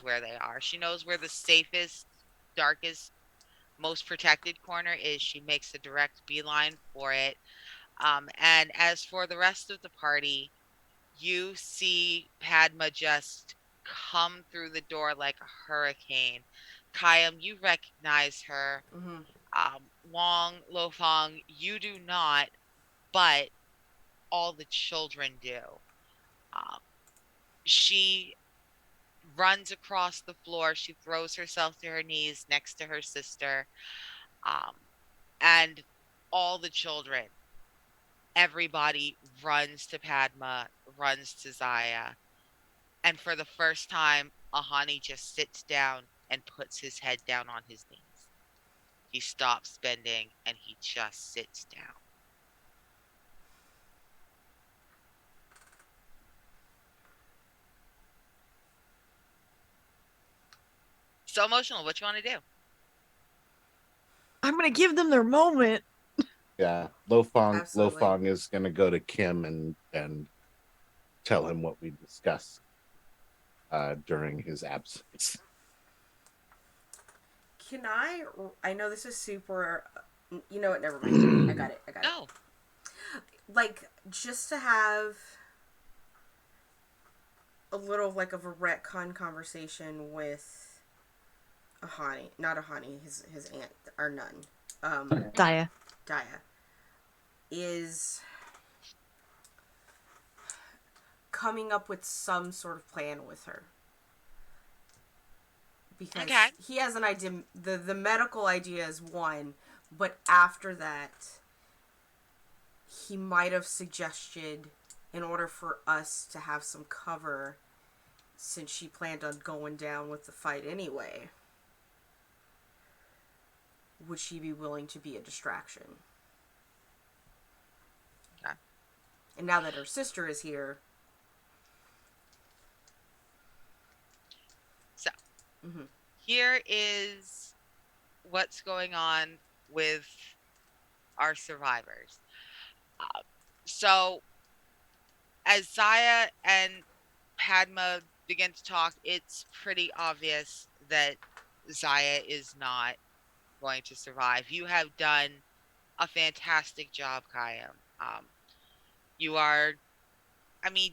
where they are. She knows where the safest, darkest, most protected corner is. She makes a direct beeline for it. And as for the rest of the party, you see Padma just come through the door like a hurricane. Kayam, you recognize her. Mm-hmm. Wong, Lofong, you do not, but all the children do. Um, she runs across the floor. She throws herself to her knees next to her sister. Um, and all the children, everybody runs to Padma, runs to Zaya. And for the first time, Ahani just sits down and puts his head down on his knees. He stops bending and he just sits down. So emotional. What you want to do? I'm gonna give them their moment. Yeah, Absolutely. Lofong is gonna go to Kim and tell him what we discussed during his absence. Can I know this is super. You know what? Never mind. I got it. No. Like, just to have a little, like, of a retcon conversation with Ahani. Not Ahani, his aunt, or nun. Daya. Is coming up with some sort of plan with her. Because Okay. he has an idea. The medical idea is one, but after that, he might have suggested, in order for us to have some cover, since she planned on going down with the fight anyway, would she be willing to be a distraction? Okay. And now that her sister is here, Mhm. Here is what's going on with our survivors. Uh, so, as Zaya and Padma begin to talk, it's pretty obvious that Zaya is not going to survive. You have done a fantastic job, Kayam. You are, I mean,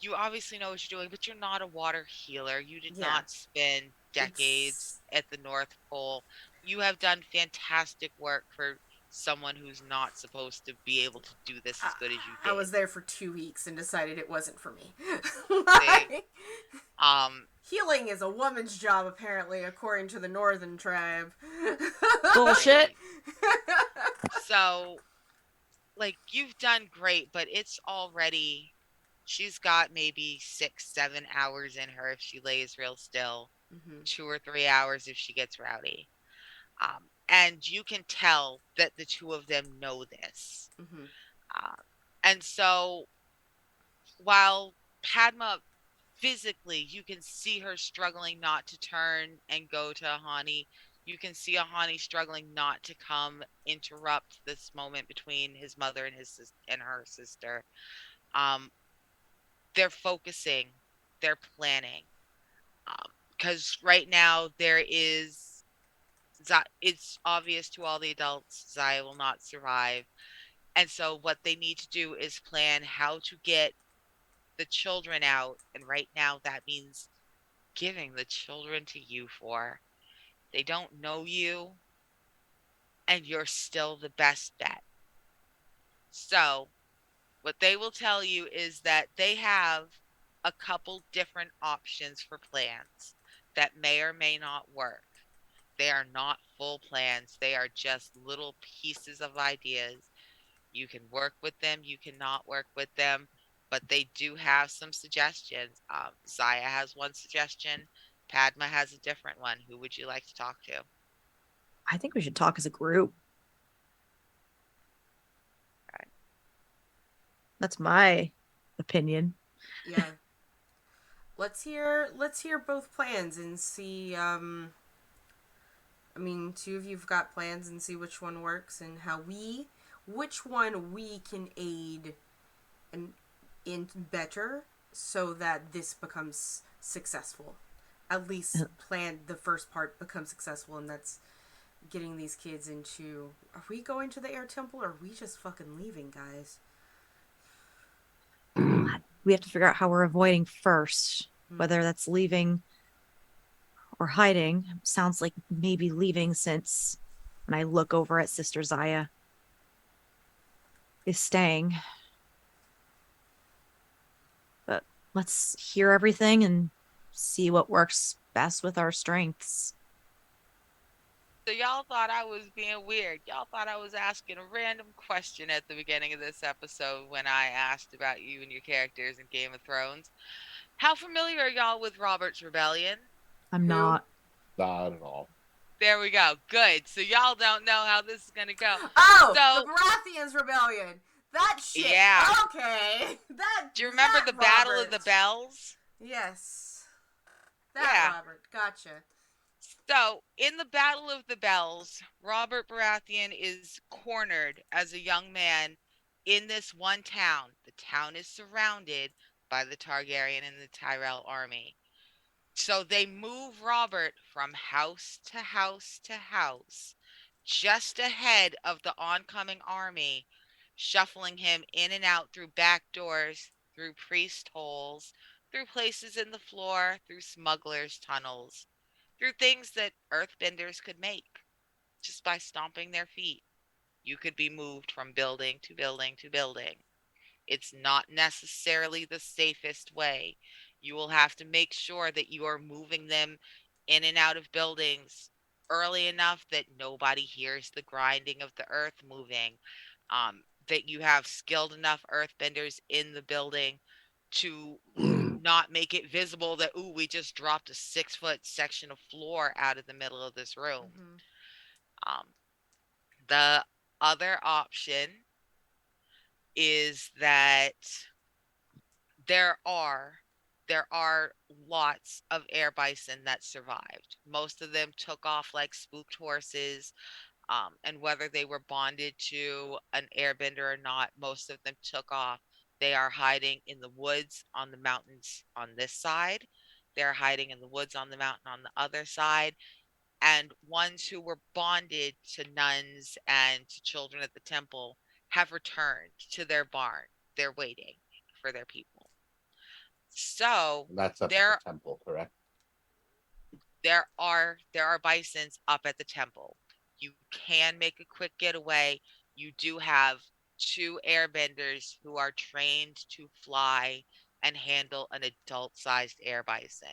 you obviously know what you're doing, but you're not a water healer. You did Yeah. not spend decades It's at the North Pole. You have done fantastic work for someone who's not supposed to be able to do this I, as good as you I did. was there for 2 weeks and decided it wasn't for me. They, Like, um, healing is a woman's job, apparently, according to the Northern tribe. Bullshit. right. So, like, you've done great, but it's already, she's got maybe 6, 7 hours in her if she lays real still, Mhm. 2 or 3 hours if she gets rowdy. And you can tell that the two of them know this. Mhm. Um, and so while Padma physically, you can see her struggling not to turn and go to Ahani. You can see Ahani struggling not to come interrupt this moment between his mother and and her sister. Um, they're focusing, they're planning. Because right now there is, it's obvious to all the adults Zaya will not survive. And so what they need to do is plan how to get the children out. And right now that means giving the children to you for. They don't know you, and you're still the best bet. So, what they will tell you is that they have a couple different options for plans that may or may not work. They are not full plans, they are just little pieces of ideas. You can work with them, you cannot work with them, but they do have some suggestions. Zaya has one suggestion, Padma has a different one. Who would you like to talk to? I think we should talk as a group. Okay. That's my opinion. Yeah. Let's hear both plans and see I mean, two of you've got plans and see which one works and which one we can aid in better so that this becomes successful. At least plan the first part becomes successful, and that's getting these kids into. Are we going to the air temple, or are we just fucking leaving, guys? We have to figure out how we're avoiding first, whether that's leaving or hiding. Sounds like maybe leaving, since when I look over at Sister Zaya is staying. But let's hear everything and see what works best with our strengths. So y'all thought I was being weird. Y'all thought I was asking a random question at the beginning of this episode when I asked about you and your characters in Game of Thrones. How familiar are y'all with Robert's Rebellion? I'm Who? not. Not at all. There we go. Good. So y'all don't know how this is going to go. Oh, the So, Baratheons rebellion. That shit. yeah. Okay. Do you remember That the Battle of the Robert. Bells? Yes. That Yeah. Robert. Gotcha. So, in the Battle of the Bells, Robert Baratheon is cornered as a young man in this one town. The town is surrounded by the Targaryen and the Tyrell army. So they move Robert from house to house to house, just ahead of the oncoming army, shuffling him in and out through back doors, through priest holes, through places in the floor, through smugglers' tunnels, through things that earthbenders could make just by stomping their feet. You could be moved from building to building to building. It's not necessarily the safest way. You will have to make sure that you are moving them in and out of buildings early enough that nobody hears the grinding of the earth moving. That you have skilled enough earthbenders in the building to not make it visible that, ooh, we just dropped a 6 foot section of floor out of the middle of this room. Mm-hmm. Um, the other option is that there are there are lots of air bison that survived. Most of them took off like spooked horses. And whether they were bonded to an airbender or not, most of them took off. They are hiding in the woods on the mountains on this side. They're hiding in the woods on the mountain on the other side. And ones who were bonded to nuns and to children at the temple have returned to their barn. They're waiting for their people. So That's up at the there temple, correct? there are bisons up at the temple. You can make a quick getaway. You do have two airbenders who are trained to fly and handle an adult-sized air bison.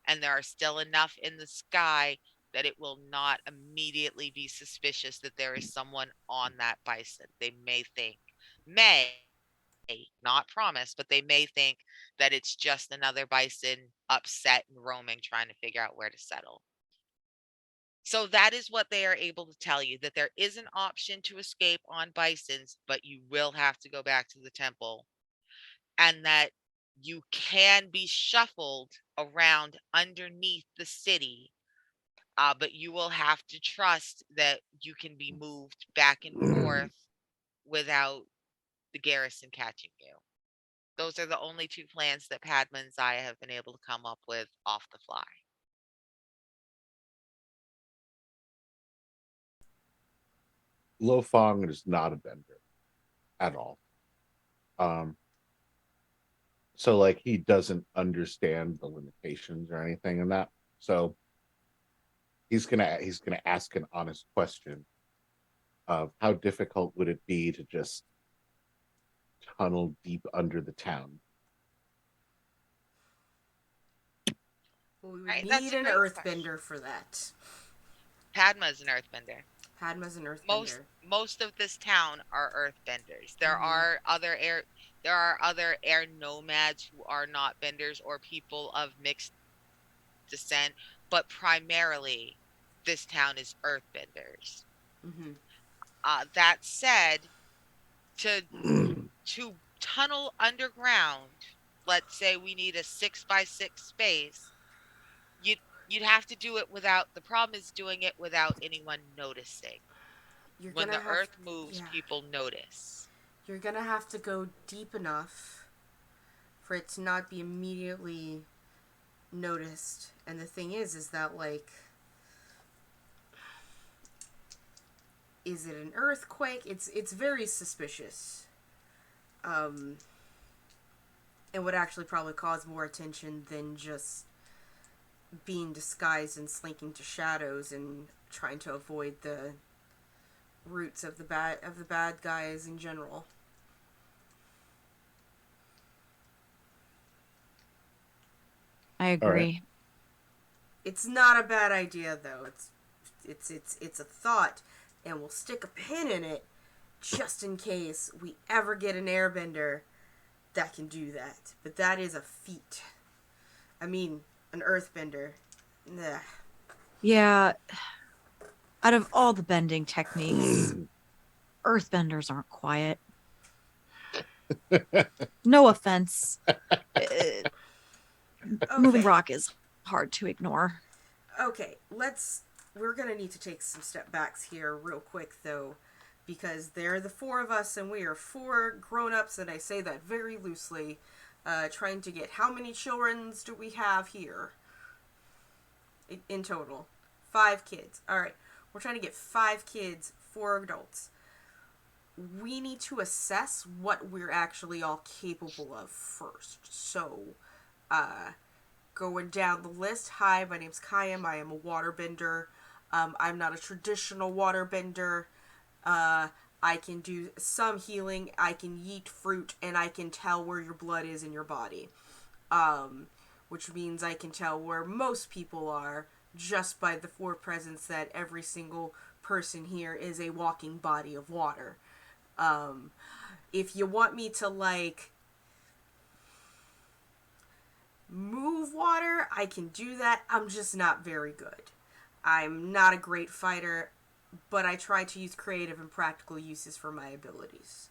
And there are still enough in the sky that it will not immediately be suspicious that there is someone on that bison. They may not promise, but they may think that it's just another bison upset and roaming, trying to figure out where to settle. So that is what they are able to tell you, that there is an option to escape on bisons, but you will have to go back to the temple, and that you can be shuffled around underneath the city, but you will have to trust that you can be moved back and forth without the garrison catching you. Those are the only two plans that Padma and Zaya have been able to come up with off the fly. Lo Fong is not a bender at all. Um, so like he doesn't understand the limitations or anything in that. So he's gonna ask an honest question of how difficult would it be to just tunnel deep under the town. We would Right, need an earthbender for that. Padma's an earthbender. Padma's an earthbender. Most of this town are earthbenders. There Mhm. are other air nomads who are not benders or people of mixed descent, but primarily this town is earthbenders. Mm-hmm. That said, to tunnel underground, let's say we need a 6x6 space, you'd have to do it without, the problem is doing it without anyone noticing. You're When gonna the have, earth moves, yeah. people notice. You're gonna have to go deep enough for it to not be immediately noticed. And the thing is that like, is it an earthquake? It's very suspicious. It would actually probably cause more attention than just being disguised and slinking to shadows and trying to avoid the roots of the bad guys in general. I agree. It's not a bad idea though. It's a thought, and we'll stick a pin in it just in case we ever get an airbender that can do that. But that is a feat. I mean, an earthbender. Nah. Yeah. Out of all the bending techniques, earthbenders aren't quiet. No offense. Moving rock is hard to ignore. Okay, we're gonna need to take some step backs here real quick though, because there are the four of us and we are four grown-ups, and I say that very loosely, trying to get, how many children do we have here in total? 5 kids. Alright, we're trying to get 5 kids, 4 adults. We need to assess what we're actually all capable of first. So, going down the list. Hi, my name's Kayam. I am a waterbender. I'm not a traditional waterbender. I can do some healing. I can yeet fruit, and I can tell where your blood is in your body. Which means I can tell where most people are just by the 4 presence that every single person here is a walking body of water. If you want me to, like, move water, I can do that. I'm just not very good. I'm not a great fighter, but I try to use creative and practical uses for my abilities.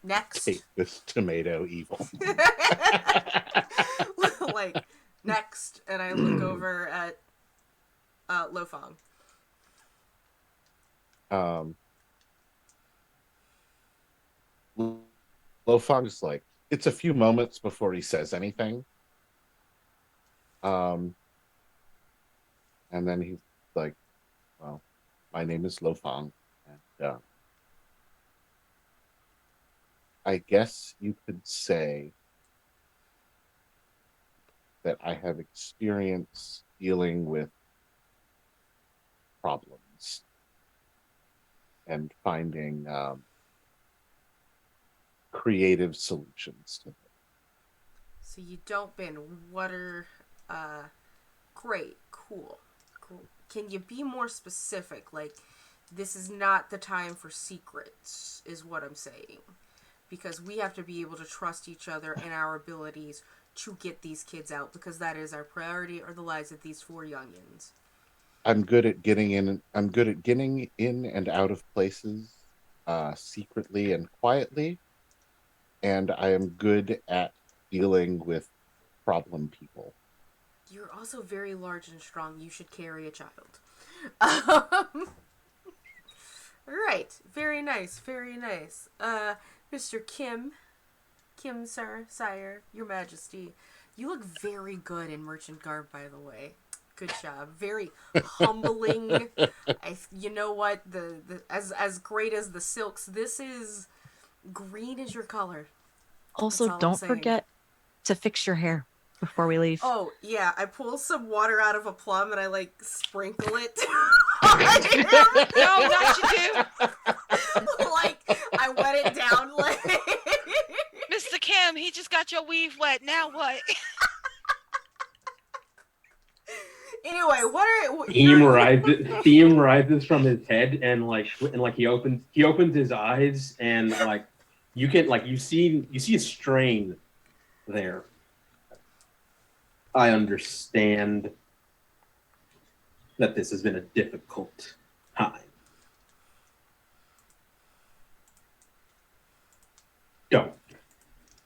Next. Take this tomato evil. Like, next. And I look over at Lo Fong. Lo Fong's like, it's a few moments before he says anything. And then he's like, well, my name is Lo Fong. And I guess you could say that I have experience dealing with problems and finding creative solutions to them. So you don't been. What are... Great. Cool. Can you be more specific? Like, this is not the time for secrets, is what I'm saying. Because we have to be able to trust each other and our abilities to get these kids out, because that is our priority, or the lives of these 4 youngins. I'm good at getting in. I'm good at getting in and out of places secretly and quietly, and I am good at dealing with problem people. You're also very large and strong. You should carry a child. Right. Very nice. Very nice. Mr. Kim, sir, sire, your majesty. You look very good in merchant garb, by the way. Good job. Very humbling. You know what? As great as the silks, this is green is your color. Also, don't forget to fix your hair before we leave. Oh, yeah. I pull some water out of a plum and I, like, sprinkle it. No, not you do. Like, I wet it down, like... Mr. Kim, he just got your weave wet. Now what? Anyway, what are... Steam rises from his head and he opens his eyes and like you can like you see a strain there. I understand that this has been a difficult time. Don't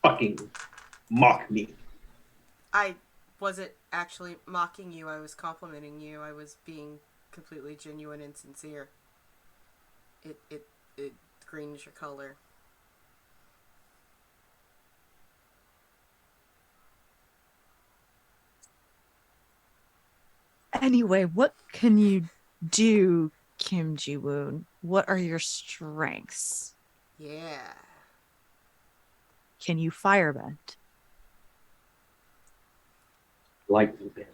fucking mock me. I wasn't actually mocking you. I was complimenting you. I was being completely genuine and sincere. It green is your color. Anyway, what can you do, Kim Ji-woon? What are your strengths? Yeah. Can you firebend? Lightning bend.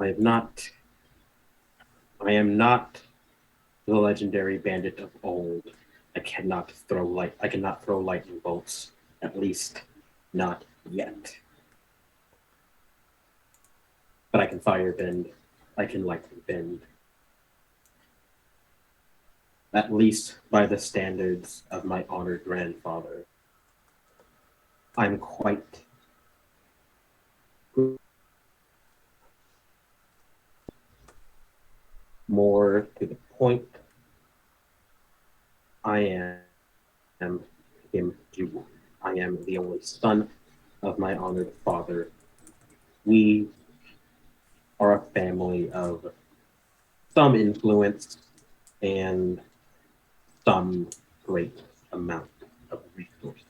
I am not the legendary bandit of old. I cannot throw lightning bolts. At least not yet. But I can firebend. I can lightning bend. At least by the standards of my honored grandfather. I'm quite good. More to the point, I am Kim Ji-woon. I am the only son of my honored father. We are a family of some influence and some great amount of resources.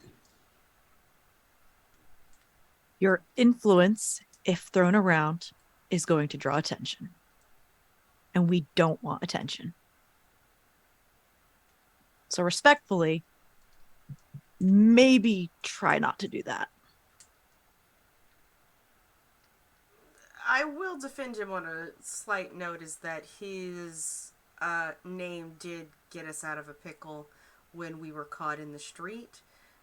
Your influence, if thrown around, is going to draw attention. And we don't want attention. So respectfully, maybe try not to do that. I will defend him on a slight note, is that his name did get us out of a pickle when we were caught in the street.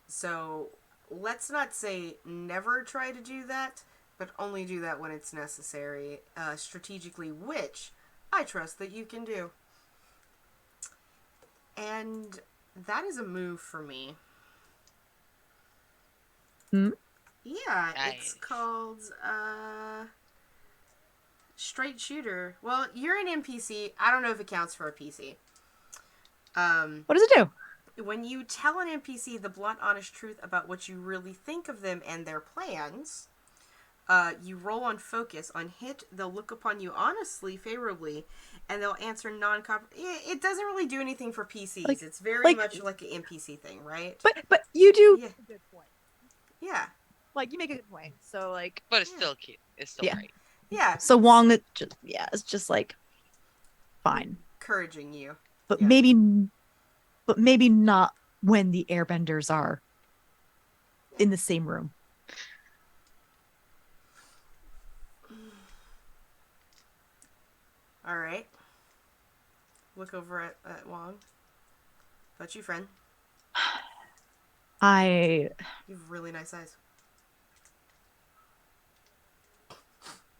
So let's not say never try to do that, but only do that when it's necessary, strategically, which I trust that you can do. And that is a move for me. Hmm? Yeah, Nice. it's called, Straight shooter. Well, you're an NPC. I don't know if it counts for a PC. What does it do? When you tell an NPC the blunt, honest truth about what you really think of them and their plans, you roll on focus. On hit, they'll look upon you honestly, favorably, and they'll answer It doesn't really do anything for PCs. Like- It's very like- much like an NPC thing, right? But you do Yeah. a good point. Yeah. Like you make a good point. So like But it's still cute. It's still Yeah. great. Yeah. so Wong it just it's just like fine. Encouraging you. But Yeah. maybe not when the airbenders are in the same room. All right. Look over at Wong. That's you, friend. I You have really nice eyes.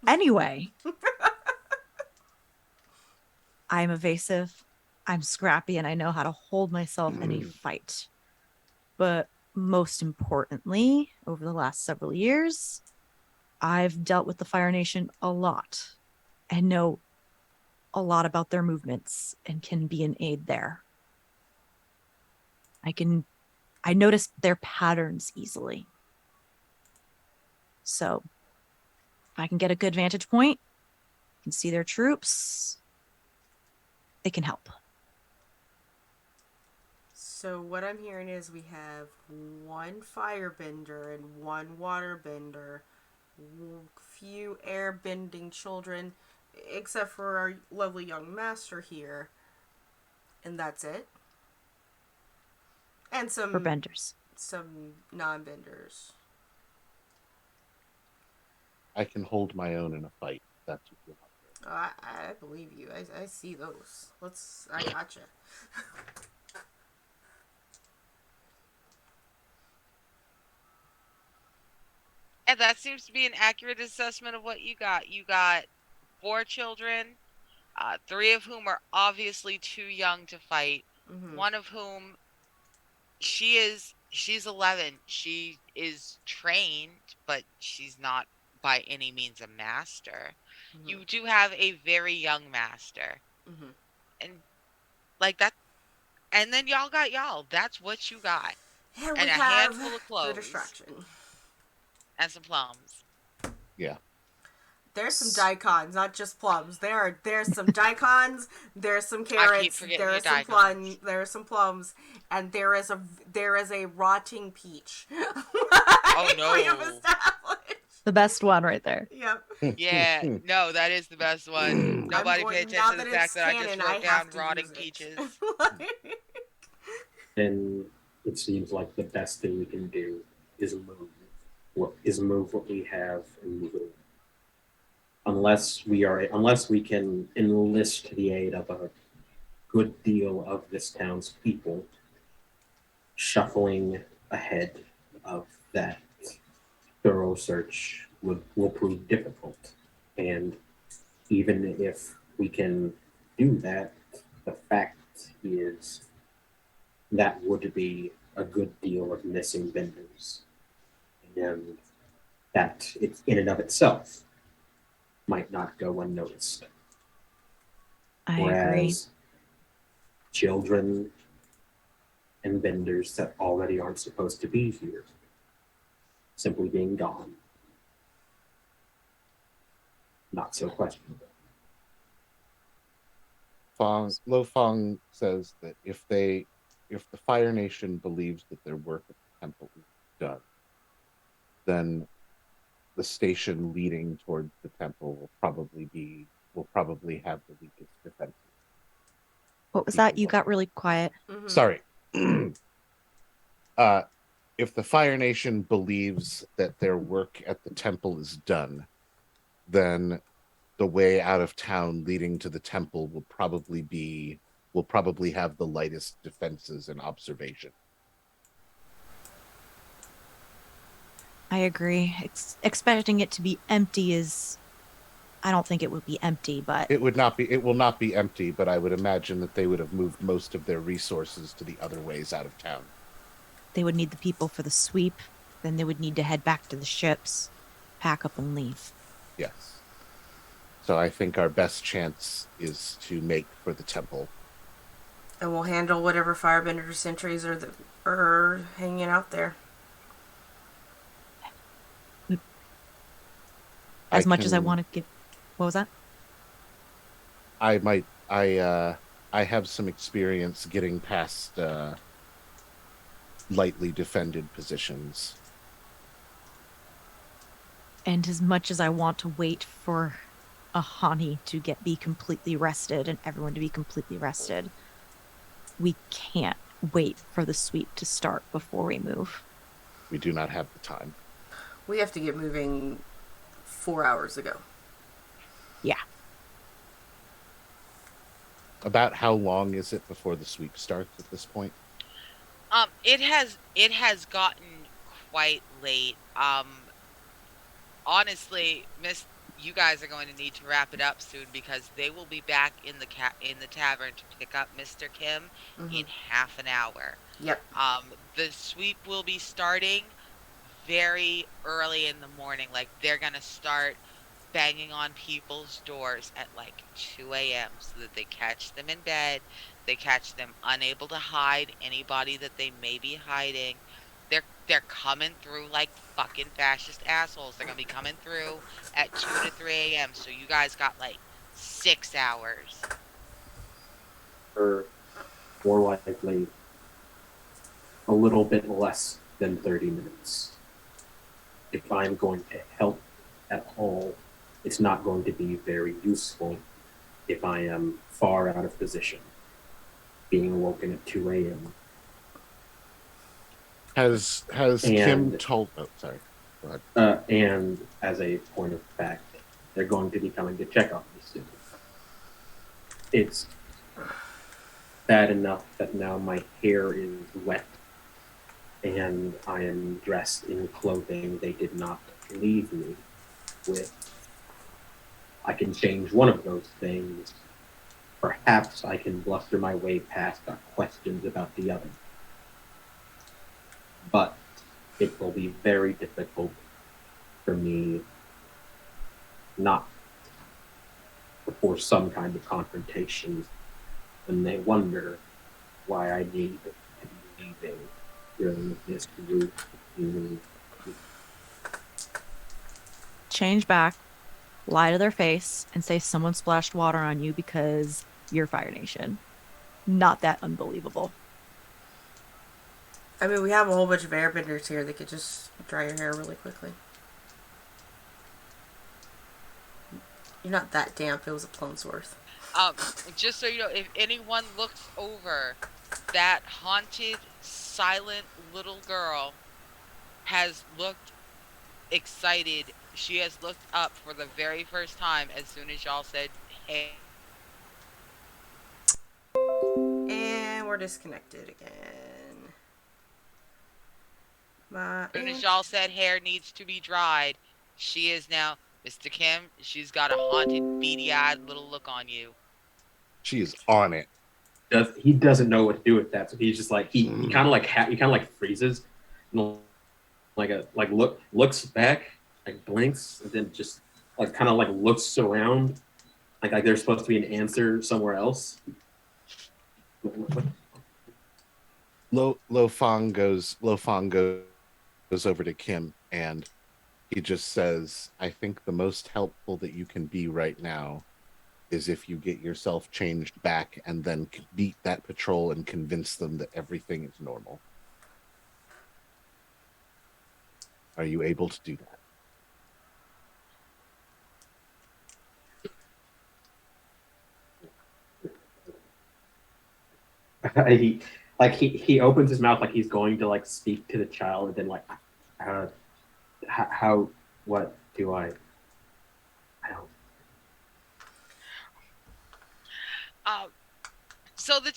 anyway. I'm evasive, I'm scrappy, and I know how to hold myself in a fight. But most importantly, over the last several years, I've dealt with the Fire Nation a lot and know a lot about their movements and can be an aid there. I notice their patterns easily. So if I can get a good vantage point, can see their troops, they can help. So what I'm hearing is we have one firebender and one waterbender, few airbending children, except for our lovely young master here, and that's it. And For some benders. non-benders. I can hold my own in a fight. That's what you're Oh, I believe you. I see those. I gotcha. And that seems to be an accurate assessment of what you got. You got 4 children, 3 of whom are obviously too young to fight. Mm-hmm. One of whom she's 11. She is trained, but she's not by any means a master. Mm-hmm. You do have a very young master. Mm-hmm. And like that, and then y'all got y'all. That's what you got. And And we a have handful of the clothes. distraction. And some plums. Yeah. There's some daikons, not just plums. There's some daikons. There's some carrots. forgetting There your are some daikons. There are some plums, and there is a rotting peach. Oh, no. We have established. The best one right there. Yep. Yeah, no, that is the best one. Nobody pay now attention to the it's fact that I just canon, wrote have down to rotting use it. peaches. Then it seems like the best thing we can do is move what we have and move it on. Unless we can enlist the aid of a good deal of this town's people, shuffling ahead of that thorough search will prove difficult. And even if we can do that, the fact is that would be a good deal of missing vendors. And that it, in and of itself might not go unnoticed. I agree. Whereas children and vendors that already aren't supposed to be here simply being gone, not so questionable. Lo Fong says that if the Fire Nation believes that their work at the temple is done, then the station leading towards the temple will probably have the weakest defenses. What was that? You got really quiet. Mhm. Sorry. If the Fire Nation believes that their work at the temple is done, then the way out of town leading to the temple will probably have the lightest defenses and observation. I agree. Expecting it to be empty is... I don't think it would be empty, but... It will not be empty, but I would imagine that they would have moved most of their resources to the other ways out of town. They would need the people for the sweep. Then they would need to head back to the ships, pack up and leave. Yes. So I think our best chance is to make for the temple. And we'll handle whatever firebender sentries are hanging out there. As much as I want to give. What was that? I have some experience getting past lightly defended positions. And as much as I want to wait for Ahani to be completely rested and everyone to be completely rested, we can't wait for the sweep to start before we move. We do not have the time. We have to get moving 4 hours ago. Yeah. About how long is it before the sweep starts at this point? It has gotten quite late. Honestly, you guys are going to need to wrap it up soon because they will be back in the tavern to pick up Mr. Kim in half an hour. Yep. The sweep will be starting very early in the morning. Like, they're gonna start banging on people's doors at like 2 a.m. so that they catch them in bed. They catch them unable to hide anybody that they may be hiding. They're coming through like fucking fascist assholes. They're gonna be coming through at 2 to 3 a.m. So you guys got like 6 hours. Or more likely a little bit less than 30 minutes. If I'm going to help at all, it's not going to be very useful if I am far out of position, being awoken at 2 a.m. Has Kim told? Oh, sorry. Go ahead. And as a point of fact, they're going to be coming to check on me soon. It's bad enough that now my hair is wet and I am dressed in clothing they did not leave me with. I can change one of those things. Perhaps I can bluster my way past our questions about the other. But it will be very difficult for me not to force some kind of confrontation when they wonder why I need to be leaving during this group. Change back, lie to their face, and say someone splashed water on you because you're Fire Nation. Not that unbelievable. I mean, we have a whole bunch of airbenders here that could just dry your hair really quickly. You're not that damp. It was a Plumsworth. Just so you know, if anyone looks over, that haunted, silent little girl has looked excited. She has looked up for the very first time as soon as y'all said, hey. And we're disconnected again. As soon as y'all said hair needs to be dried, she is now Mr. Kim. She's got a haunted, beady-eyed little look on you. She is on it. He doesn't know what to do with that, so he's just like he kind of like freezes, and looks back, like blinks, and then just like kind of like looks around, like there's supposed to be an answer somewhere else. Lo Fang goes over to Kim and he just says, I think the most helpful that you can be right now is if you get yourself changed back and then beat that patrol and convince them that everything is normal. Are you able to do that? he opens his mouth like he's going to like speak to the child, and then like how what do I don't. So the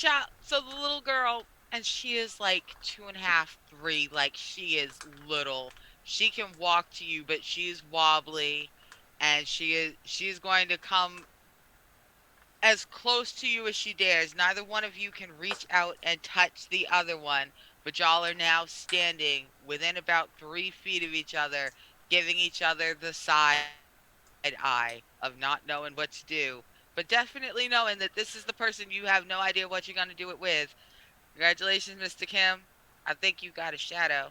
little girl, and she is like 2.5, 3, like she is little. She can walk to you, but she's wobbly, and she's going to come as close to you as she dares. Neither one of you can reach out and touch the other one, but y'all are now standing within about 3 feet of each other, giving each other the side eye of not knowing what to do, but definitely knowing that this is the person you have no idea what you're going to do it with. Congratulations, Mr. Kim. I think you got a shadow.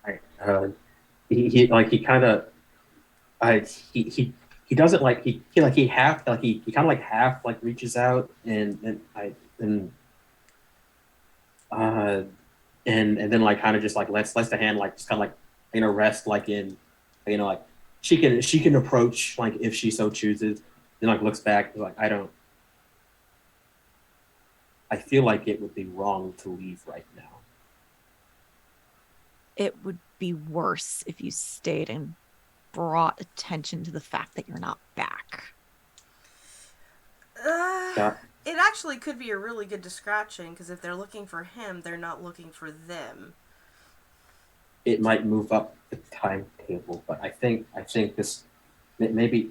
I, he like he kind of he doesn't like he like he half like he kind of like half like reaches out and uh and then like kind of just like lets the hand like just kind of like rest like in like she can approach like if she so chooses, then like looks back like I feel like it would be wrong to leave right now. It would be worse if you stayed and brought attention to the fact that you're not back. Yeah. It actually could be a really good distraction because if they're looking for him, they're not looking for them. It might move up the timetable, but I think this maybe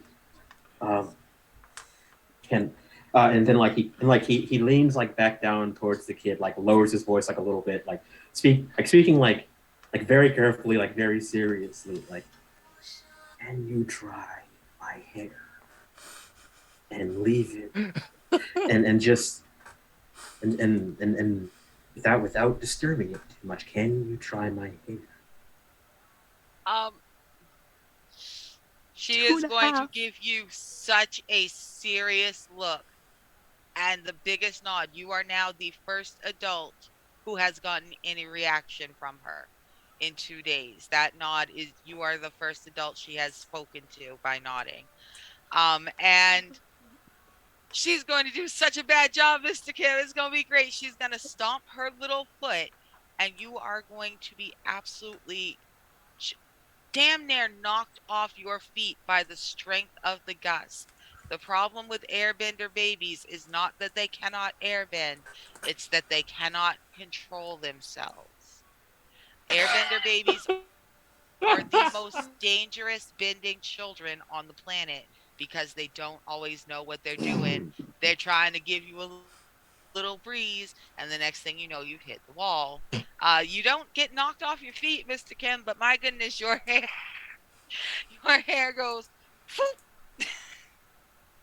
can and then he leans like back down towards the kid, like lowers his voice like a little bit, like speaking like very carefully, like very seriously, like, can you dry my hair and leave it and just and without disturbing it too much, can you dry my hair? Um, she Two is and a going to half. give you such a serious look and the biggest nod. You are now the first adult who has gotten any reaction from her in 2 days. That nod is you are the first adult she has spoken to by nodding. And she's going to do such a bad job, Mr. Kim. It's going to be great. She's going to stomp her little foot, and you are going to be absolutely damn near knocked off your feet by the strength of the gust. The problem with airbender babies is not that they cannot airbend, it's that they cannot control themselves. Airbender babies are the most dangerous bending children on the planet because they don't always know what they're doing. They're trying to give you a little breeze, and the next thing you know, you've hit the wall. You don't get knocked off your feet, Mr. Kim, but my goodness, your hair goes.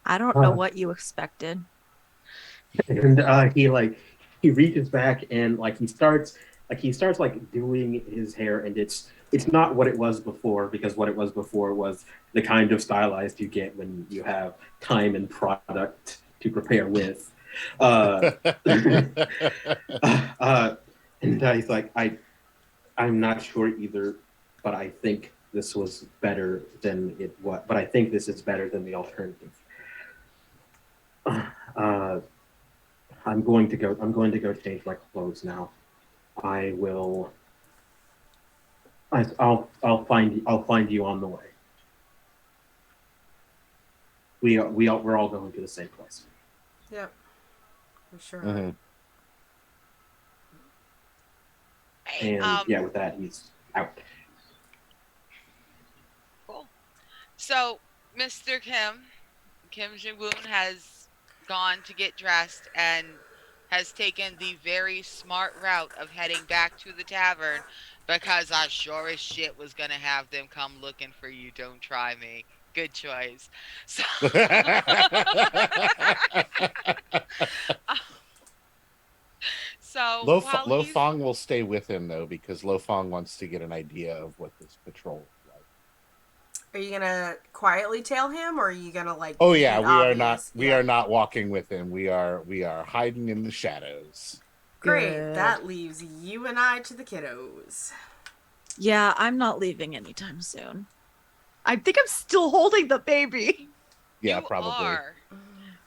I don't know what you expected. And he reaches back and he starts like doing his hair, and it's not what it was before, because what it was before was the kind of stylized you get when you have time and product to prepare with. uh, uh, and he's like, I'm not sure either, but I think this was better than it was. But I think this is better than the alternative. Uh, I'm going to go. I'm going to go change my clothes now. I will. I'll find you. I'll find you on the way. We're all going to the same place. Yep. We sure Mhm. are. Hey, And yeah, with that, he's out. cool. So, Mr. Kim Jong-un has gone to get dressed and has taken the very smart route of heading back to the tavern because I sure as shit was gonna have them come looking for you. Don't try me. Good choice. So, so while Lo he's Fong will stay with him though, because Lo Fong wants to get an idea of what this patrol is like. Are you gonna quietly tell him, or are you gonna like Oh make yeah, it obvious? we are not walking with him. We are hiding in the shadows. Great. Good. That leaves you and I to the kiddos. Yeah, I'm not leaving anytime soon. I think I'm still holding the baby. Yeah, you probably. are.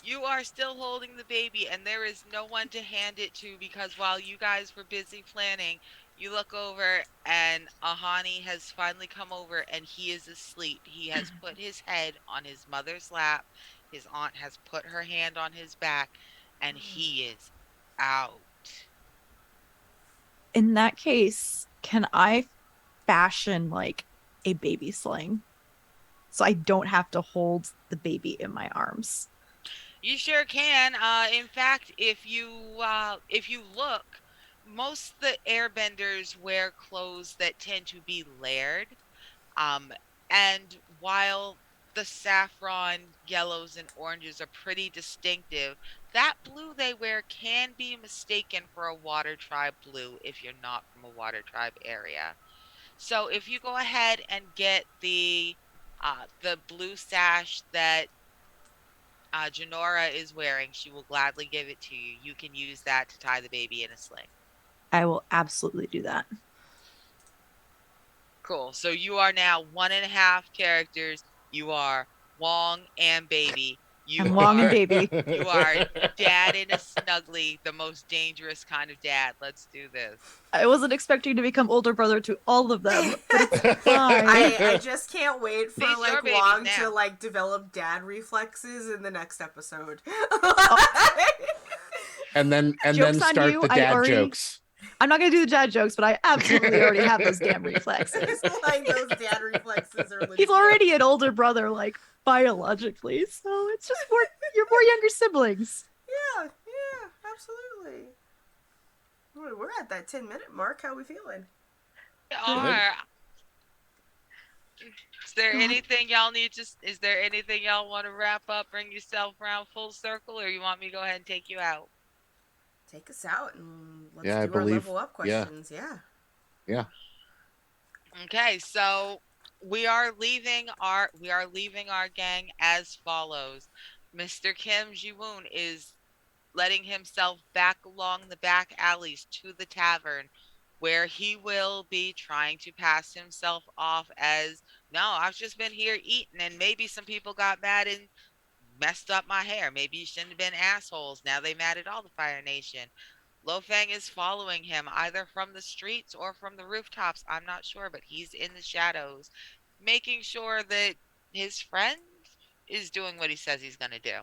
You are still holding the baby, and there is no one to hand it to because while you guys were busy planning, you look over and Ahani has finally come over and he is asleep. He has put his head on his mother's lap. His aunt has put her hand on his back, and he is out. In that case, can I fashion like a baby sling so I don't have to hold the baby in my arms? You sure can. In fact, if you look, most of the airbenders wear clothes that tend to be layered. Um, and while the saffron, yellows, and oranges are pretty distinctive, that blue they wear can be mistaken for a water tribe blue if you're not from a water tribe area. So if you go ahead and get the blue sash that Janora is wearing, she will gladly give it to you. You can use that to tie the baby in a sling. I will absolutely do that. Cool. So you are now one and a half characters. You are Wong and baby. You I'm Wong and are baby. you are dad in a snuggly, the most dangerous kind of dad. Let's do this. I wasn't expecting to become older brother to all of them, but it's fine. I just can't wait for These your like babies Wong now. to like develop dad reflexes in the next episode. and then Joke's on start you, the I dad already- jokes. I'm not gonna do the dad jokes, but I absolutely already have those damn reflexes. Like those dad reflexes are legit. He's already an older brother, like biologically, so it's just you're more younger siblings. Yeah, absolutely. We're at that 10-minute mark. How we feeling? All right. Is there God. anything y'all need to? Is there anything y'all want to wrap up, bring yourself around full circle, or you want me to go ahead and take you out? Take us out and let's Yeah, I do our believe- level up yeah. questions. Yeah. Okay, so we are leaving our gang as follows. Mr. Kim Ji-woon is letting himself back along the back alleys to the tavern where he will be trying to pass himself off as, no, I've just been here eating and maybe some people got mad and messed up my hair. Maybe you shouldn't have been assholes. Now they mad at all the Fire Nation. Lo Fang is following him either from the streets or from the rooftops. I'm not sure, but he's in the shadows, making sure that his friend is doing what he says he's going to do.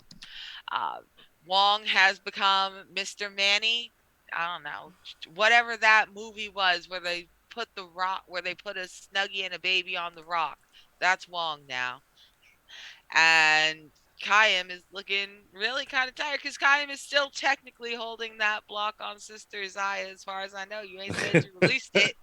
Wong has become Mr. Manny. I don't know, whatever that movie was where they put a snuggie and a baby on the rock. That's Wong now. And Kayam is looking really kind of tired because Kayam is still technically holding that block on Sister's eye. As far as I know, you ain't said you released it.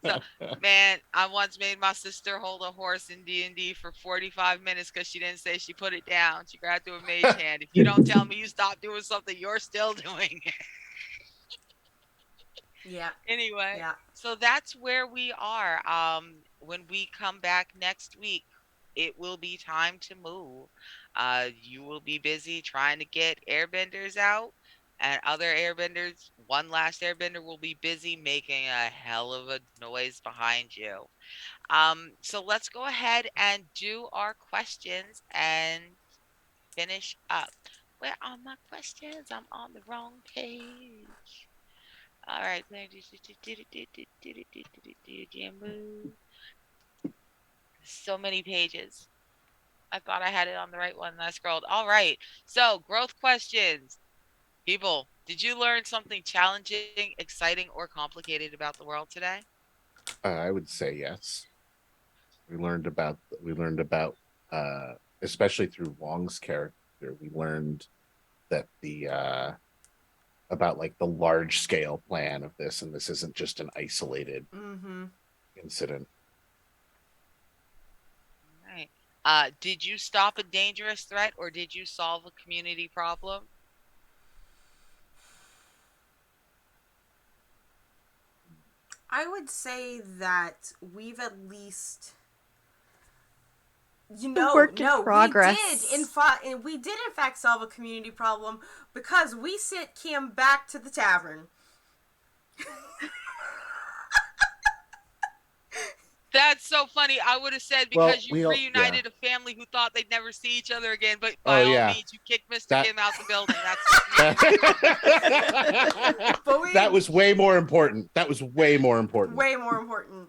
So, man, I once made my sister hold a horse in D&D for 45 minutes because she didn't say she put it down. She grabbed to a mage hand. If you don't tell me you stop doing something, you're still doing it. Yeah. Anyway, Yeah. so that's where we are. When we come back next week, it will be time to move. You will be busy trying to get airbenders out, and other airbenders, one last airbender will be busy making a hell of a noise behind you. So let's go ahead and do our questions and finish up. Where are my questions? I'm on the wrong page. All right. So many pages. I thought I had it on the right one and I scrolled. All right. So, growth questions. People, did you learn something challenging, exciting, or complicated about the world today? I would say yes. We learned about especially through Wong's character, we learned that about like the large scale plan of this, and this isn't just an isolated incident. All right. Did you stop a dangerous threat or did you solve a community problem? I would say that we've at least Work in progress. We did in fact solve a community problem because we sent Kim back to the tavern. That's so funny. I would have said because you Well, reunited a family who thought they'd never see each other again, but by all means, you kicked Mr. Kim out the building. That's that was way more important. Way more important.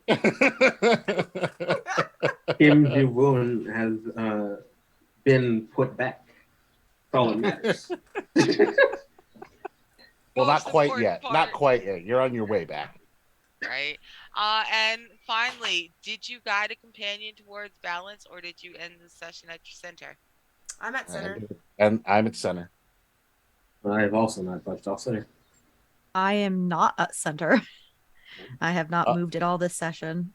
Kim Ji-woon has been put back. That's all that matters. Well, not Most quite important yet. part. Not quite yet. You're on your way back. Right. And finally, did you guide a companion towards balance or did you end the session at your center? I'm at center. And I'm at center. I've also not touched off center. I am not at center. I have not Uh, moved at all this session.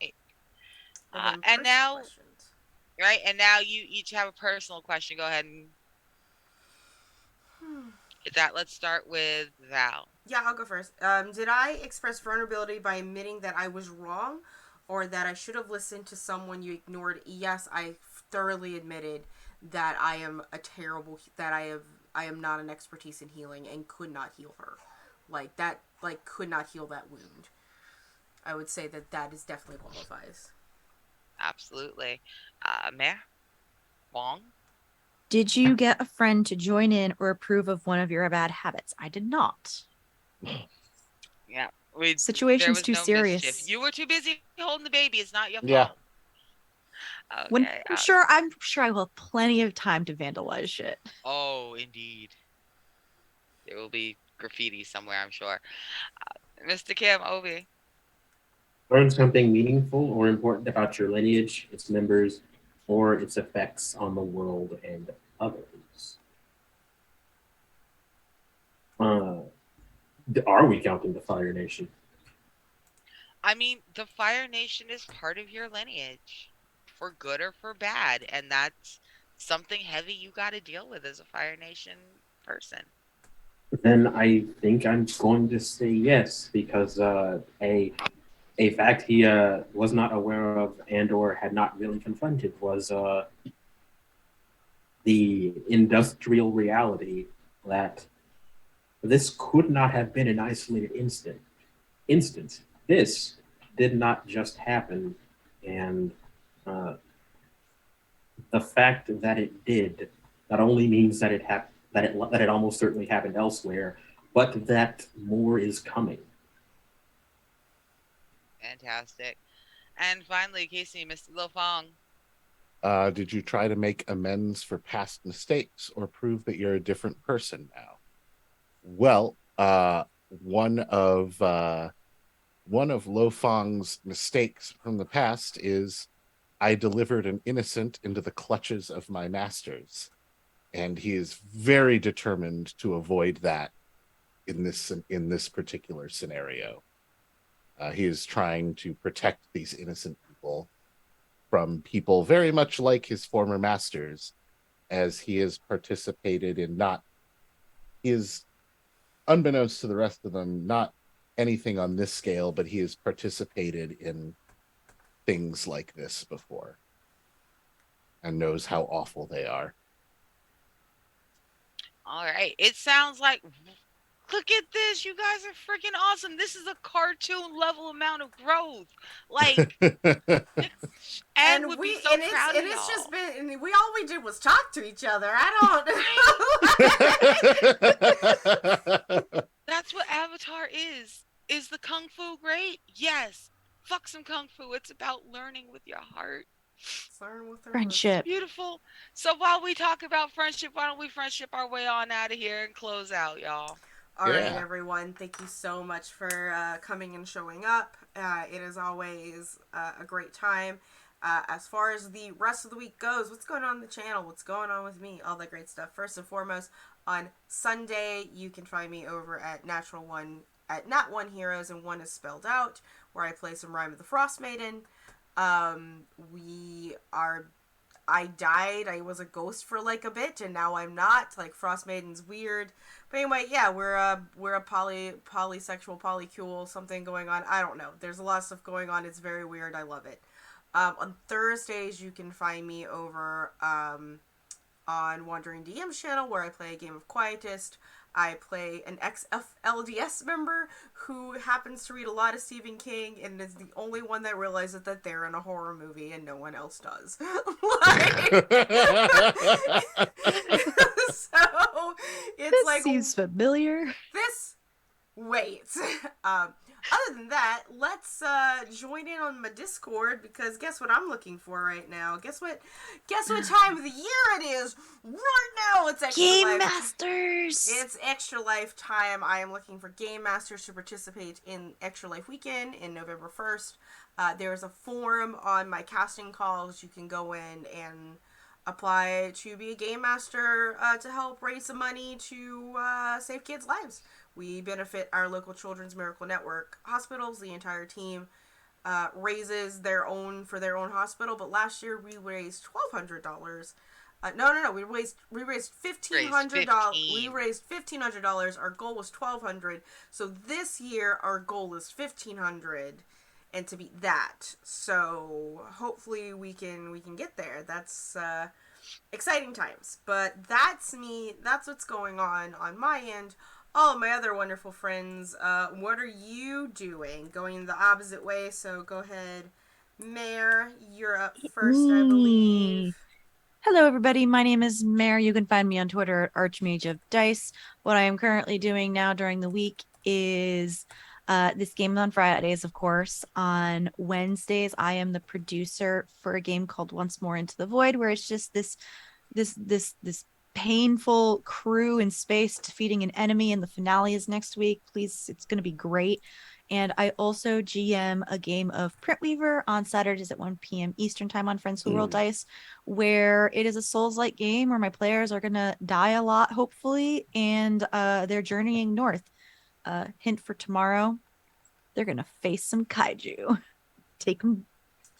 And then And personal now, questions. right? And now you each have a personal question. Go ahead and get that. Let's start with Val. Yeah, I'll go first. Did I express vulnerability by admitting that I was wrong, or that I should have listened to someone you ignored? Yes, I thoroughly admitted that I am a terrible. That I am not an expertise in healing and could not heal her, like that. Like could not heal that wound. I would say that that is definitely qualifies. Absolutely. Mayor Wong. Did you get a friend to join in or approve of one of your bad habits? I did not. Yeah, there Situation's was too no mischief. serious. You were too busy holding the baby. It's not your yeah. fault. When Okay. I'm sure I will have plenty of time to vandalize shit. Oh, indeed. There will be graffiti somewhere, I'm sure. Mr. Kim, Obi. Learn something meaningful or important about your lineage, its members, or its effects on the world and others. Uh, are we counting the Fire Nation? I mean, the Fire Nation is part of your lineage, for good or for bad, and that's something heavy you got to deal with as a Fire Nation person. Then I think I'm going to say yes, because a fact he was not aware of and or had not really confronted was the industrial reality that this could not have been an isolated instance. This did not just happen, and uh, the fact that it did not only means that it almost certainly happened elsewhere, but that more is coming. Fantastic. And finally, Casey, Mr. Lofong. Did you try to make amends for past mistakes or prove that you're a different person now? Well, one of Lo Fang's mistakes from the past is I delivered an innocent into the clutches of my masters, and he is very determined to avoid that in this particular scenario. He is trying to protect these innocent people from people very much like his former masters, as he has participated in not he is unbeknownst to the rest of them, not anything on this scale, but he has participated in things like this before and knows how awful they are. All right. It sounds like, look at this. You guys are freaking awesome. This is a cartoon level amount of growth. Like, and would be so proud of it's y'all. just been and all we did was talk to each other. I don't. That's what Avatar is the kung fu great? Yes. Fuck some kung fu. It's about learning with your heart. Learn with our Friendship. Beautiful. So while we talk about friendship, why don't we friendship our way on out of here and close out, y'all? All right, Yeah. everyone. Thank you so much for coming and showing up. It is always a great time. As far as the rest of the week goes, what's going on the channel? What's going on with me? All that great stuff. First and foremost, on Sunday, you can find me over at Natural One at Nat One Heroes, and One is spelled out, where I play some Rime of the Frost Maiden. I died. I was a ghost for like a bit, and now I'm not. Like Frost Maiden's weird, but anyway, yeah, we're a polysexual, polycule, something going on. I don't know. There's a lot of stuff going on. It's very weird. I love it. On Thursdays, you can find me over on Wandering DM's channel, where I play a game of Quietist. I play an ex-LDS member who happens to read a lot of Stephen King and is the only one that realizes that they're in a horror movie and no one else does. Like, so it's This like seems familiar. this. Wait. Other than that, let's join in on my Discord, because guess what I'm looking for right now? Guess what time of the year it is? Right now it's Extra Game Life. Masters. It's Extra Life time. I am looking for Game Masters to participate in Extra Life Weekend in November 1st. There is a forum on my casting calls. You can go in and apply to be a game master to help raise some money to save kids' lives. We benefit our local Children's Miracle Network hospitals. The entire team raises their own for their own hospital, but last year we raised $1,200. No. We raised $1,500. We raised $1,500. Our goal was $1,200. So this year our goal is $1,500, and to beat that. So hopefully we can get there. That's exciting times. But that's me. That's what's going on my end. All of my other wonderful friends, what are you doing? Going the opposite way, so go ahead. Mare, you're up first, I believe. Hello, everybody. My name is Mare. You can find me on Twitter at Archmage of Dice. What I am currently doing now during the week is this game on Fridays, of course. On Wednesdays, I am the producer for a game called Once More Into the Void, where it's just this painful crew in space defeating an enemy, and the finale is next week. Please, it's going to be great. And I also GM a game of Printweaver on Saturdays at 1 p.m. Eastern time on Friends Who Roll Dice, where it is a Souls-like game where my players are going to die a lot, hopefully, and they're journeying north. Hint for tomorrow, they're going to face some kaiju. Take them.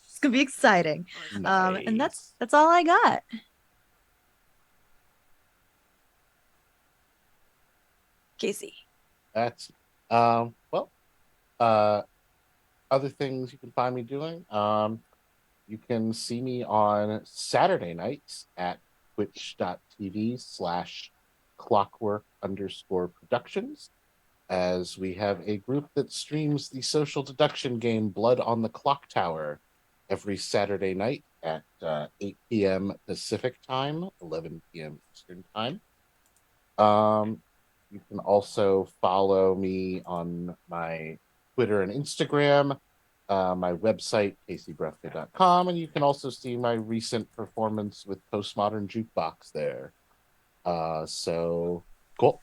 It's going to be exciting. Nice. And that's all I got. Casey. That's other things you can find me doing. You can see me on Saturday nights at twitch.tv/clockwork_productions, as we have a group that streams the social deduction game Blood on the Clock Tower every Saturday night at 8 p.m. Pacific time, 11 p.m. Eastern time. You can also follow me on my Twitter and Instagram, my website, caseybreathka.com, and you can also see my recent performance with Postmodern Jukebox there. So, cool.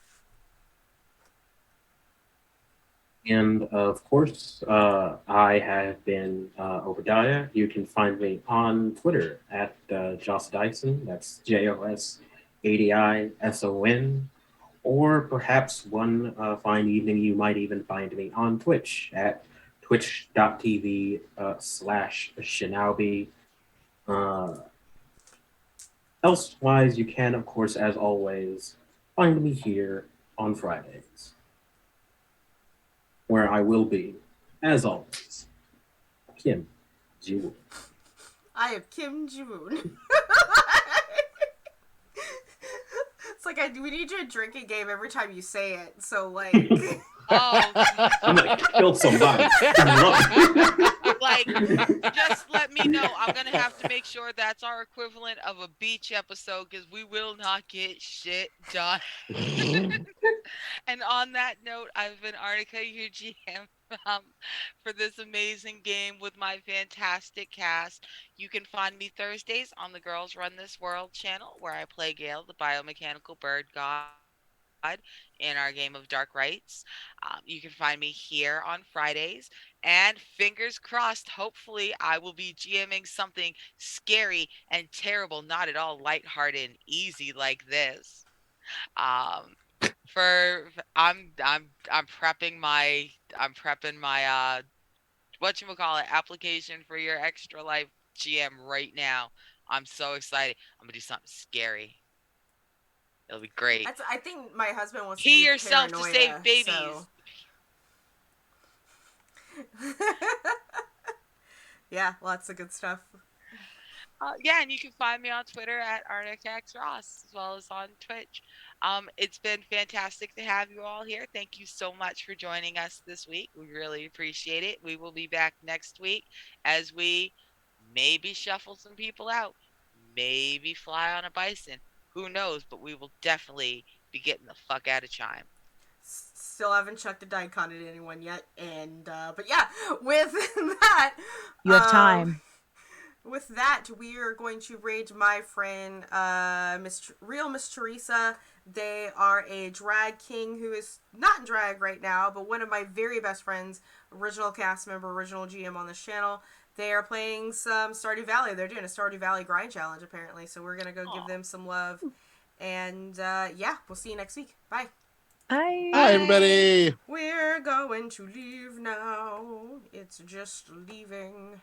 And of course, I have been Obadiah. You can find me on Twitter at Joss Dyson. That's JOS80ISON. Or perhaps one fine evening, you might even find me on Twitch at twitch.tv/Shinobi. Elsewise, you can, of course, as always, find me here on Fridays, where I will be, as always, Kim Ji-woon. I am Kim Ji-woon. It's like we need you a drinking game every time you say it. So like, I'm gonna kill somebody. Like, just let me know. I'm gonna have to make sure that's our equivalent of a beach episode, because we will not get shit done. And on that note, I've been Arnica, your GM, for this amazing game with my fantastic cast. You can find me Thursdays on the Girls Run This World channel, where I play Gale, the biomechanical bird god, in our game of Dark Rites. You can find me here on Fridays. And fingers crossed, hopefully, I will be GMing something scary and terrible, not at all lighthearted and easy like this. I'm prepping my whatchamacallit application for your Extra Life GM right now. I'm so excited. I'm gonna do something scary. It'll be great. I think my husband wants Key to do yourself paranoia, to save babies. So. Yeah, lots of good stuff. Yeah, and you can find me on Twitter at ArnicXRoss, as well as on Twitch. It's been fantastic to have you all here. Thank you so much for joining us this week. We really appreciate it. We will be back next week as we maybe shuffle some people out, maybe fly on a bison. Who knows? But we will definitely be getting the fuck out of Chime. Still haven't chucked a daikon at anyone yet, and but yeah, with that, You have time. With that, we are going to raid my friend, Real Miss Teresa. They are a drag king who is not in drag right now, but one of my very best friends, original cast member, original GM on this channel. They are playing some Stardew Valley. They're doing a Stardew Valley grind challenge, apparently. So we're going to go give them some love. And, yeah, we'll see you next week. Bye. Bye. Bye, everybody. We're going to leave now. It's just leaving.